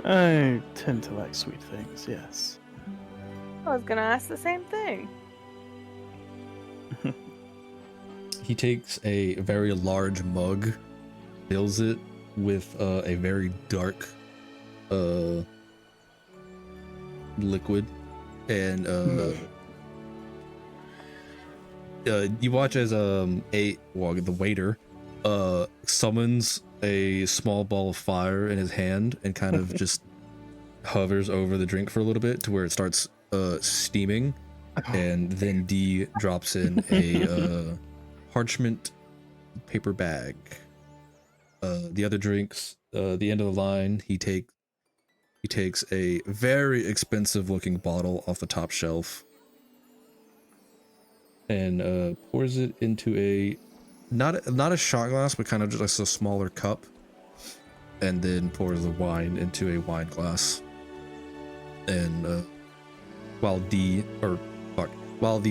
I tend to like sweet things, yes. I was gonna ask the same thing. He takes a very large mug, fills it with a very dark liquid, and you watch as the waiter summons a small ball of fire in his hand and kind of just hovers over the drink for a little bit to where it starts steaming, and then D drops in a parchment paper bag. The other drinks, the end of the line, he takes a very expensive looking bottle off the top shelf and pours it into a not a shot glass, but kind of just a smaller cup, and then pours the wine into a wine glass. And while the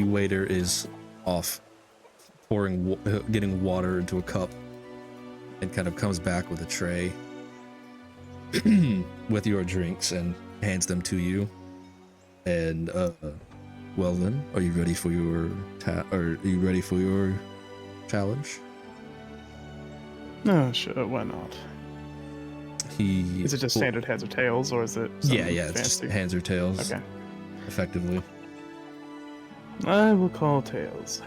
waiter is off getting water into a cup, and kind of comes back with a tray with your drinks and hands them to you. And well then, are you ready for your challenge? No, sure, why not? Is it just standard heads or tails, or is it Yeah, something it's just fancy? hands or tails. Okay. Effectively. I will call tails.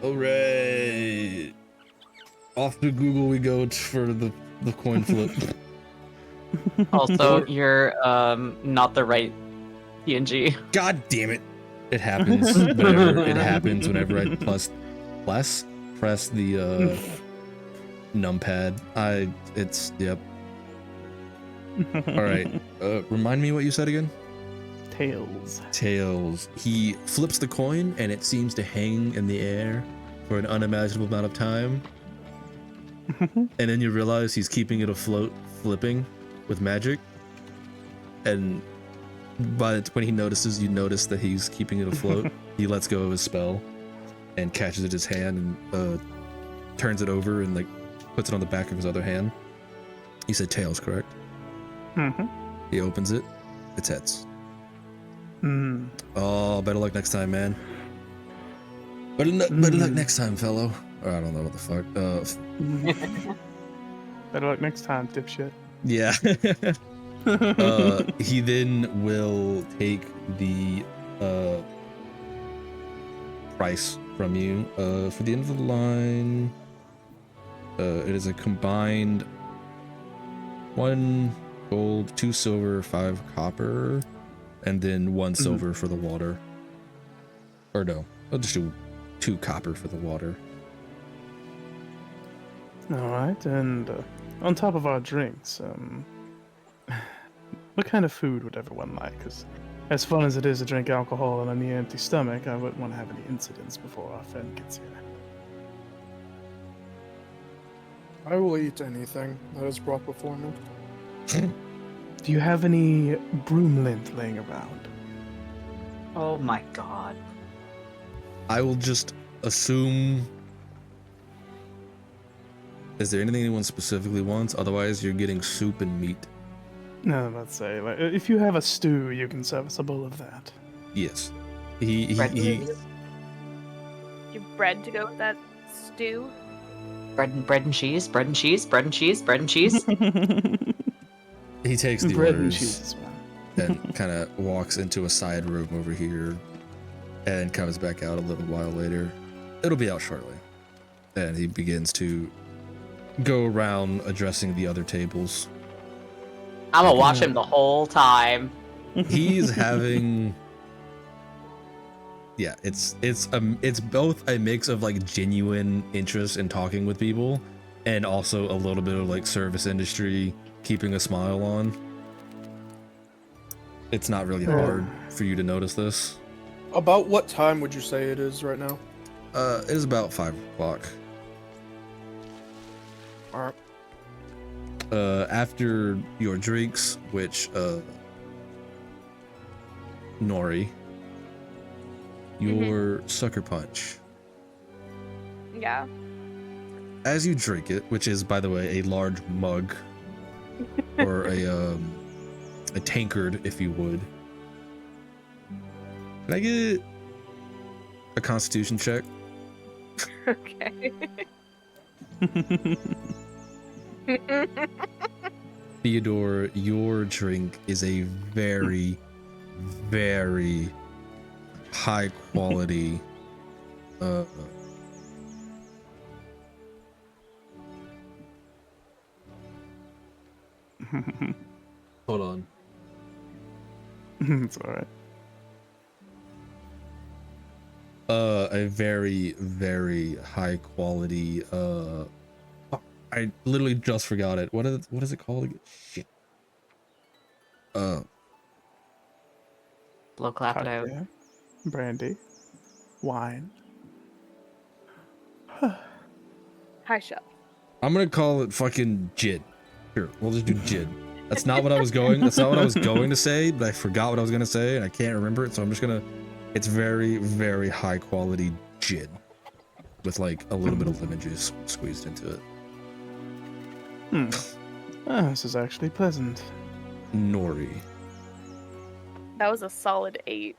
Alright. Off to Google we go for the coin flip. Also, you're not the right PNG. God damn it. It happens whenever I press the numpad. Yep. Alright. Remind me what you said again? Tails. He flips the coin and it seems to hang in the air for an unimaginable amount of time. And then you realize he's keeping it afloat, flipping with magic. And when you notice that he's keeping it afloat, he lets go of his spell and catches it in his hand and turns it over and like puts it on the back of his other hand. You said tails, correct? Mm-hmm. He opens it. It's heads. Mm. Oh, better luck next time, man. Better luck next time, fellow. Or I don't know what the fuck. Better luck next time, dipshit. Yeah. He then will take the price from you. For the end of the line, it is a combined 1 gold, 2 silver, 5 copper, and then 1 silver for the water. Or no, I'll just do 2 copper for the water. All right, and on top of our drinks, what kind of food would everyone like? Because as fun as it is to drink alcohol on a near empty stomach, I wouldn't want to have any incidents before our friend gets here. I will eat anything that is brought before me. Do you have any broom lint laying around? Oh my god. I will just assume. Is there anything anyone specifically wants? Otherwise, you're getting soup and meat. No, let's say, like, if you have a stew, you can serve us a bowl of that. Yes. Bread You bread to go with that stew? bread and cheese, bread and cheese, bread and cheese, bread and cheese. He takes the Bread and orders cheese as well. and kind of walks into a side room over here and comes back out a little while later. It'll be out shortly. And he begins to go around addressing the other tables. I'm gonna watch him the whole time. He's having it's both a mix of like genuine interest in talking with people and also a little bit of like service industry keeping a smile on. It's not really hard for you to notice this. About what time would you say it is right now? It is about 5 o'clock. Alright. After your drinks, which Nori, your sucker punch. Yeah. As you drink it, which is, by the way, a large mug or a tankard, if you would. Can I get a Constitution check? Okay. Theodore, your drink is a very, very high quality hold on. It's alright. A very, very high quality I literally just forgot it. What is it called again? Shit. Blow clap it out. Cocktail, brandy, wine. High shelf. I'm gonna call it fucking Jid. Here, we'll just do Jid. That's not what I was going to say, but I forgot what I was gonna say and I can't remember it, so I'm just gonna. It's very, very high quality Jid with like a little bit of lemon juice squeezed into it. This is actually pleasant. Nori. That was a solid 8.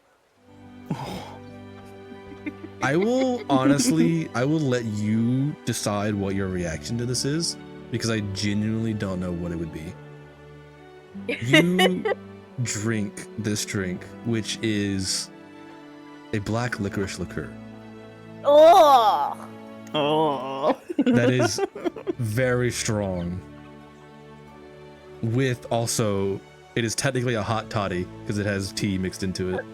I will let you decide what your reaction to this is, because I genuinely don't know what it would be. You drink this drink, which is a black licorice liqueur. Oh. Oh. That is very strong. With also, it is technically a hot toddy because it has tea mixed into it.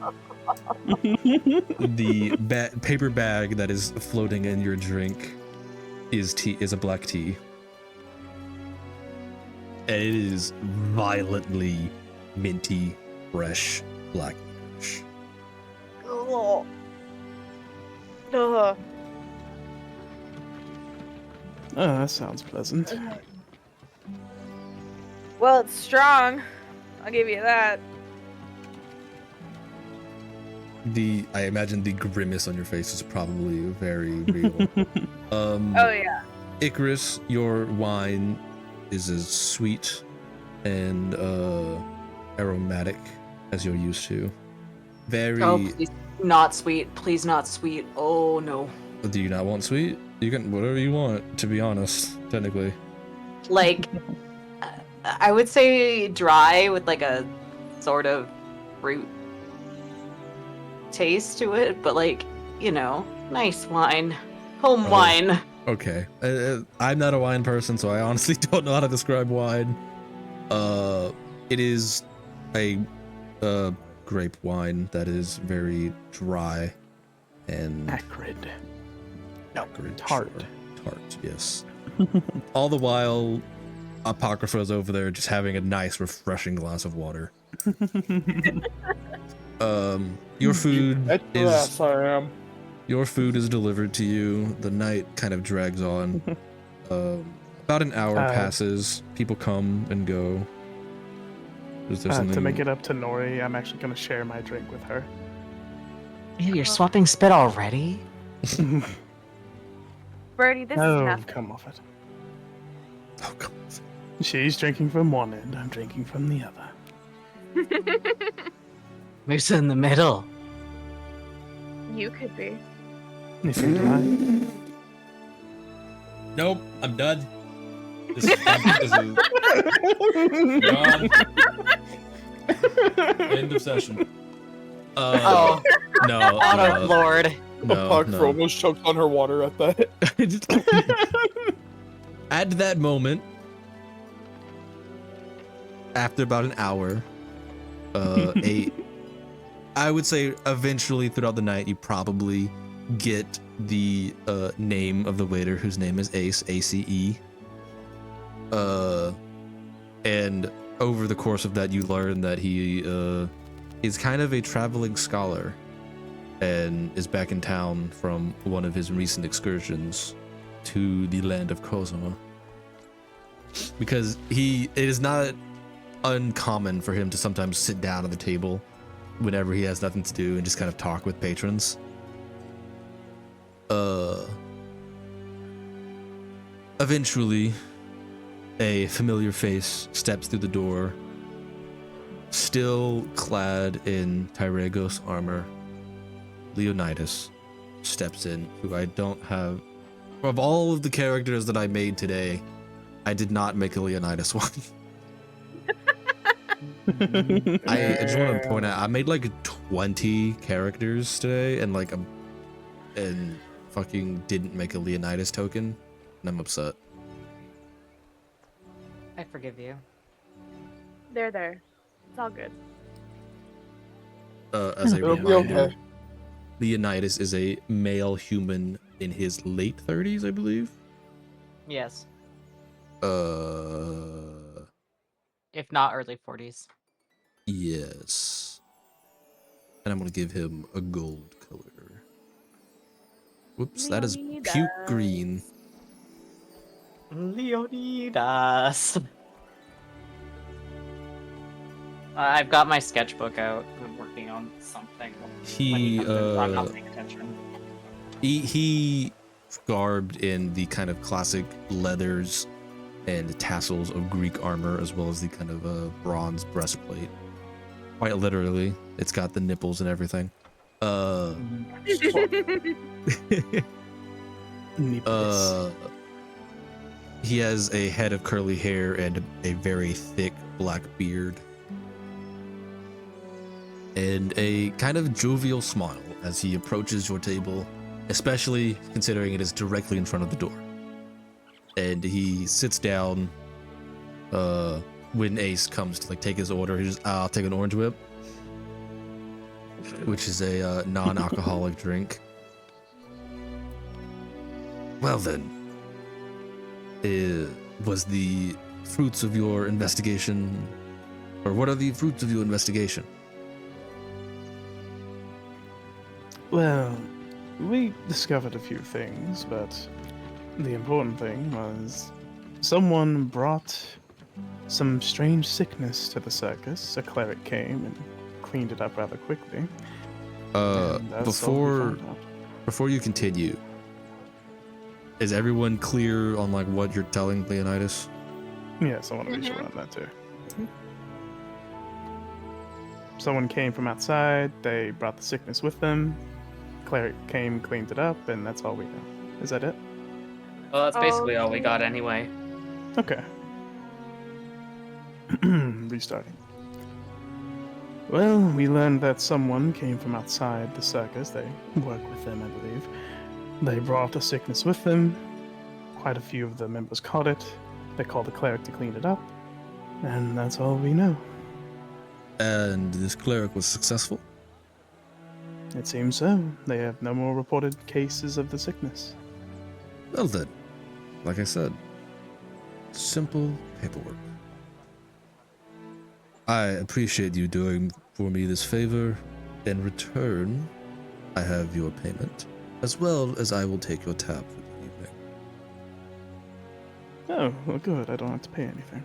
The paper bag that is floating in your drink is a black tea. And it is violently minty, fresh black licorice. Oh. Ugh. Oh, that sounds pleasant. Well, it's strong. I'll give you that. I imagine the grimace on your face is probably very real. Oh yeah. Icarus, your wine is as sweet and aromatic as you're used to. Very. Oh, please, not sweet. Please, not sweet. Oh no. Do you not want sweet? You can whatever you want. To be honest, technically. Like, I would say dry with like a sort of fruit taste to it, but like, nice wine. Home Oh. wine. Okay. I'm not a wine person, so I honestly don't know how to describe wine. It is a grape wine that is very dry and Acrid. acrid, tart. sure. Tart, yes. All the while, Apocrypha's over there just having a nice, refreshing glass of water. Your food That's is yes, I am. your food is delivered to you. The night kind of drags on. About an hour passes. People come and go. Is there something To make it up to Nori, I'm actually going to share my drink with her. Ew, you're swapping spit already? Birdie, this is Oh, nothing. come off it. Oh, come on. She's drinking from one end, I'm drinking from the other. Who's in the middle? You could be. If you'd like. Nope, I'm done. This is gone. End of session. Oh. No. Oh, Lord. Apocrypha almost choked on her water at that. At that moment, after about an hour, I would say eventually throughout the night, you probably get the name of the waiter, whose name is Ace, A-C-E. And over the course of that, you learn that he is kind of a traveling scholar and is back in town from one of his recent excursions to the land of Kozoma. Because it is not uncommon for him to sometimes sit down at the table whenever he has nothing to do and just kind of talk with patrons. Eventually, a familiar face steps through the door, still clad in Tyregos armor. Leonidas steps in, who I don't have. Of all of the characters that I made today, I did not make a Leonidas one. I just want to point out, I made like 20 characters today, and and fucking didn't make a Leonidas token, and I'm upset. I forgive you. They're there. It's all good. As a It'll be reminder, okay. Leonidas is a male human in his late 30s, I believe. Yes. If not early 40s. Yes. And I'm gonna give him a gold color. Whoops, that is puke green. Leonidas. I've got my sketchbook out. I'm working on something. I'm not paying attention. He garbed in the kind of classic leathers and tassels of Greek armor, as well as the kind of bronze breastplate. Quite literally, it's got the nipples and everything. He has a head of curly hair and a very thick black beard, and a kind of jovial smile as he approaches your table, especially considering it is directly in front of the door. And he sits down when Ace comes to take his order. He just, I'll take an orange whip, which is a non-alcoholic drink. Well then, was the fruits of your investigation, or what are the fruits of your investigation? Well, we discovered a few things, but the important thing was someone brought some strange sickness to the circus. A cleric came and cleaned it up rather quickly. Before you continue, is everyone clear on what you're telling Leonidas? Yes, I want to be sure on that too. Someone came from outside, they brought the sickness with them. Cleric came, cleaned it up, and that's all we know. Is that it? Well, that's basically all we got anyway. Okay. Restarting. Well, we learned that someone came from outside the circus. They work with them, I believe. They brought a sickness with them. Quite a few of the members caught it. They called the cleric to clean it up. And that's all we know. And this cleric was successful? It seems so. They have no more reported cases of the sickness. Well then, like I said, simple paperwork. I appreciate you doing for me this favor. In return, I have your payment, as well as I will take your tab for the evening. Oh, well, good. I don't have to pay anything.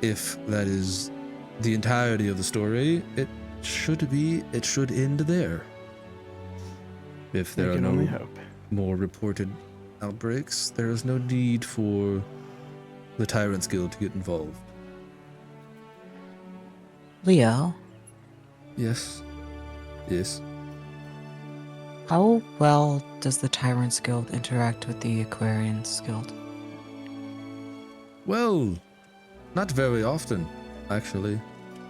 If that is the entirety of the story, it should end there. If there We are can only no hope. more reported outbreaks, there is no need for the Tyrants Guild to get involved. Leo, Yes. Yes. how well does the Tyrants Guild interact with the Aquarians Guild? Well, not very often, actually.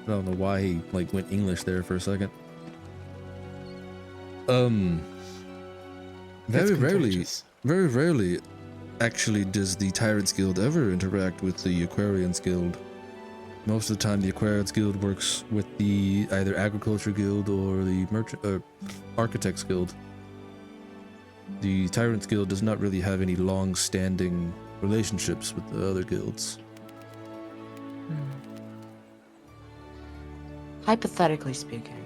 I don't know why he went English there for a second. It's Very contagious. rarely actually does the Tyrants Guild ever interact with the Aquarians Guild. Most of the time the Aquarians Guild works with the either Agriculture Guild or the Architects Guild. The Tyrants Guild does not really have any long-standing relationships with the other guilds. Hypothetically speaking,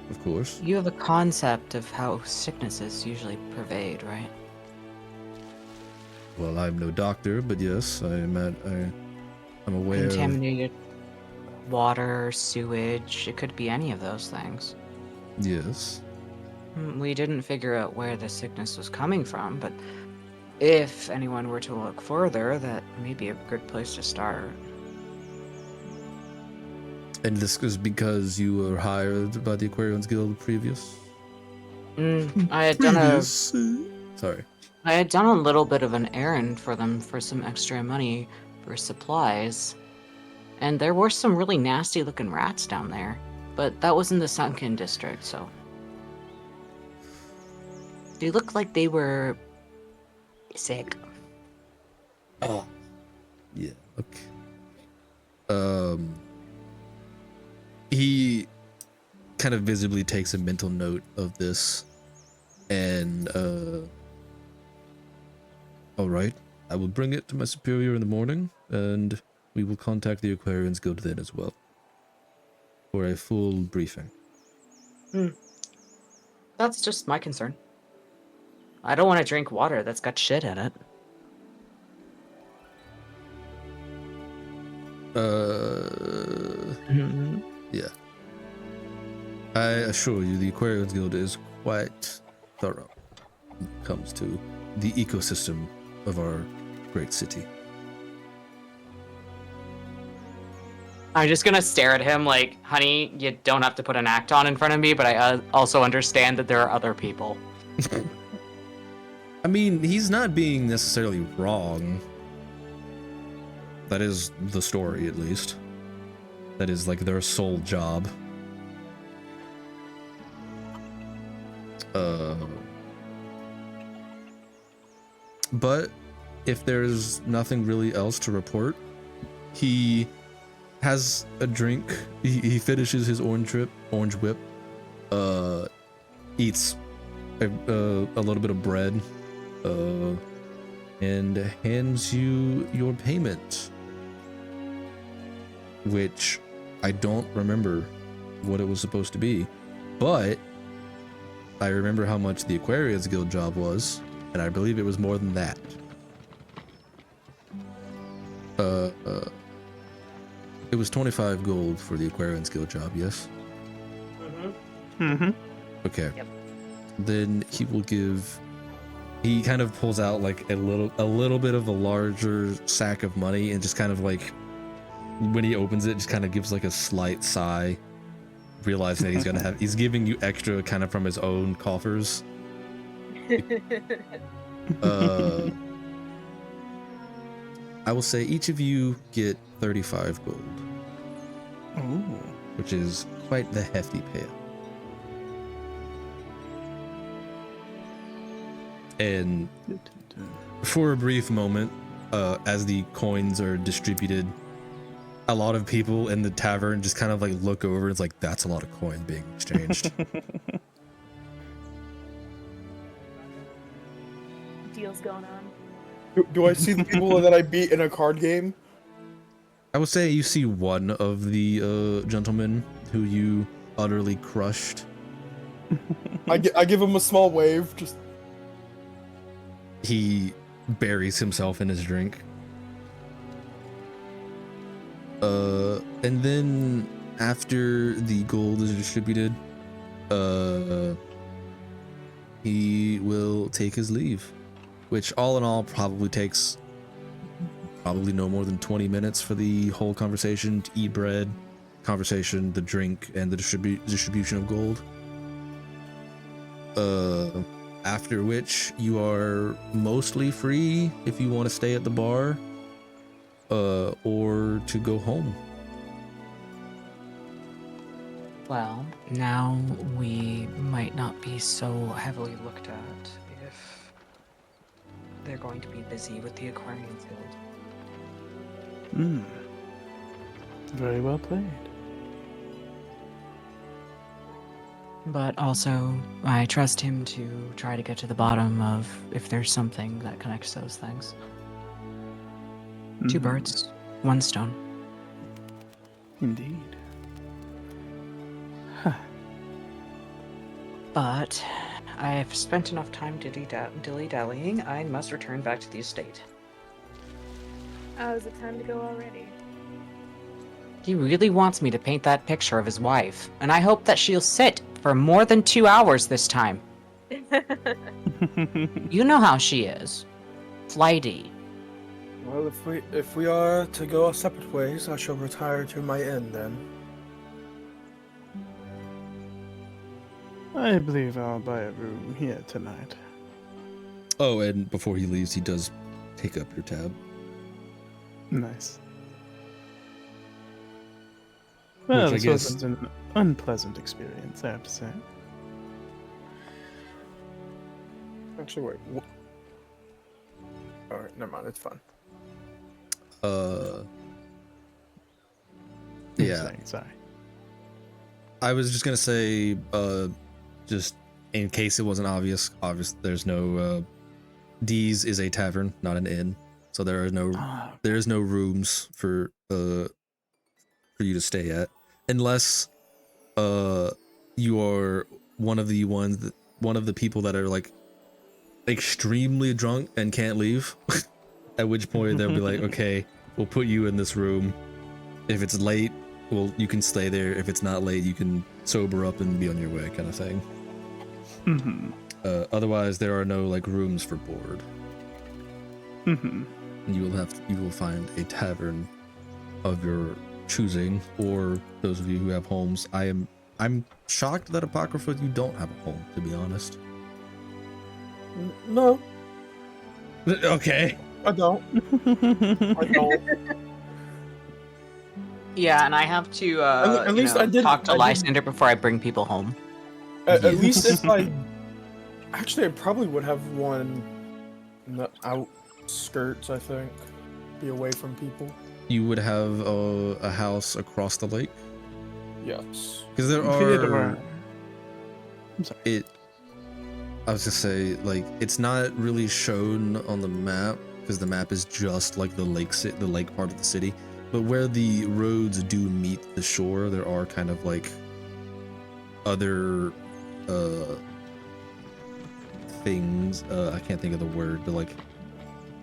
Of course. you have a concept of how sicknesses usually pervade, right? Well, I'm no doctor, but yes, I'm aware. Contaminated water, sewage, it could be any of those things. Yes. We didn't figure out where the sickness was coming from, but if anyone were to look further, that may be a good place to start. And this is because you were hired by the Aquarians Guild previous? I had done Sorry. I had done a little bit of an errand for them for some extra money for supplies. And there were some really nasty looking rats down there. But that was in the Sunken district, so. They looked like they were sick. Oh. Yeah, okay. He kind of visibly takes a mental note of this and all right, I will bring it to my superior in the morning, and we will contact the Aquarians Guild then as well for a full briefing. That's just my concern. I don't want to drink water that's got shit in it. Yeah. I assure you, the Aquarians Guild is quite thorough when it comes to the ecosystem of our great city. I'm just gonna stare at him like, honey, you don't have to put an act on in front of me, but I also understand that there are other people. I mean, he's not being necessarily wrong. That is the story, at least. That is like their sole job. But if there's nothing really else to report, he has a drink. He finishes his orange whip, eats a little bit of bread, and hands you your payment, which I don't remember what it was supposed to be, but I remember how much the Aquarians Guild job was, and I believe it was more than that. It was 25 gold for the Aquarians Guild job, yes? Okay. Yep. Then he will give. He kind of pulls out like a little bit of a larger sack of money, and just kind of like, when he opens it, just kind of gives like a slight sigh, realizing that he's giving you extra kind of from his own coffers. I will say each of you get 35 gold, Ooh. which is quite the hefty payout. And for a brief moment, as the coins are distributed, a lot of people in the tavern just kind of like look over. It's like, that's a lot of coin being exchanged. Deals going on. Do I see the people that I beat in a card game? I would say you see one of the gentlemen who you utterly crushed. I give him a small wave. Just He buries himself in his drink. And then after the gold is distributed, he will take his leave, which all in all probably takes no more than 20 minutes for the whole conversation, to eat bread, conversation, the drink, and the distribution of gold. After which you are mostly free if you want to stay at the bar, or to go home. Well, now we might not be so heavily looked at if they're going to be busy with the Aquarians Guild. Very well played. But also, I trust him to try to get to the bottom of if there's something that connects those things. Two birds, one stone. Indeed. But I have spent enough time dilly-dallying. I must return back to the estate. Oh, is it time to go already? He really wants me to paint that picture of his wife, and I hope that she'll sit for more than 2 hours this time. You know how she is. Flighty. Well, if we are to go our separate ways, I shall retire to my inn then. I believe I'll buy a room here tonight. Oh, and before he leaves, he does take up your tab. Nice. Well, Which I this guess- was an unpleasant experience, I have to say. actually wait. All right, never mind. It's fine. Yeah. Sorry. I was just gonna say, just in case it wasn't obvious, there's no, D's is a tavern, not an inn, so there is no rooms for you to stay at, unless you are one of the people that are like extremely drunk and can't leave. At which point they'll be like, okay, we'll put you in this room. If it's late, well, you can stay there. If it's not late, you can sober up and be on your way, kind of thing. Otherwise, there are no like rooms for board. And you will find a tavern of your choosing, or those of you who have homes. I'm shocked that Apocrypha, you don't have a home, to be honest. No, Okay. I don't. I don't. Yeah, and I have to At least I did- talk to I did- Lysander before I bring people home. At least if I... Actually, I probably would have one in the outskirts, I think. Be away from people. You would have a house across the lake? Yes. Because there Theodore. are... I'm sorry. I was gonna say, like, it's not really shown on the map, because the map is just like the lake part of the city. But where the roads do meet the shore, there are kind of like other things. I can't think of the word, but like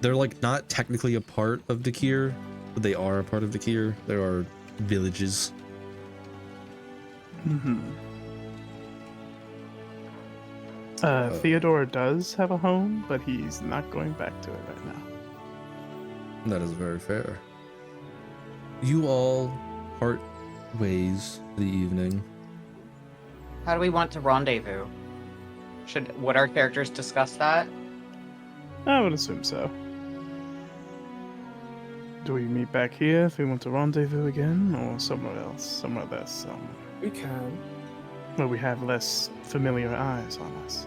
they're like not technically a part of Dakir, but they are a part of Dakir. There are villages. Theodore does have a home, but he's not going back to it right now. That is very fair. You all part ways for the evening. How do we want to rendezvous? Would our characters discuss that? I would assume so. Do we meet back here if we want to rendezvous again, or somewhere else? Somewhere that's We can. where we have less familiar eyes on us.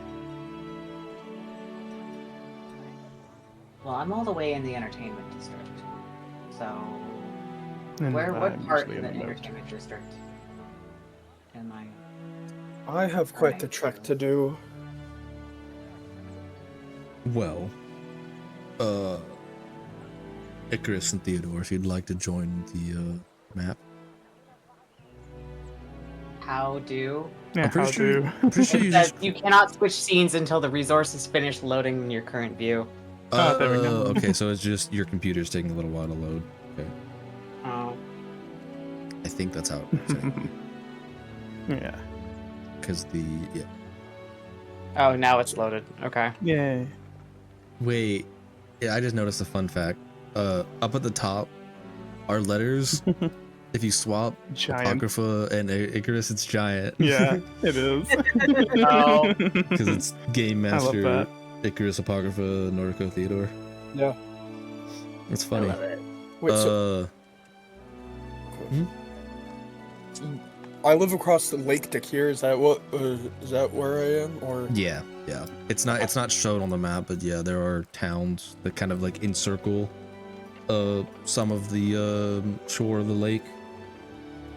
Well, I'm all the way in the entertainment district. So, And what I'm part usually in the in the moat. entertainment district am I? I have quite the trek to do. Well, Icarus and Theodore, if you'd like to join the map. How do? Yeah, how do? I'm pretty sure It you says just. you cannot switch scenes until the resource is finished loading in your current view. There we go. Okay, so it's just your computer's taking a little while to load. Okay. Oh. I think that's how it works. Yeah. Because yeah. Oh, now it's loaded. Okay. Yay. Wait. Yeah, I just noticed a fun fact. Up at the top are letters. If you swap Giant. Apocrypha and Icarus, it's giant. Yeah, it is. Oh. Because it's Game I love Master, that. Icarus, Apocrypha, Nordico, Theodore. Yeah. It's funny. I love it. Wait, so I live across the Lake Dakir. Is that what? Is that where I am? Or Yeah. It's not shown on the map, but yeah, there are towns that kind of like encircle some of the shore of the lake.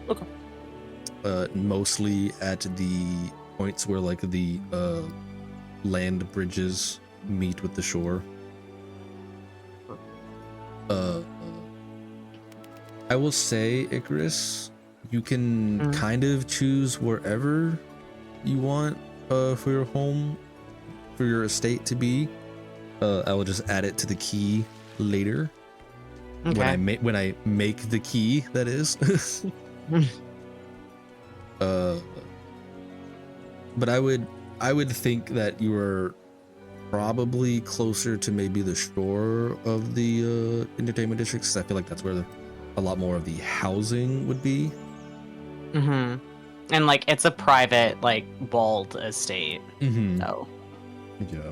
Okay. Mostly at the points where like the land bridges meet with the shore. I will say, Icarus, you can kind of choose wherever you want for your home, for your estate to be. I will just add it to the key later. Okay. When I make the key, that is. But I would think that you are probably closer to maybe the shore of the entertainment district, because I feel like that's where a lot more of the housing would be. Mm-hmm. And like it's a private, like walled estate. Mm-hmm. So Yeah.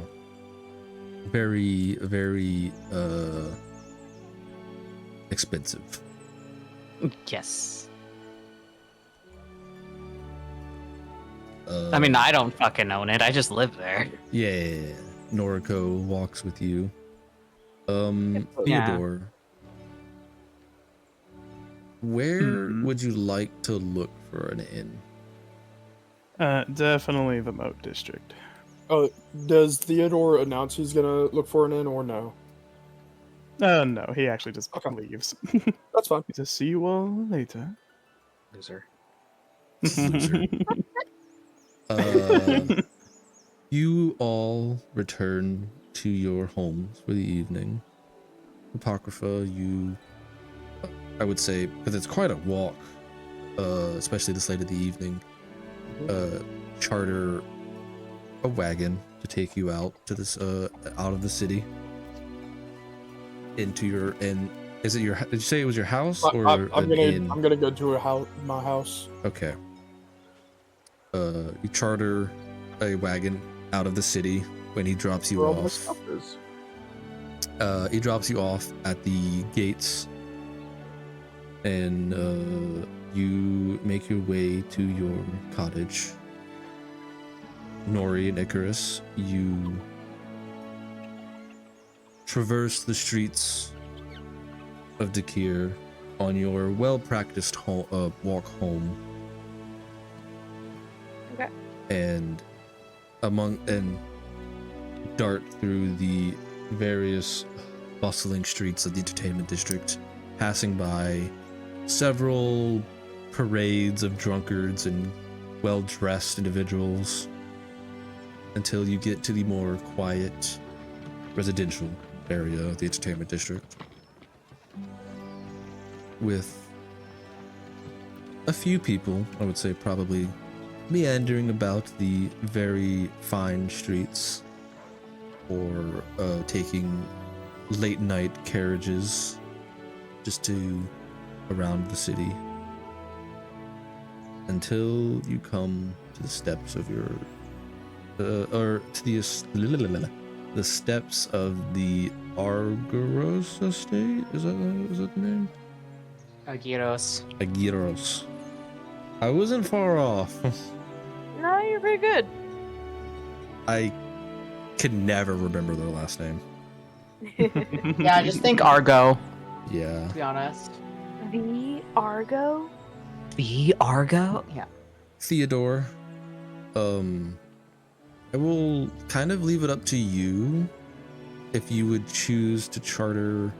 Very, very expensive. yes. Uh, I mean, I don't fucking own it. I just live there. Yeah. Noriko walks with you. Yeah. Theodore, where would you like to look for an inn? Definitely the moat district. Oh, does Theodore announce he's gonna look for an inn or no? No, he actually just Okay. leaves. That's fine. He says, "See you all later." Loser. Loser. You all return to your homes for the evening. Apocrypha, I would say, because it's quite a walk, especially this late of the evening, charter a wagon to take you out to this, out of the city, into your, and is it your? Did you say it was your house or I'm an inn? gonna go to my house. Okay. You charter a wagon out of the city when he drops you Where all my off. stuff is. He drops you off at the gates, and you make your way to your cottage. Nori and Icarus, you traverse the streets of Dakir on your well-practiced walk home. Okay. And dart through the various bustling streets of the entertainment district, passing by several parades of drunkards and well-dressed individuals, until you get to the more quiet residential area of the entertainment district, with a few people, I would say probably meandering about the very fine streets, or taking late night carriages just to around the city, until you come to the steps of your or to the the steps of the Argyros estate. Is that the name? Agiros. Agiros. I wasn't far off. No, you're pretty good. I can never remember their last name. Yeah, just think Argo, Yeah. to be honest. The Argo? The Argo? Yeah. Theodore, I will kind of leave it up to you if you would choose to charter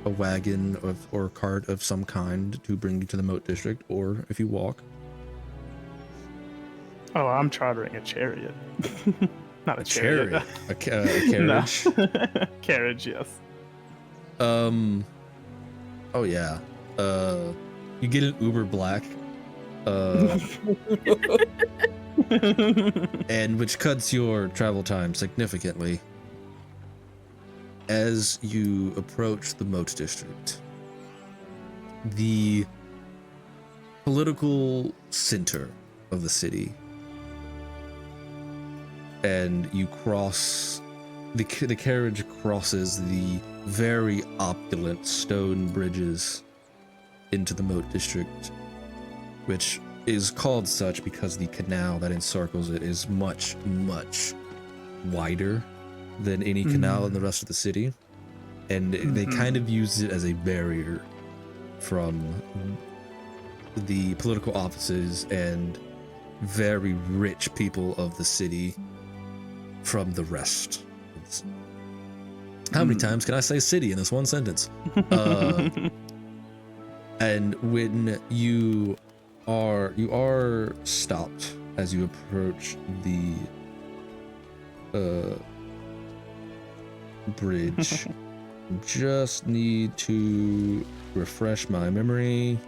a wagon or a cart of some kind to bring you to the Moat District, or if you walk. Oh, I'm chartering a chariot. Not a chariot. A carriage. No. Carriage, yes. Oh yeah. You get an Uber Black. And which cuts your travel time significantly. As you approach the Moat District, the political center of the city, and you cross the carriage crosses the very opulent stone bridges into the Moat District, which is called such because the canal that encircles it is much, much wider than any canal in the rest of the city, and they kind of use it as a barrier from the political offices and very rich people of the city from the rest. How many times can I say city in this one sentence? And when you are stopped as you approach the bridge. Just need to refresh my memory.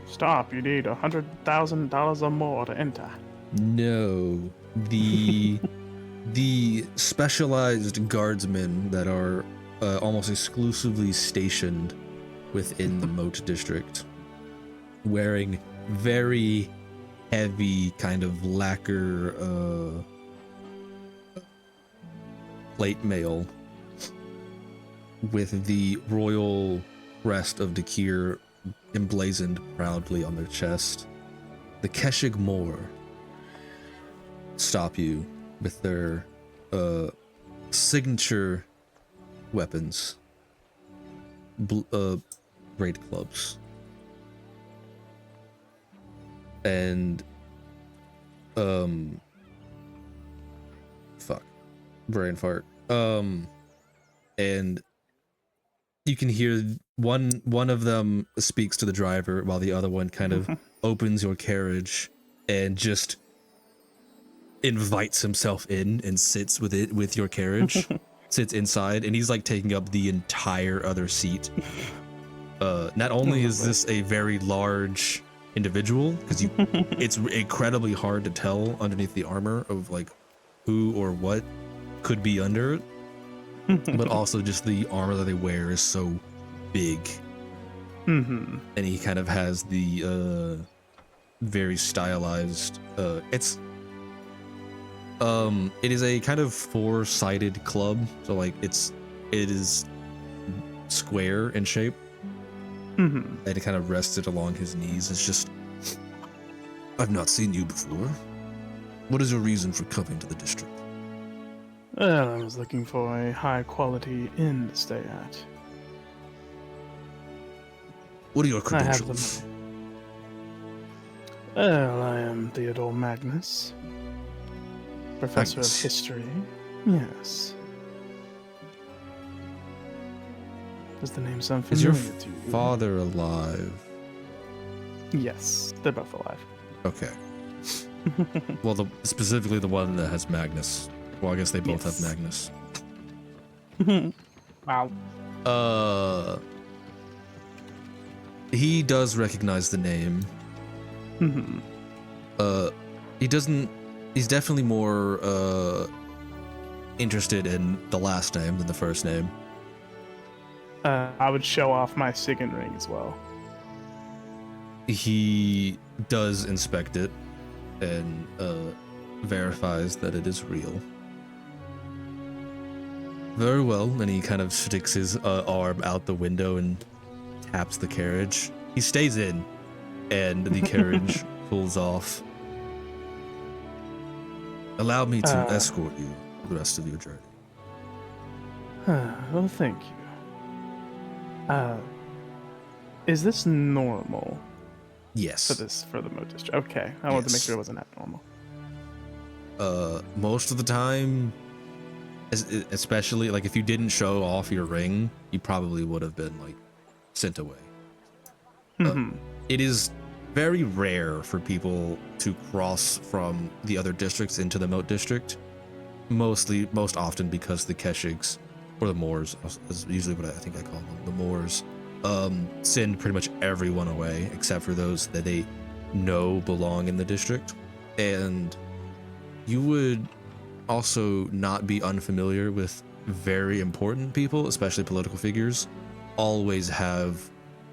Stop, you need $100,000 or more to enter. No, the specialized guardsmen that are almost exclusively stationed within the Moat District, wearing very heavy kind of lacquer plate mail with the royal crest of Dakir emblazoned proudly on their chest. The Keshig Moor stop you with their signature weapons, great clubs, and brain fart. And you can hear one of them speaks to the driver while the other one kind of opens your carriage and just invites himself in and sits with your carriage. Sits inside, and he's like taking up the entire other seat. Not only is this a very large individual, because it's incredibly hard to tell underneath the armor of like who or what could be under it, but also just the armor that they wear is so big. And he kind of has the very stylized it is a kind of four-sided club, so like it is square in shape, and it kind of rested along his knees. It's just, I've not seen you before. What is your reason for coming to the district? Well, I was looking for a high-quality inn to stay at. What are your I have credentials? them. Well, I am Theodore Magnus, professor Magnus. of history. Yes. Does the name sound Is your familiar to you? father alive? Yes, they're both alive. Okay. Well, specifically the one that has Magnus. Well, I guess they both have Magnus. Wow. He does recognize the name. He doesn't. He's definitely more interested in the last name than the first name. I would show off my signet ring as well. He does inspect it, and verifies that it is real. Very well, and he kind of sticks his arm out the window and taps the carriage. He stays in, and the carriage pulls off. Allow me to escort you for the rest of your journey. Well, thank you. Is this normal Yes. for the moat district? Okay, I wanted to make sure it wasn't abnormal. Most of the time, especially like if you didn't show off your ring, you probably would have been like sent away. It is very rare for people to cross from the other districts into the moat district. Most often because the Keshigs, or the Moors, is usually what I think I call them, the Moors, send pretty much everyone away except for those that they know belong in the district. And you would also not be unfamiliar with very important people, especially political figures, always have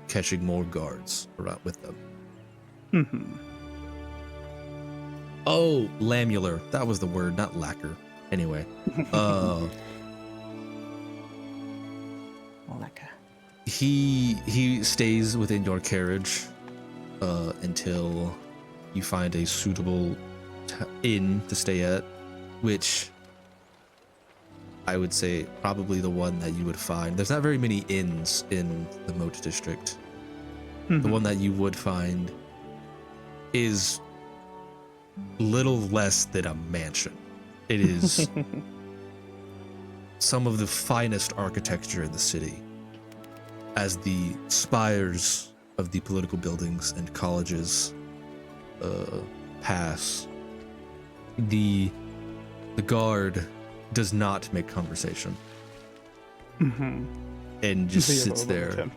Keshig Moor guards around with them. Oh, lamular. That was the word, not lacquer. Anyway, he stays within your carriage until you find a suitable inn to stay at, which I would say probably the one that you would find. There's not very many inns in the Moat district. The one that you would find is little less than a mansion. It is some of the finest architecture in the city, as the spires of the political buildings and colleges pass. The guard does not make conversation and just sits there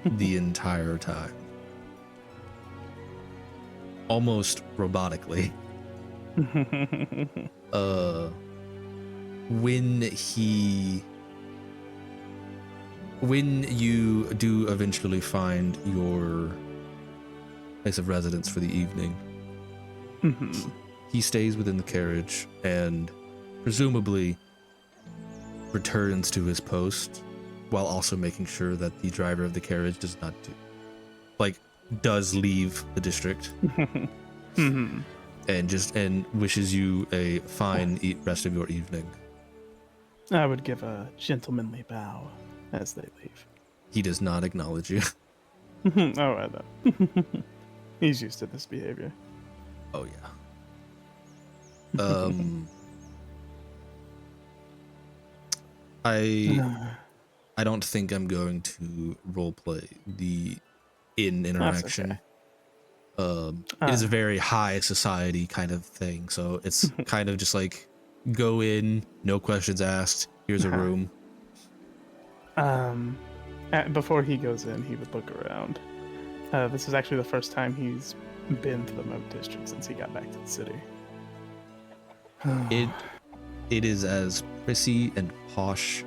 the entire time, almost robotically. When you do eventually find your place of residence for the evening, he stays within the carriage and presumably returns to his post, while also making sure that the driver of the carriage does leave the district. and wishes you a fine rest of your evening. I would give a gentlemanly bow as they leave. He does not acknowledge you. Oh, I know. He's used to this behavior. Oh yeah. I don't think I'm going to roleplay the inn interaction. It is a very high society kind of thing, so it's kind of just like go in, no questions asked. Here's a room. Before he goes in, he would look around. This is actually the first time he's been to the Moat District since he got back to the city. It is as prissy and posh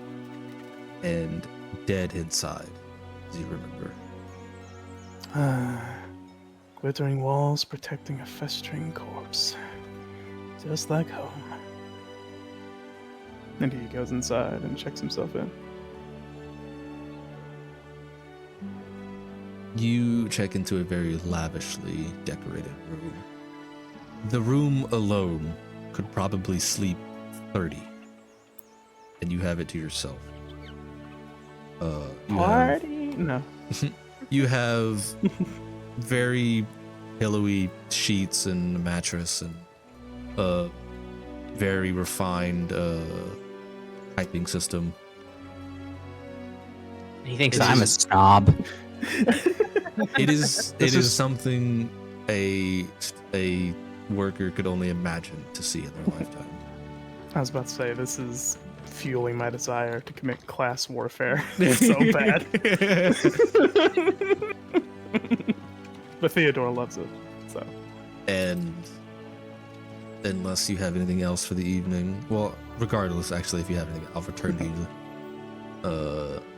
and dead inside as you remember. Glittering walls protecting a festering corpse. Just like home. And he goes inside and checks himself in. You check into a very lavishly decorated room. The room alone could probably sleep 30. And you have it to yourself. No. You have very pillowy sheets and a mattress and a very refined piping system. He thinks I'm a snob. It is something a worker could only imagine to see in their lifetime. I was about to say, this is fueling my desire to commit class warfare. It's so bad. But Theodore loves it, so. And unless you have anything else for the evening, well, regardless, actually, if you have anything, I'll return to you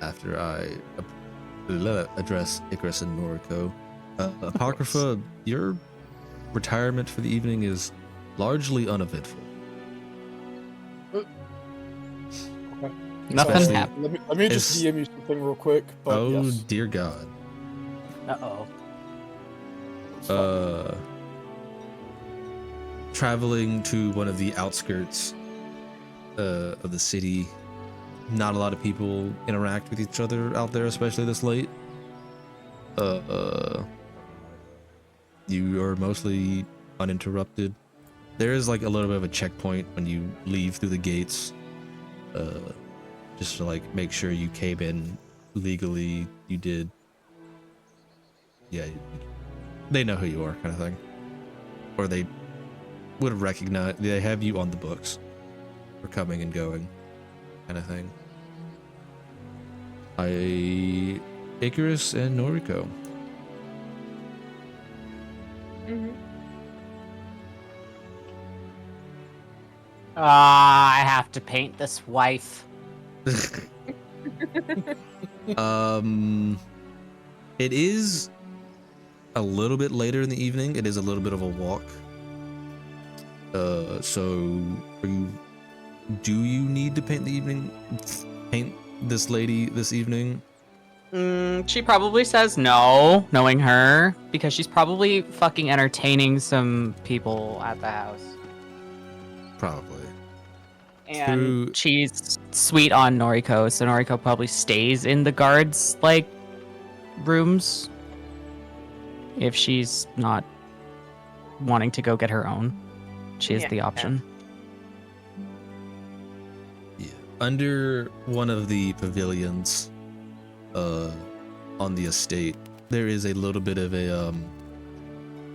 after I address Icarus and Noriko. Apocrypha, your retirement for the evening is largely uneventful. Nothing Especially- happened. Let me just It's- DM you something real quick. But Oh yes. dear God. Uh-oh. It's fine. Traveling to one of the outskirts of the city. Not a lot of people interact with each other out there, especially this late. You are mostly uninterrupted. There is like a little bit of a checkpoint when you leave through the gates, just to like make sure you came in legally. You did. Yeah, they know who you are, kind of thing, or they would recognize. They have you on the books for coming and going, kind of thing. Icarus and Noriko. Mm-hmm. I have to paint this wife. It is a little bit later in the evening. It is a little bit of a walk. So do you need to paint this lady this evening? She probably says no, knowing her, because she's probably fucking entertaining some people at the house. Probably. And she's sweet on Noriko, so Noriko probably stays in the guards' like rooms if she's not wanting to go get her own. She has the option. Yeah. Under one of the pavilions on the estate, there is a little bit of a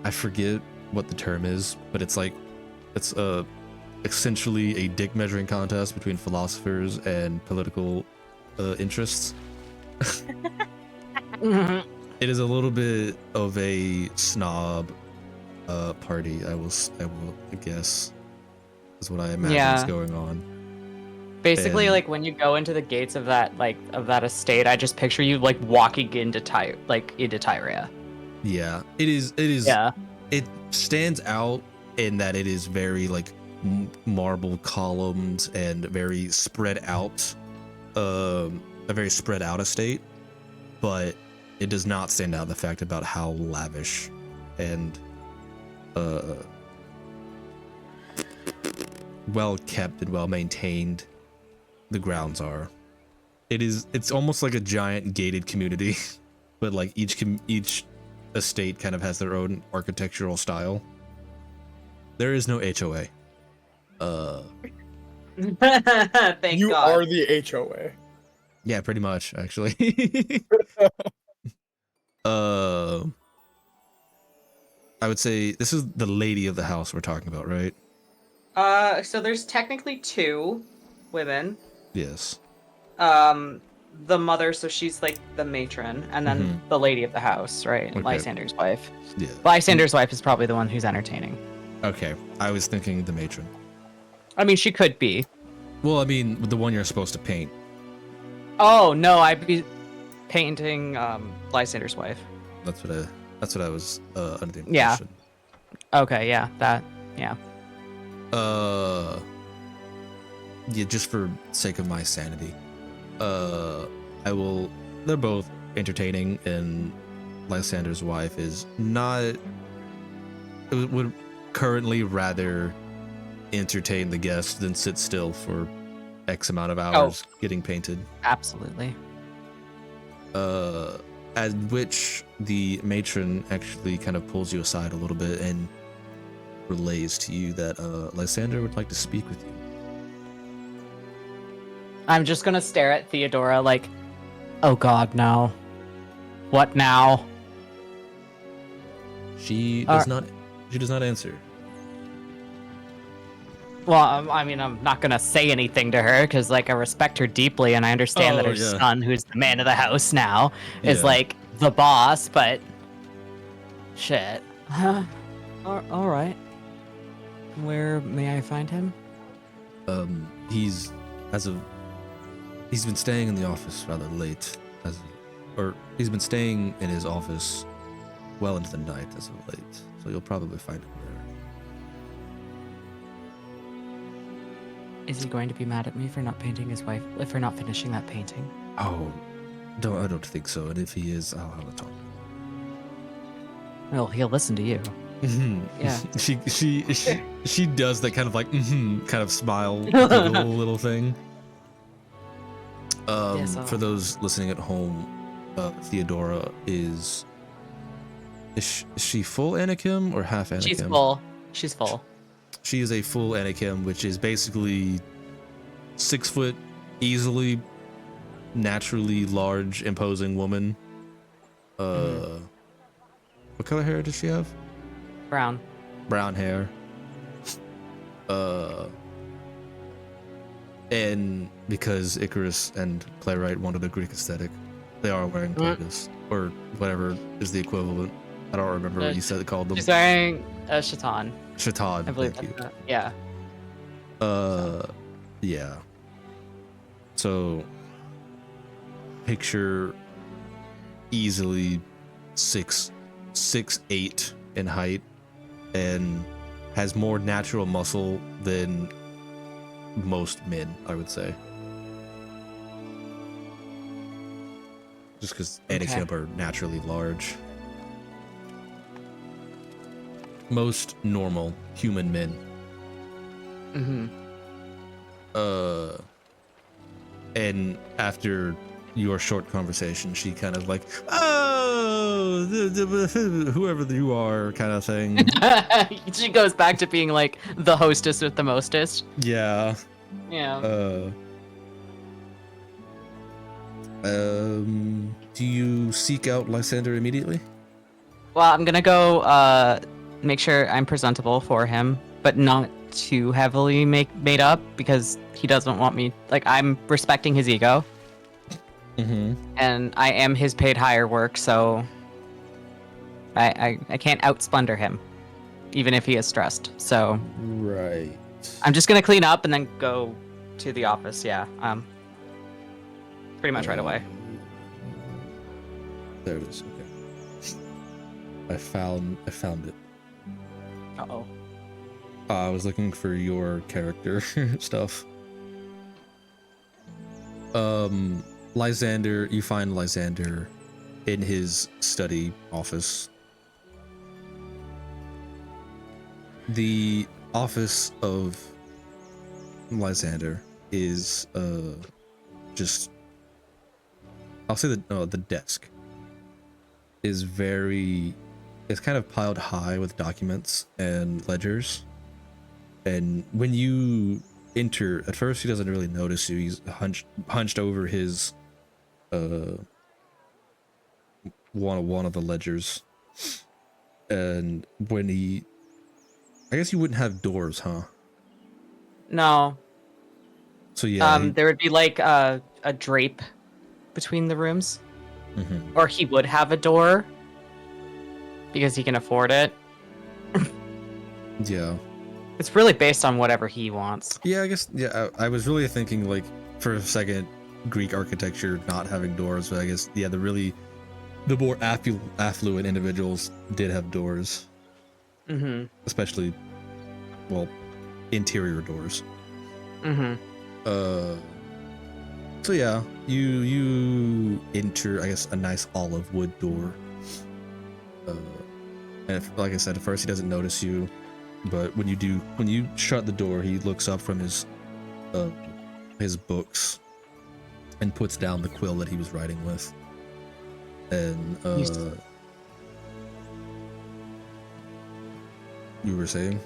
I forget what the term is, but it's essentially a dick measuring contest between philosophers and political interests. It is a little bit of a snob party, I will guess, is what I imagine is going on. Basically, And- like when you go into the gates of that estate, I just picture you like walking into Tyria. Yeah, it is. Yeah. It stands out in that it is very like marble columns and very spread out, a very spread out estate, but it does not stand out the fact about how lavish and well kept and well maintained the grounds are. It's almost like a giant gated community, but like each estate kind of has their own architectural style. There is no HOA. Thank You God. are the HOA. Yeah, pretty much, actually. I would say this is the lady of the house we're talking about, right? So there's technically two women. Yes. The mother, so she's like the matron, and then the lady of the house, right? Okay. Lysander's wife. Yeah. Lysander's wife is probably the one who's entertaining. Okay, I was thinking the matron. I mean, she could be. Well, I mean, the one you're supposed to paint. Oh no, I'd be painting Lysander's wife. That's what I was under the impression. Yeah. Okay, yeah, yeah. Yeah, just for sake of my sanity, they're both entertaining, and Lysander's wife is not, would currently rather entertain the guests than sit still for X amount of hours getting painted. Absolutely. At which the matron actually kind of pulls you aside a little bit and relays to you that Lysander would like to speak with you. I'm just gonna stare at Theodora like, oh God, no. What now? She does not answer. Well, I mean, I'm not gonna say anything to her because, like, I respect her deeply, and I understand that her son, who's the man of the house now, is like the boss. But shit. All right. Where may I find him? He's been staying in the office rather late, he's been staying in his office well into the night as of late. So you'll probably find him Is he going to be mad at me for not painting his wife, for not finishing that painting? Oh, I don't think so. And if he is, I'll have a talk. Well, he'll listen to you. Yeah. She does that kind of like kind of smile little thing. Yes, For those listening at home, Theodora is she full Anakim or half Anakim? She's full. She's full. She is a full Anakim, which is basically 6 foot, easily, naturally large, imposing woman. What color hair does she have? Brown. Brown hair. And because Icarus and Playwright wanted a Greek aesthetic, they are wearing togas, or whatever is the equivalent. I don't remember what you said it called them. She's wearing a chiton. Chiton. I believe Thank that's you. yeah. Yeah. So, picture easily 6'8" in height, and has more natural muscle than most men, I would say. Just because Anakim are naturally large. Most normal human men. And after your short conversation, she kind of like, oh, whoever you are, kind of thing. She goes back to being like the hostess with the mostest. Yeah. Yeah. Do you seek out Lysander immediately? Well, I'm gonna go make sure I'm presentable for him, but not too heavily made up, because he doesn't want me. Like, I'm respecting his ego. And I am his paid hire work, so I can't outsplendor him, even if he is stressed. So right, I'm just gonna clean up and then go to the office. Yeah, pretty much right away. There it is. Okay, I found it. Uh-oh. I was looking for your character stuff. Lysander, you find Lysander in his study office. The office of Lysander is just, I'll say the desk is it's kind of piled high with documents and ledgers. And when you enter, at first he doesn't really notice you. He's hunched over his one of the ledgers. And when I guess you wouldn't have doors, huh? No. So yeah, there would be like a drape between the rooms, or he would have a door because he can afford it. Yeah. It's really based on whatever he wants. Yeah, I guess. Yeah, I was really thinking, like, for a second, Greek architecture not having doors, but I guess, yeah, the more affluent individuals did have doors. Especially, well, interior doors. So yeah, you enter, I guess, a nice olive wood door. And like I said, at first he doesn't notice you. But when you shut the door, he looks up from his books and puts down the quill that he was writing with. And you were saying?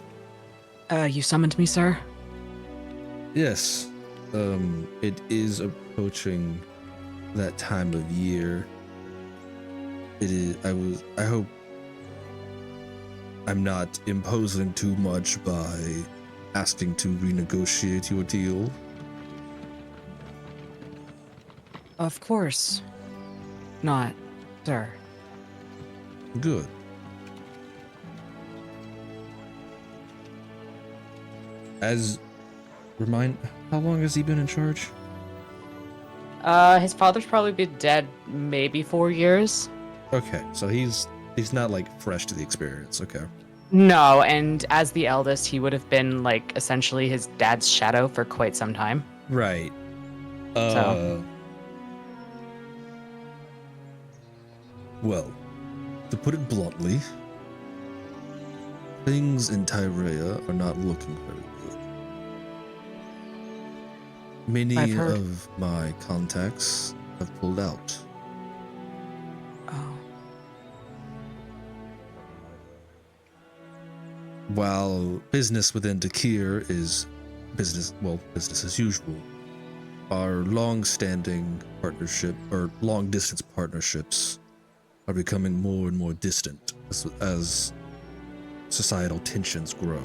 You summoned me, sir? Yes. It is approaching that time of year. It is. I hope I'm not imposing too much by asking to renegotiate your deal. Of course not, sir. Good. How long has he been in charge? His father's probably been dead maybe 4 years. Okay, so he's not like fresh to the experience. Okay. No, and as the eldest, he would have been like essentially his dad's shadow for quite some time. Right. So. Well, to put it bluntly, things in Tyrea are not looking very good. Many of my contacts have pulled out. Oh. While business within Dakir is business as usual, our long-standing partnership, or long-distance partnerships, are becoming more and more distant as societal tensions grow.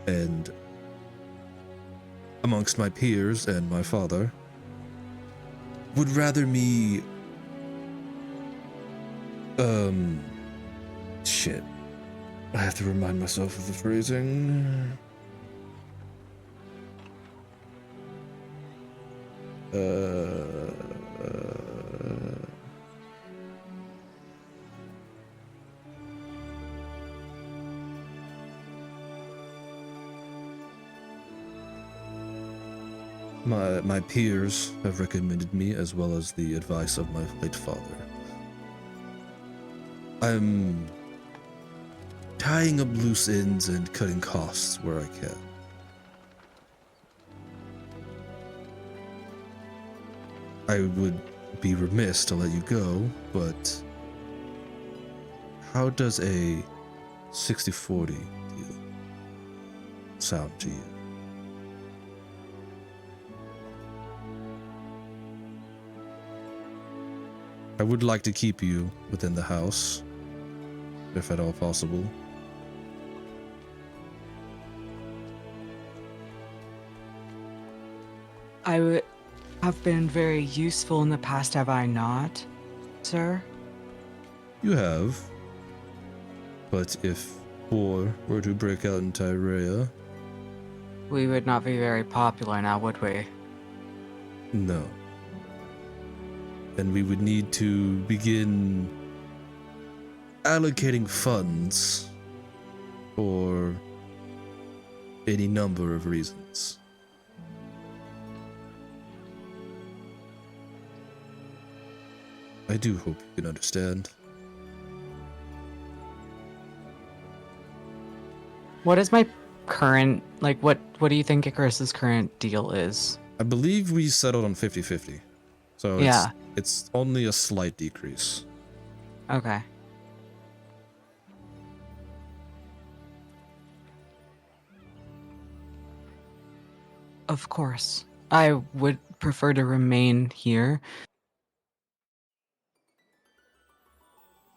And amongst my peers and my father, would rather me shit. I have to remind myself of the phrasing. My peers have recommended me, as well as the advice of my late father. I'm tying up loose ends and cutting costs where I can. I would be remiss to let you go, but how does a 60-40 deal sound to you? I would like to keep you within the house, if at all possible. I have been very useful in the past, have I not, sir? You have. But if war were to break out in Tyrea... We would not be very popular now, would we? No. And we would need to begin allocating funds for any number of reasons. I do hope you can understand. What is my current, like, what do you think Icarus's current deal is? I believe we settled on 50-50. So yeah. It's only a slight decrease. Okay. Of course. I would prefer to remain here.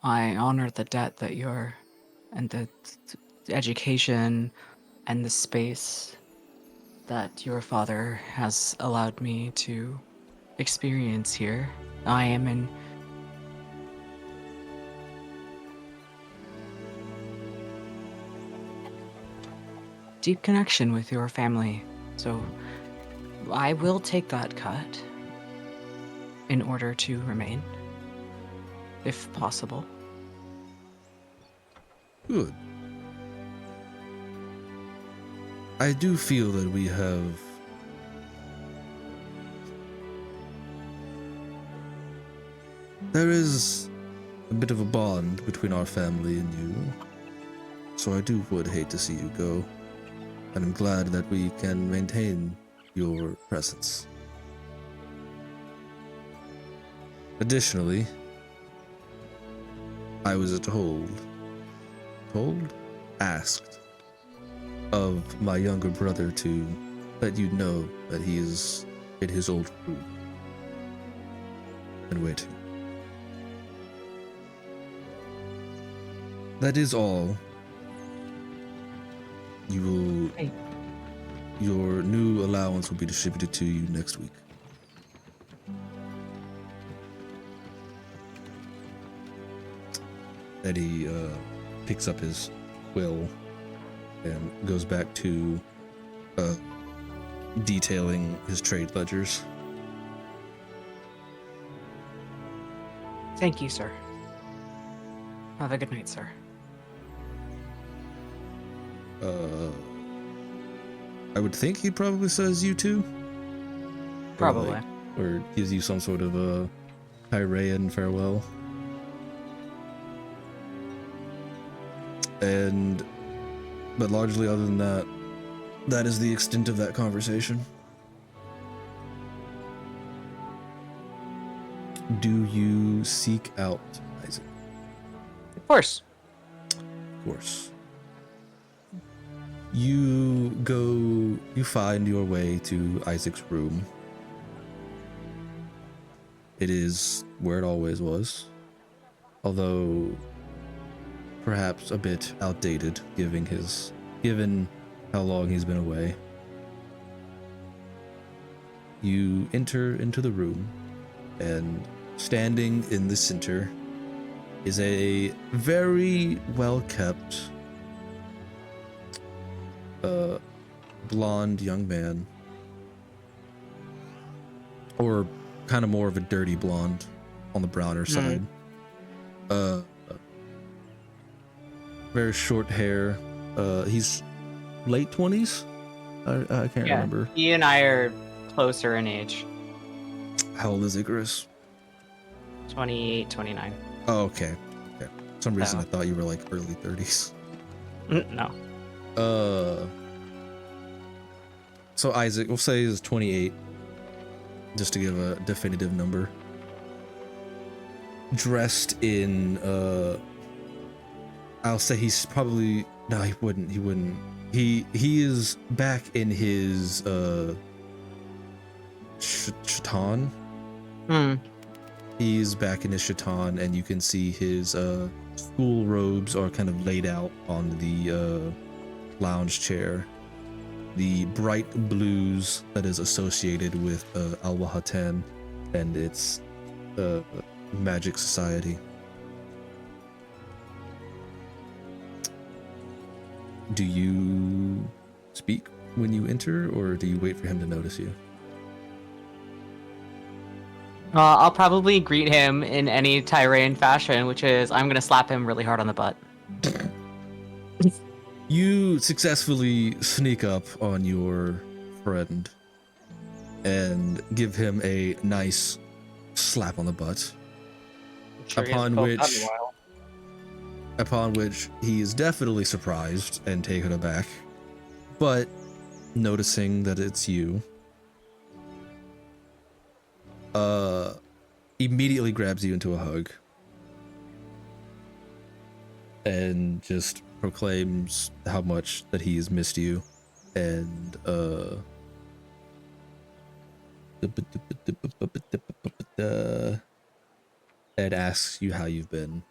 I honor the debt that and the education and the space that your father has allowed me to experience here. I am in deep connection with your family, so I will take that cut in order to remain, if possible. Good. I do feel that we have there is a bit of a bond between our family and you, so I would hate to see you go, and I'm glad that we can maintain your presence. Additionally, I was asked of my younger brother to let you know that he is in his old room and waiting. That is all. Your new allowance will be distributed to you next week. Eddie picks up his will and goes back to detailing his trade ledgers. Thank you, sir. Have a good night, sir. I would think he probably says you too. Probably. Or gives you some sort of a Hyraean farewell. But largely other than that, that is the extent of that conversation. Do you seek out Isaac? Of course. Of course. You find your way to Isaac's room. It is where it always was, although perhaps a bit outdated given how long he's been away. You enter into the room, and standing in the center is a very well-kept blonde young man, or kind of more of a dirty blonde on the browner side. Very short hair. He's late 20s. I can't remember. He and I are closer in age. How old is Icarus? 28, 29. Oh, okay. For some reason I thought you were like early 30s. No. So Isaac, we'll say is 28, just to give a definitive number. Dressed in, I'll say he's probably, no, he wouldn't. He is back in his, chiton. He's back in his chiton, and you can see his, school robes are kind of laid out on the, lounge chair. The bright blues that is associated with Al-Wahatan and its magic society. Do you speak when you enter, or do you wait for him to notice you? I'll probably greet him in any Tyrian fashion, which is I'm gonna slap him really hard on the butt. You successfully sneak up on your friend and give him a nice slap on the butt. Upon which he is definitely surprised and taken aback, but noticing that it's you, immediately grabs you into a hug and just proclaims how much that he has missed you, and and asks you how you've been.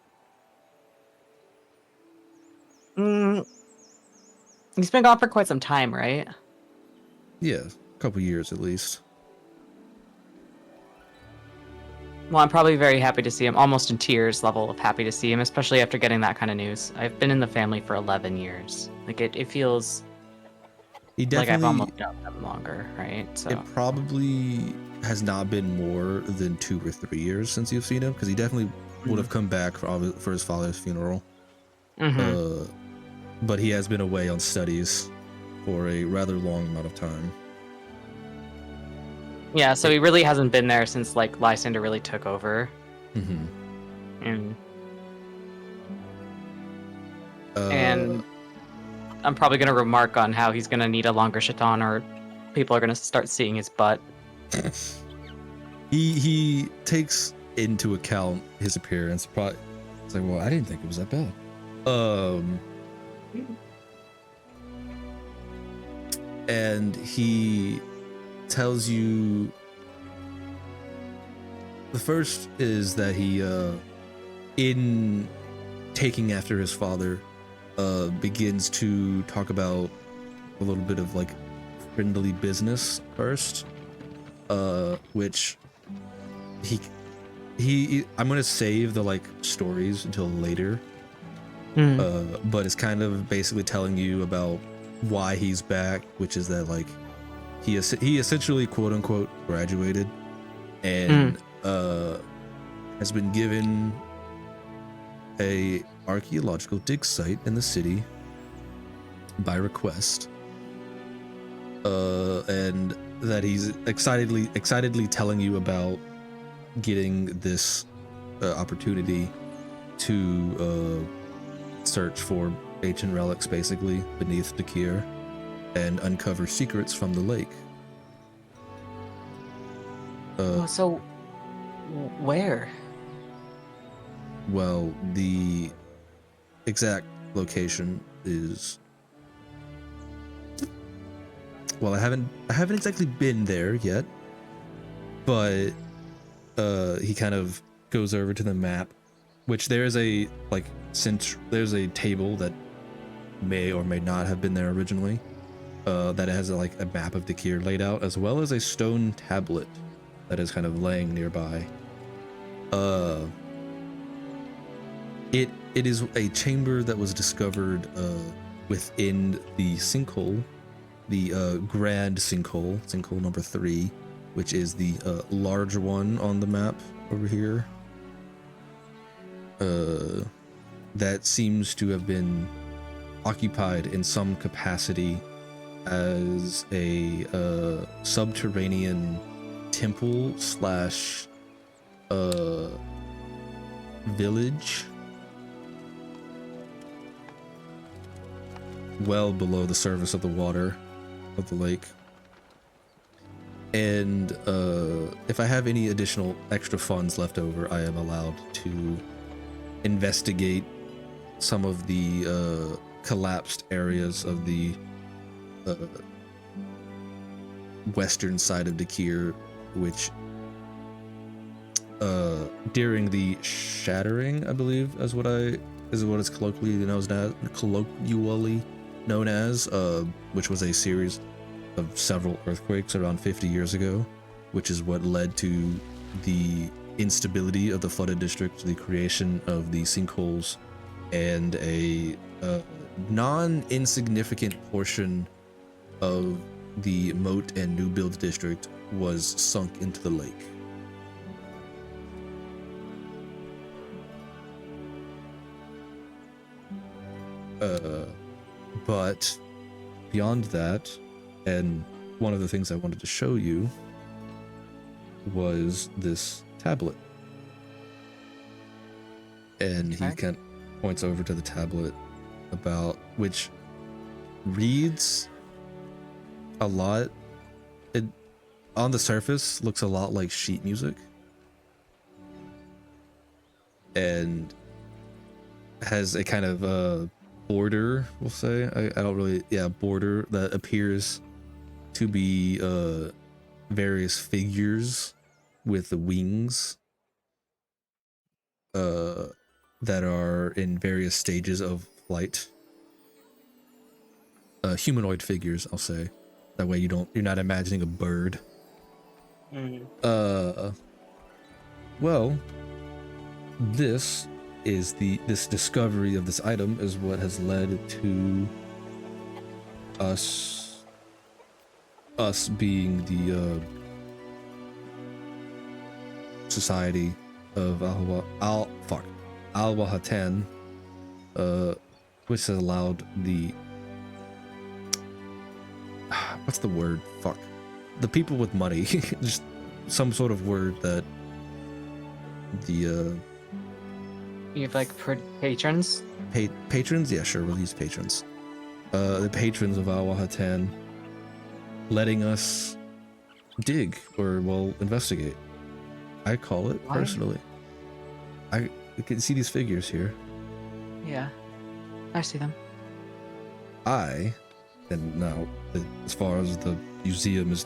He's been gone for quite some time, right? Yeah, a couple years at least. Well, I'm probably very happy to see him, almost in tears level of happy to see him, especially after getting that kind of news. I've been in the family for 11 years. Like, it feels like I've almost known them longer, right? So it probably has not been more than 2 or 3 years since you've seen him, because he definitely would have come back for his father's funeral. But he has been away on studies for a rather long amount of time. Yeah, so he really hasn't been there since, like, Lysander really took over. And I'm probably going to remark on how he's going to need a longer chiton, or people are going to start seeing his butt. He takes into account his appearance. Probably, it's like, well, I didn't think it was that bad. And he tells you, the first is that he, in taking after his father, begins to talk about a little bit of like friendly business first, which he I'm gonna save the like stories until later, but it's kind of basically telling you about why he's back, which is that like he essentially quote unquote graduated and has been given a archaeological dig site in the city by request, and that he's excitedly telling you about getting this opportunity to search for ancient relics, basically beneath Dakir, and uncover secrets from the lake. So, where? Well, the exact location is, well, I haven't exactly been there yet, but he kind of goes over to the map, which there's a there's a table that may or may not have been there originally, that has a map of Dakir laid out, as well as a stone tablet that is kind of laying nearby. It is a chamber that was discovered within the sinkhole, the grand sinkhole number 3, which is the larger one on the map over here. That seems to have been occupied in some capacity as a subterranean temple slash village, well below the surface of the water of the lake. And if I have any additional extra funds left over, I am allowed to investigate some of the collapsed areas of the western side of Dakir, which during the shattering, I believe, is what it's colloquially known as, which was a series of several earthquakes around 50 years ago, which is what led to the instability of the flooded district, the creation of the sinkholes, and a non-insignificant portion of the moat and new build district was sunk into the lake. But beyond that, and one of the things I wanted to show you was this tablet. And he kind of points over to the tablet, about which reads a lot. It on the surface looks a lot like sheet music, and has a kind of border, we'll say. I don't really, border that appears to be various figures with wings that are in various stages of flight. Humanoid figures, I'll say. That way you're not imagining a bird. Well, this discovery of this item is what has led to us being the Society of Al-Wahatan, which has allowed the what's the word? The people with money, just some sort of word that the You have patrons? Patrons? Yeah, sure, we'll use patrons. The patrons of Al-Wahatan letting us dig, or, well, investigate. I call it, personally. I can see these figures here. Yeah, I see them. And now, as far as the museum is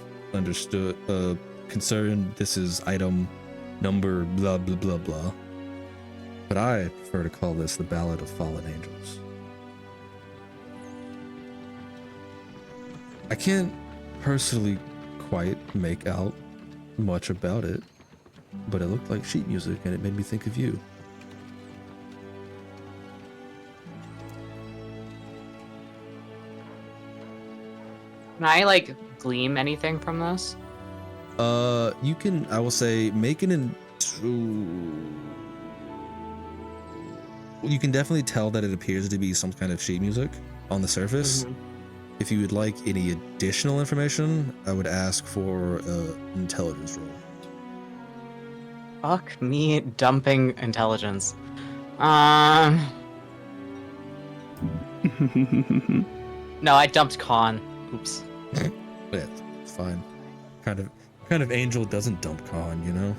concerned, this is item number blah blah blah blah. But I prefer to call this the Ballad of Fallen Angels. I can't personally quite make out much about it, but it looked like sheet music and it made me think of you. Can I gleam anything from this? You can, I will say, make an you can definitely tell that it appears to be some kind of sheet music on the surface. If you would like any additional information, I would ask for an intelligence roll. Fuck me dumping intelligence. No, I dumped con. Oops. Yeah, it's fine. Kind of angel doesn't dump con, you know?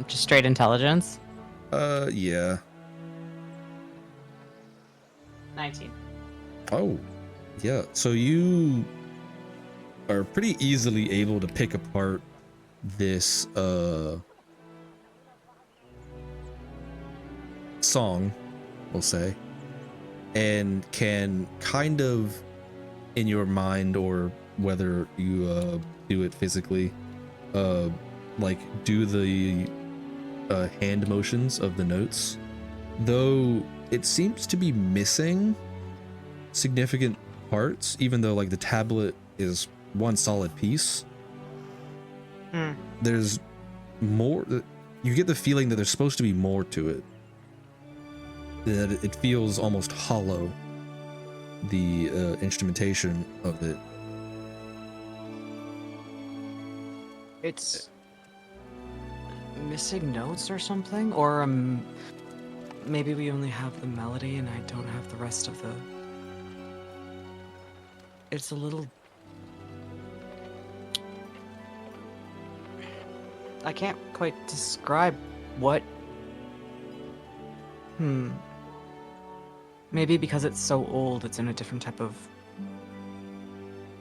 Just straight intelligence. Yeah. 19. Oh, yeah. So you are pretty easily able to pick apart this song, we'll say, and can kind of, in your mind, or whether you do it physically, like do the hand motions of the notes, though it seems to be missing significant parts, even though like the tablet is one solid piece. There's more. You get the feeling that there's supposed to be more to it, that it feels almost hollow, the instrumentation of it. It's missing notes or something, or maybe we only have the melody and I don't have the rest of the. It's a little. I can't quite describe what. Maybe because it's so old, it's in a different type of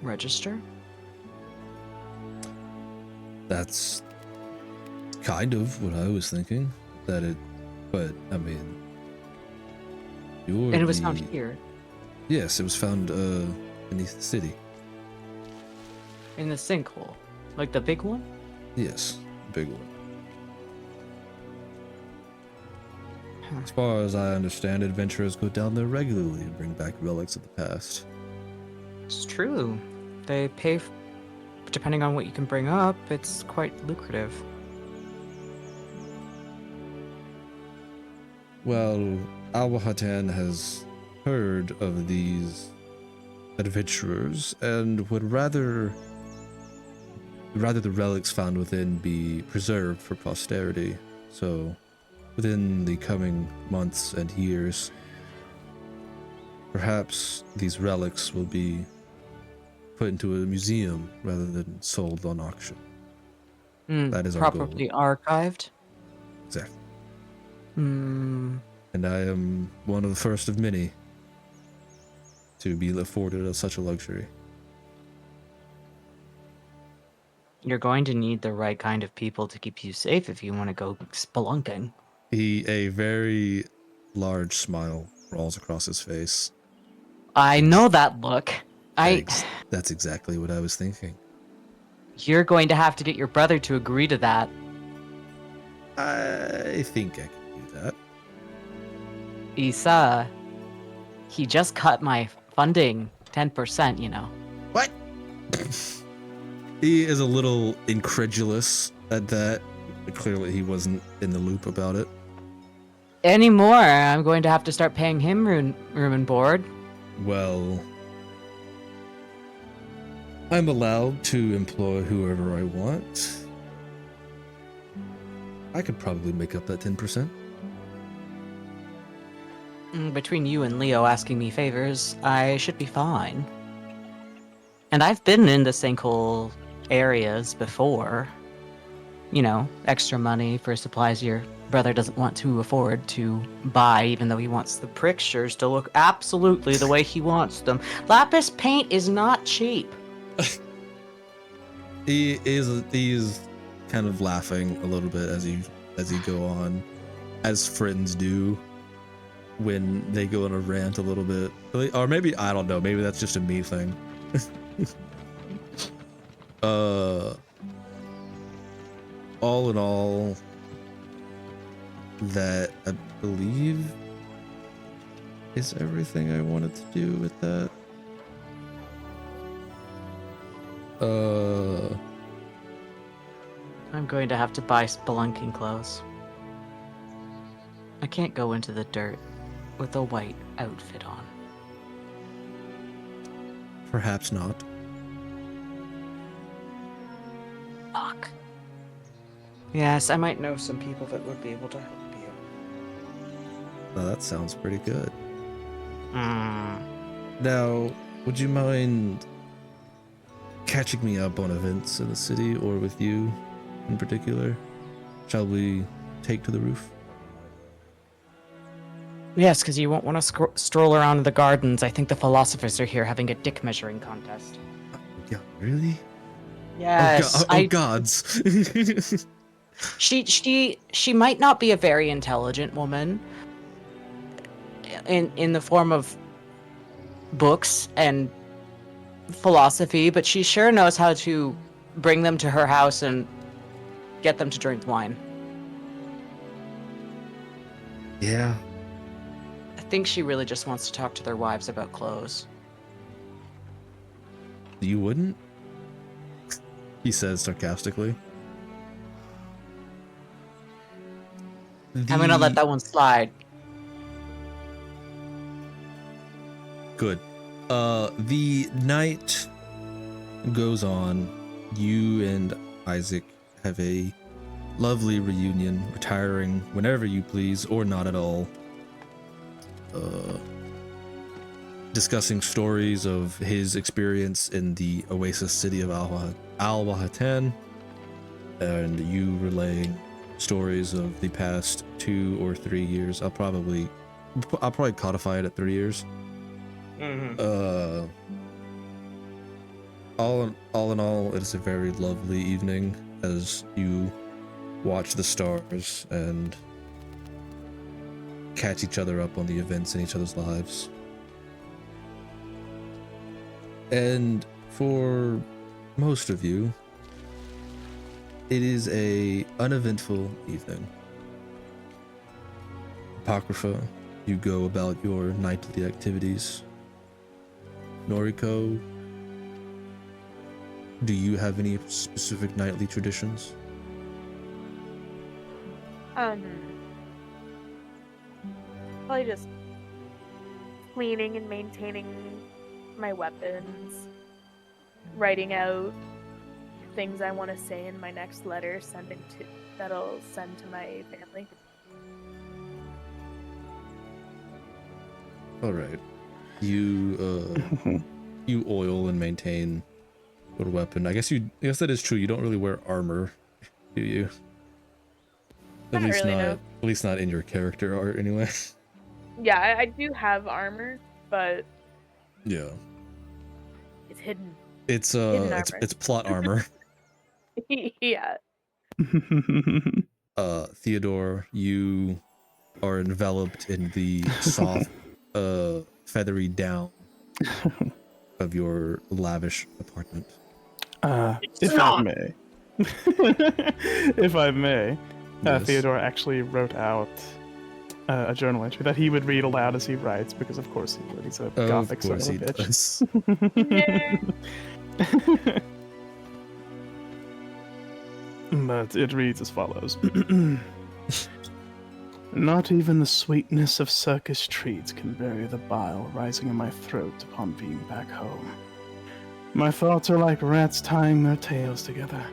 register? That's kind of what I was thinking. That it, but I mean, And it was found here. Yes, it was found beneath the city. In the sinkhole. Like the big one? Yes, big one. As far as I understand, adventurers go down there regularly and bring back relics of the past. It's true. They pay, depending on what you can bring up, it's quite lucrative. Well, Al-Wahatan has heard of these adventurers and would rather the relics found within be preserved for posterity. So, within the coming months and years, perhaps these relics will be put into a museum rather than sold on auction. That is our goal. Properly archived? Exactly. Hmm. And I am one of the first of many to be afforded such a luxury. You're going to need the right kind of people to keep you safe if you want to go spelunking. A very large smile rolls across his face. I know that look. That's exactly what I was thinking. You're going to have to get your brother to agree to that. I think I can do that. Issa, he just cut my funding 10%, you know. What? He is a little incredulous at that. Clearly he wasn't in the loop about it. Anymore, I'm going to have to start paying him room and board. Well, I'm allowed to employ whoever I want. I could probably make up that 10%. Between you and Leo asking me favors, I should be fine. And I've been in the sinkhole areas before. You know, extra money for supplies your brother doesn't want to afford to buy, even though he wants the pictures to look absolutely the way he wants them. Lapis paint is not cheap. He is kind of laughing a little bit as you go on, as friends do when they go on a rant a little bit. Or maybe, I don't know, maybe that's just a me thing. All in all, that I believe is everything I wanted to do with that. I'm going to have to buy spelunking clothes. I can't go into the dirt with a white outfit on. Perhaps not. Fuck. Yes, I might know some people that would be able to help you. Well, that sounds pretty good. Hmm. Now, would you mind catching me up on events in the city or with you in particular? Shall we take to the roof? Yes, because you won't want to stroll around the gardens. I think the philosophers are here having a dick measuring contest. Yeah, really? Yes, Oh gods. She might not be a very intelligent woman in the form of books and philosophy, but she sure knows how to bring them to her house and get them to drink wine. Yeah. I think she really just wants to talk to their wives about clothes. You wouldn't? He says sarcastically. I'm gonna let that one slide. Good. The night goes on. You and Isaac have a lovely reunion, retiring whenever you please, or not at all. Discussing stories of his experience in the oasis city of Al-Wahatan, and you relaying stories of the past 2 or 3 years. I'll probably codify it at 3 years. All in all, it is a very lovely evening as you watch the stars and catch each other up on the events in each other's lives. And for most of you, it is a uneventful evening. Apocrypha, you go about your nightly activities. Noriko, do you have any specific nightly traditions? Probably just cleaning and maintaining my weapons, writing out things I want to say in my next letter, that'll send to my family. All right. You you oil and maintain your weapon. I guess that is true. You don't really wear armor, do you? At least not in your character art anyway. Yeah, I do have armor, but Yeah. it's hidden. It's Hidden armor. it's plot armor. Yeah. Theodore, you are enveloped in the soft feathery down of your lavish apartment. If I may. If I may, Yes. Theodore actually wrote out a journal entry that he would read aloud as he writes, because of course he would. He's a gothic son of a bitch. But it reads as follows. Not even the sweetness of circus treats can bury the bile rising in my throat upon being back home. My thoughts are like rats tying their tails together,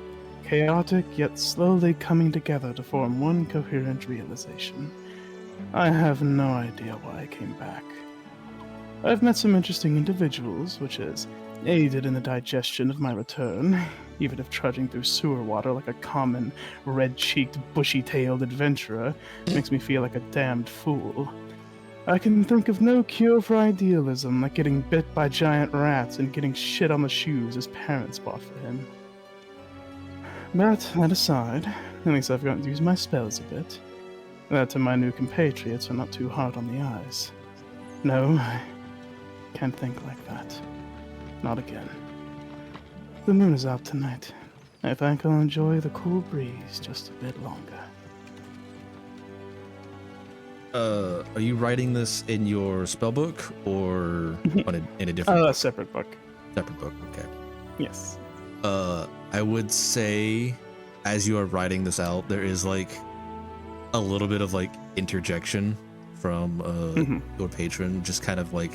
chaotic yet slowly coming together to form one coherent realization. I have no idea why I came back. I've met some interesting individuals, which has aided in the digestion of my return, even if trudging through sewer water like a common, red-cheeked, bushy-tailed adventurer makes me feel like a damned fool. I can think of no cure for idealism like getting bit by giant rats and getting shit on the shoes his parents bought for him. But that aside, at least I've gotten to use my spells a bit. That to my new compatriots are not too hard on the eyes. No, I can't think like that. Not again. The moon is out tonight. I think I'll enjoy the cool breeze just a bit longer. Are you writing this in your spellbook or in a different book? Separate book. Separate book, okay. Yes. I would say as you are writing this out, there is like a little bit of like interjection from your patron, just kind of like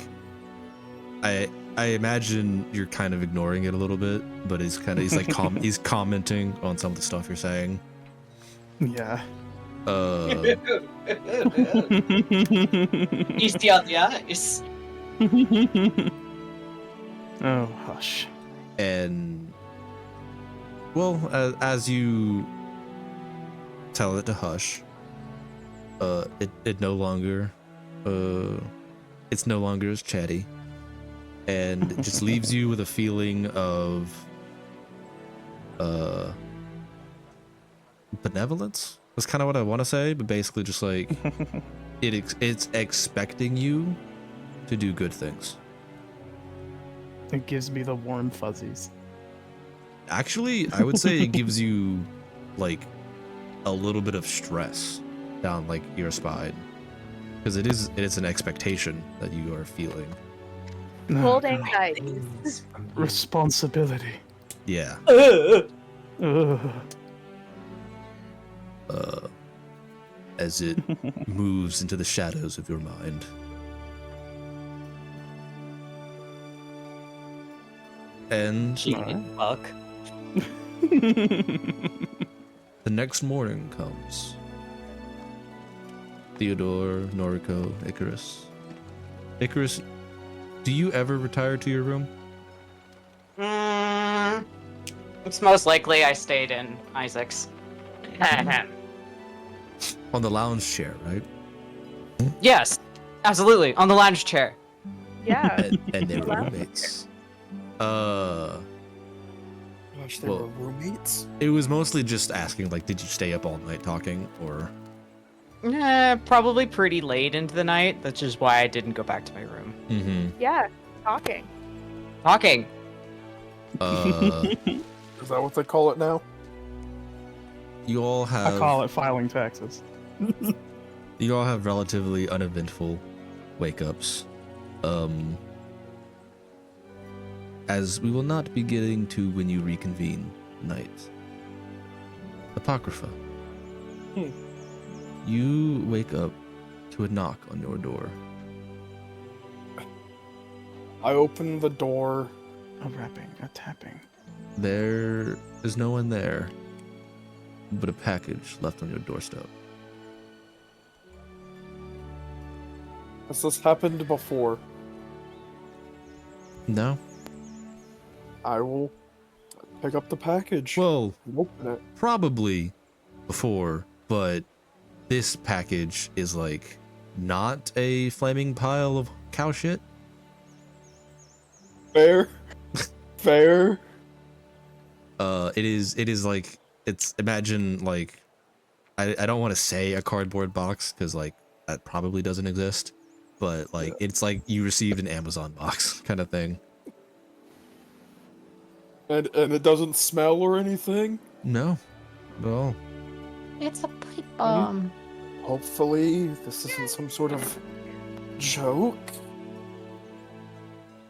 I imagine you're kind of ignoring it a little bit, but he's like he's commenting on some of the stuff you're saying. Yeah. Easy on the eyes. Oh, hush. And well, as you tell it to hush, it no longer it's no longer as chatty, and it just leaves you with a feeling of benevolence. That's kind of what I want to say, but basically just like it's expecting you to do good things. It gives me the warm fuzzies. Actually, I would say it gives you like a little bit of stress down like your spine, because it is an expectation that you are feeling. Cold anxiety. Responsibility. Yeah. As it moves into the shadows of your mind. And Fuck. the next morning comes. Theodore, Noriko, Icarus. Icarus, do you ever retire to your room? It's most likely I stayed in Isaac's. On the lounge chair, right? Yes, absolutely. On the lounge chair. Yeah. And they were roommates. Gosh, they Well, were roommates? it was mostly just asking, like, did you stay up all night talking, or? Probably pretty late into the night. That's just why I didn't go back to my room. Mm-hmm. Yeah. Talking. Talking. Is that what they call it now? You all have. I call it filing taxes. You all have relatively uneventful wake-ups. As we will not be getting to when you reconvene tonight. Apocrypha. You wake up to a knock on your door. I open the door. A rapping, a tapping. There is no one there, but a package left on your doorstep. Has this happened before? No? I will pick up the package. Well, and open it. probably before, but this package is like not a flaming pile of cow shit. Fair. Fair. It is like, it's, imagine like, I don't want to say a cardboard box because like that probably doesn't exist, but like it's like you received an Amazon box kind of thing. And it doesn't smell or anything? No, no. It's a pipe bomb. Hopefully, this isn't some sort of joke.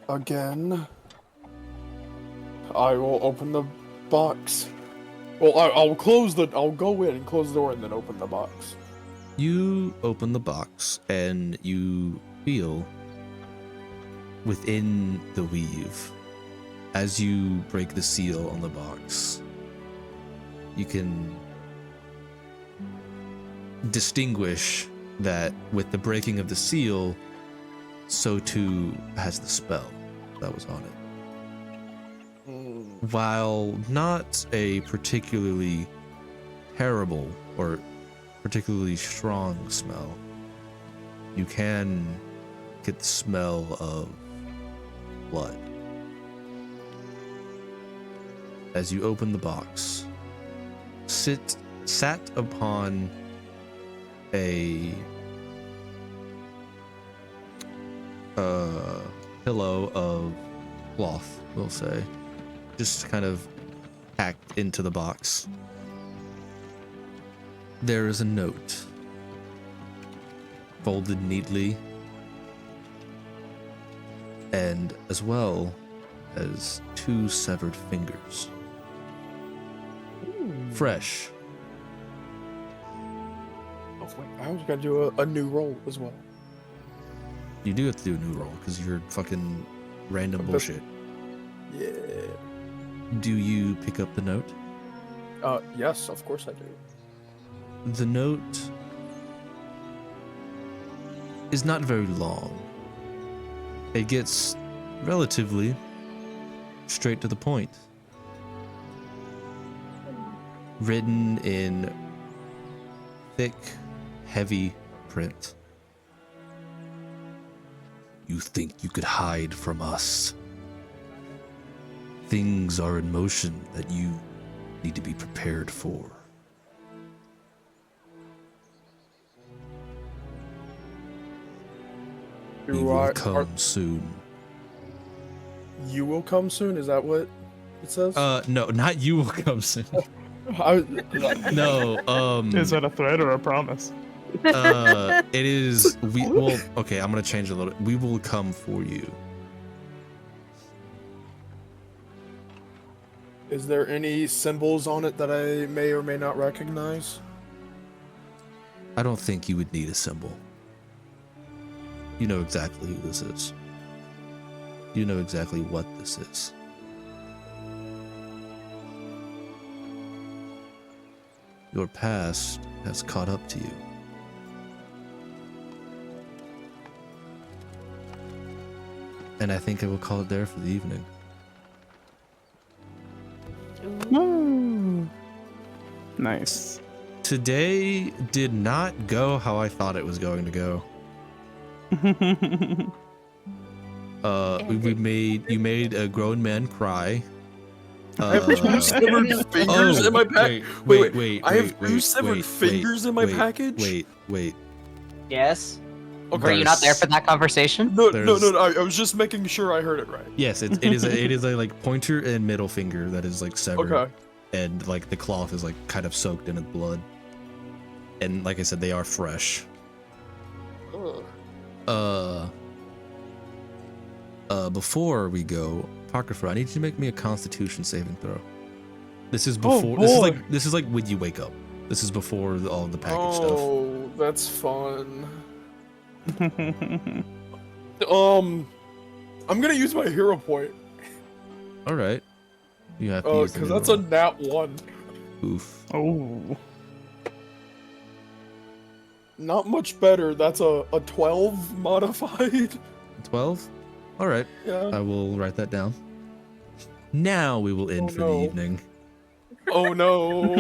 Again. I will open the box. Well, I'll go in and close the door and then open the box. You open the box and you feel within the weave. As you break the seal on the box, you can distinguish that with the breaking of the seal, so too has the spell that was on it. While not a particularly terrible or particularly strong smell, you can get the smell of blood. As you open the box, sat upon a pillow of cloth, we'll say, just kind of packed into the box. There is a note, folded neatly, and as well as 2 severed fingers. Fresh. Wait, I was gonna do a new roll as well. You do have to do a new roll because you're fucking random bullshit. Yeah. Do you pick up the note? Yes, of course I do. The note is not very long. It gets relatively straight to the point. Written in thick, heavy print. You think you could hide from us? Things are in motion that you need to be prepared for. We will come soon. You will come soon? Is that what it says? No, not you will come soon. No, Is that a threat or a promise? it is, okay, I'm gonna change a little. We will come for you. Is there any symbols on it that I may or may not recognize? I don't think you would need a symbol. You know exactly who this is. You know exactly what this is. Your past has caught up to you. And I think I will call it there for the evening. Woo. Nice. Today did not go how I thought it was going to go. You made a grown man cry. I have 2 severed fingers in my pack. Wait. I have 2 severed fingers in my package. Wait. Yes. Okay. Were you not there for that conversation? No. I was just making sure I heard it right. Yes, it is a like pointer and middle finger that is like severed. Okay. And like the cloth is like kind of soaked in blood. And like I said, they are fresh. Ugh. Before we go, Apocrypha, I need you to make me a Constitution saving throw. This is Oh, before. boy. This is like when you wake up. This is before all the package stuff. Oh, that's fun. I'm gonna use my hero point. All right. You have to use the because new that's roll. a nat 1. Oof. Oh. Not much better. That's a 12 modified. 12. All right. Yeah. I will write that down. Now we will end Oh, for no. the evening. Oh no.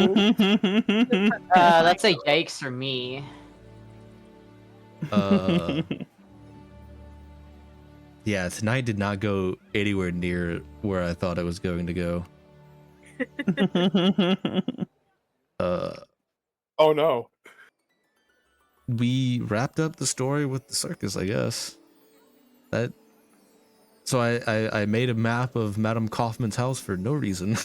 That's a yikes for me. Yeah, tonight did not go anywhere near where I thought it was going to go. Oh no. We wrapped up the story with the circus, I guess. So I made a map of Madame Kaufman's house for no reason.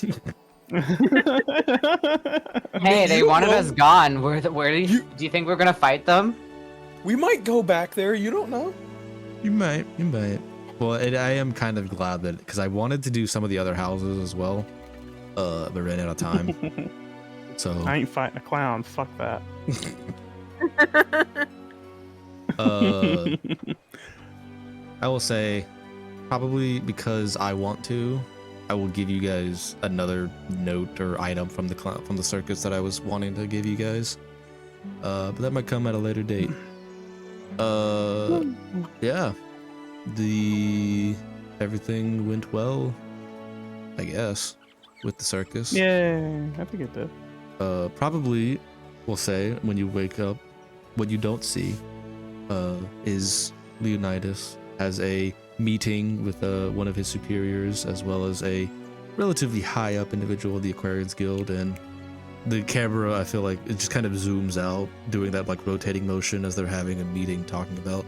Hey, they wanted us gone. Where do you think we're gonna fight them? We might go back there. You don't know. You might. Well, I am kind of glad that, because I wanted to do some of the other houses as well, but ran out of time. So I ain't fighting a clown. Fuck that. I will say, probably because I want to, I will give you guys another note or item from the circus that I was wanting to give you guys. But that might come at a later date. Yeah. Everything went well, I guess, with the circus. Yeah, I think it did. Probably, we'll say, when you wake up, what you don't see is Leonidas has a meeting with one of his superiors, as well as a relatively high up individual of the Aquarians Guild, and the camera, I feel like, it just kind of zooms out, doing that like rotating motion as they're having a meeting, talking about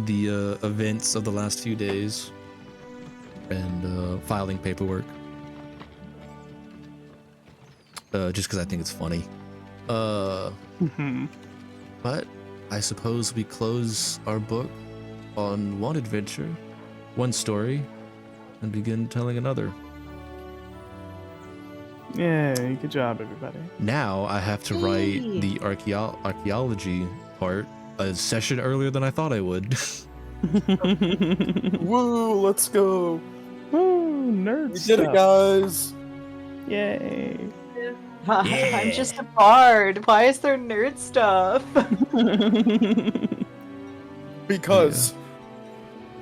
the events of the last few days and filing paperwork. Just because I think it's funny. But I suppose we close our book on one adventure, one story, and begin telling another. Yay, good job, everybody. Now I have to write Yay. the archaeology part a session earlier than I thought I would. Woo, let's go. Woo, nerd We stuff. did it, guys. Yay. I'm just a bard. Why is there nerd stuff? Because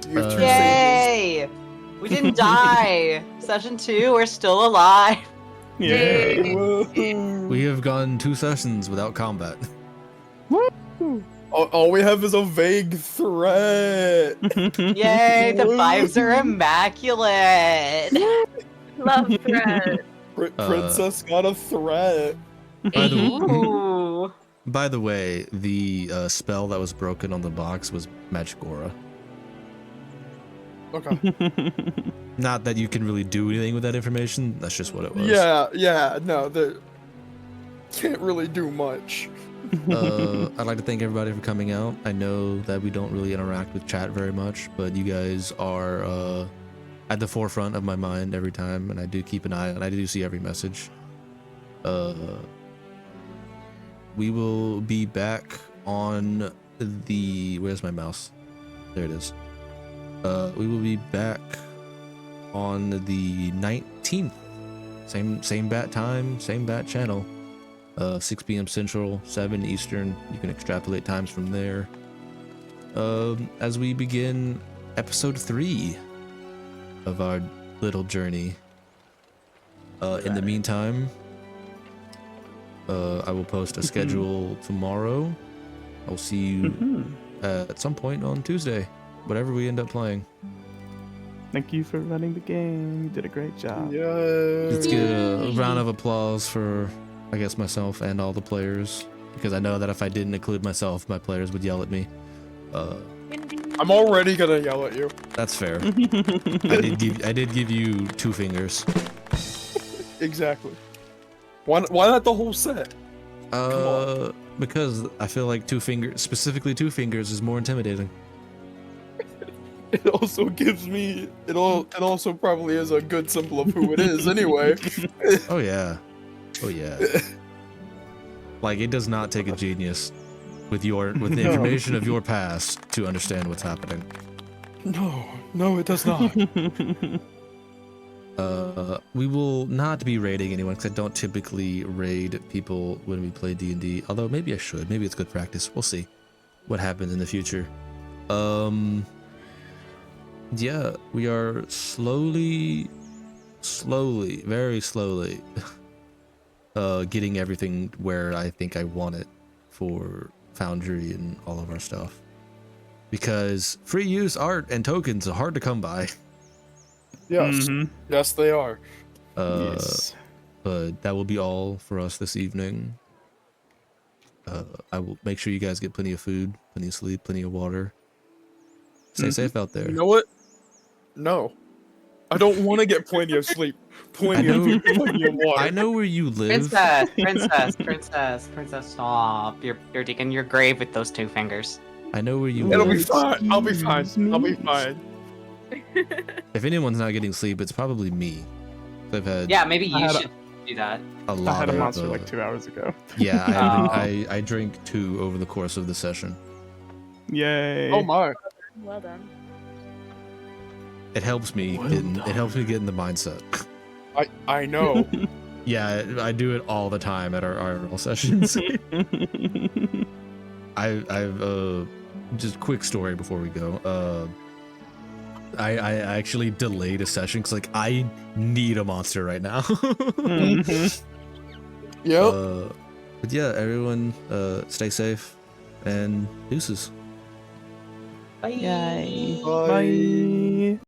you have two sabers. Yay! We didn't die. Session 2, we're still alive. Yay. Woo. We have gone 2 sessions without combat. All we have is a vague threat. Yay, the vibes are immaculate. Love thread. Princess got a threat. Ooh. By the way, the spell that was broken on the box was Magic Aura. Okay. Not that you can really do anything with that information, that's just what it was. Yeah, no, they can't really do much. I'd like to thank everybody for coming out. I know that we don't really interact with chat very much, but you guys are at the forefront of my mind every time, and I do keep an eye on. I do see every message. We will be back on the. Where's my mouse? There it is. We will be back on the 19th. Same bat time, same bat channel. 6 p.m. Central, 7 Eastern. You can extrapolate times from there. As we begin episode 3 of our little journey. In the meantime, I will post a schedule tomorrow. I'll see you at some point on Tuesday, whatever we end up playing. Thank you for running the game. You did a great job. Yeah. Let's get a round of applause for, I guess, myself and all the players, because I know that if I didn't include myself, my players would yell at me. I'm already gonna yell at you. That's fair. I did give you 2 fingers. Exactly. Why not the whole set? Because I feel like 2 fingers, specifically 2 fingers, is more intimidating. It also gives me. It also probably is a good symbol of who it is, anyway. Oh yeah. Like, it does not take a genius with the information of your past to understand what's happening. No, it does not. We will not be raiding anyone, because I don't typically raid people when we play D&D. Although maybe I should. Maybe it's good practice. We'll see what happens in the future. Yeah, we are slowly, very slowly, getting everything where I think I want it for Foundry and all of our stuff. Because free use art and tokens are hard to come by. Yes. Yes, they are. Yes. But that will be all for us this evening. I will make sure you guys get plenty of food, plenty of sleep, plenty of water. Stay safe out there. You know what? No. I don't want to get plenty of sleep. Plenty of water. I know where you live. Princess, stop. You're digging your grave with those 2 fingers. I know where you It'll live. be fine. I'll be fine. If anyone's not getting sleep, it's probably me. I've had Maybe you should do that. a lot I had a of, monster like 2 hours ago. Yeah, I drank 2 over the course of the session. Yay. Oh my. Well done. It helps me get in the mindset. I know. Yeah, I do it all the time at our IRL sessions. I've just quick story before we go. I actually delayed a session because, like, I need a monster right now. Yep. But yeah, everyone, stay safe and deuces. Bye. Bye.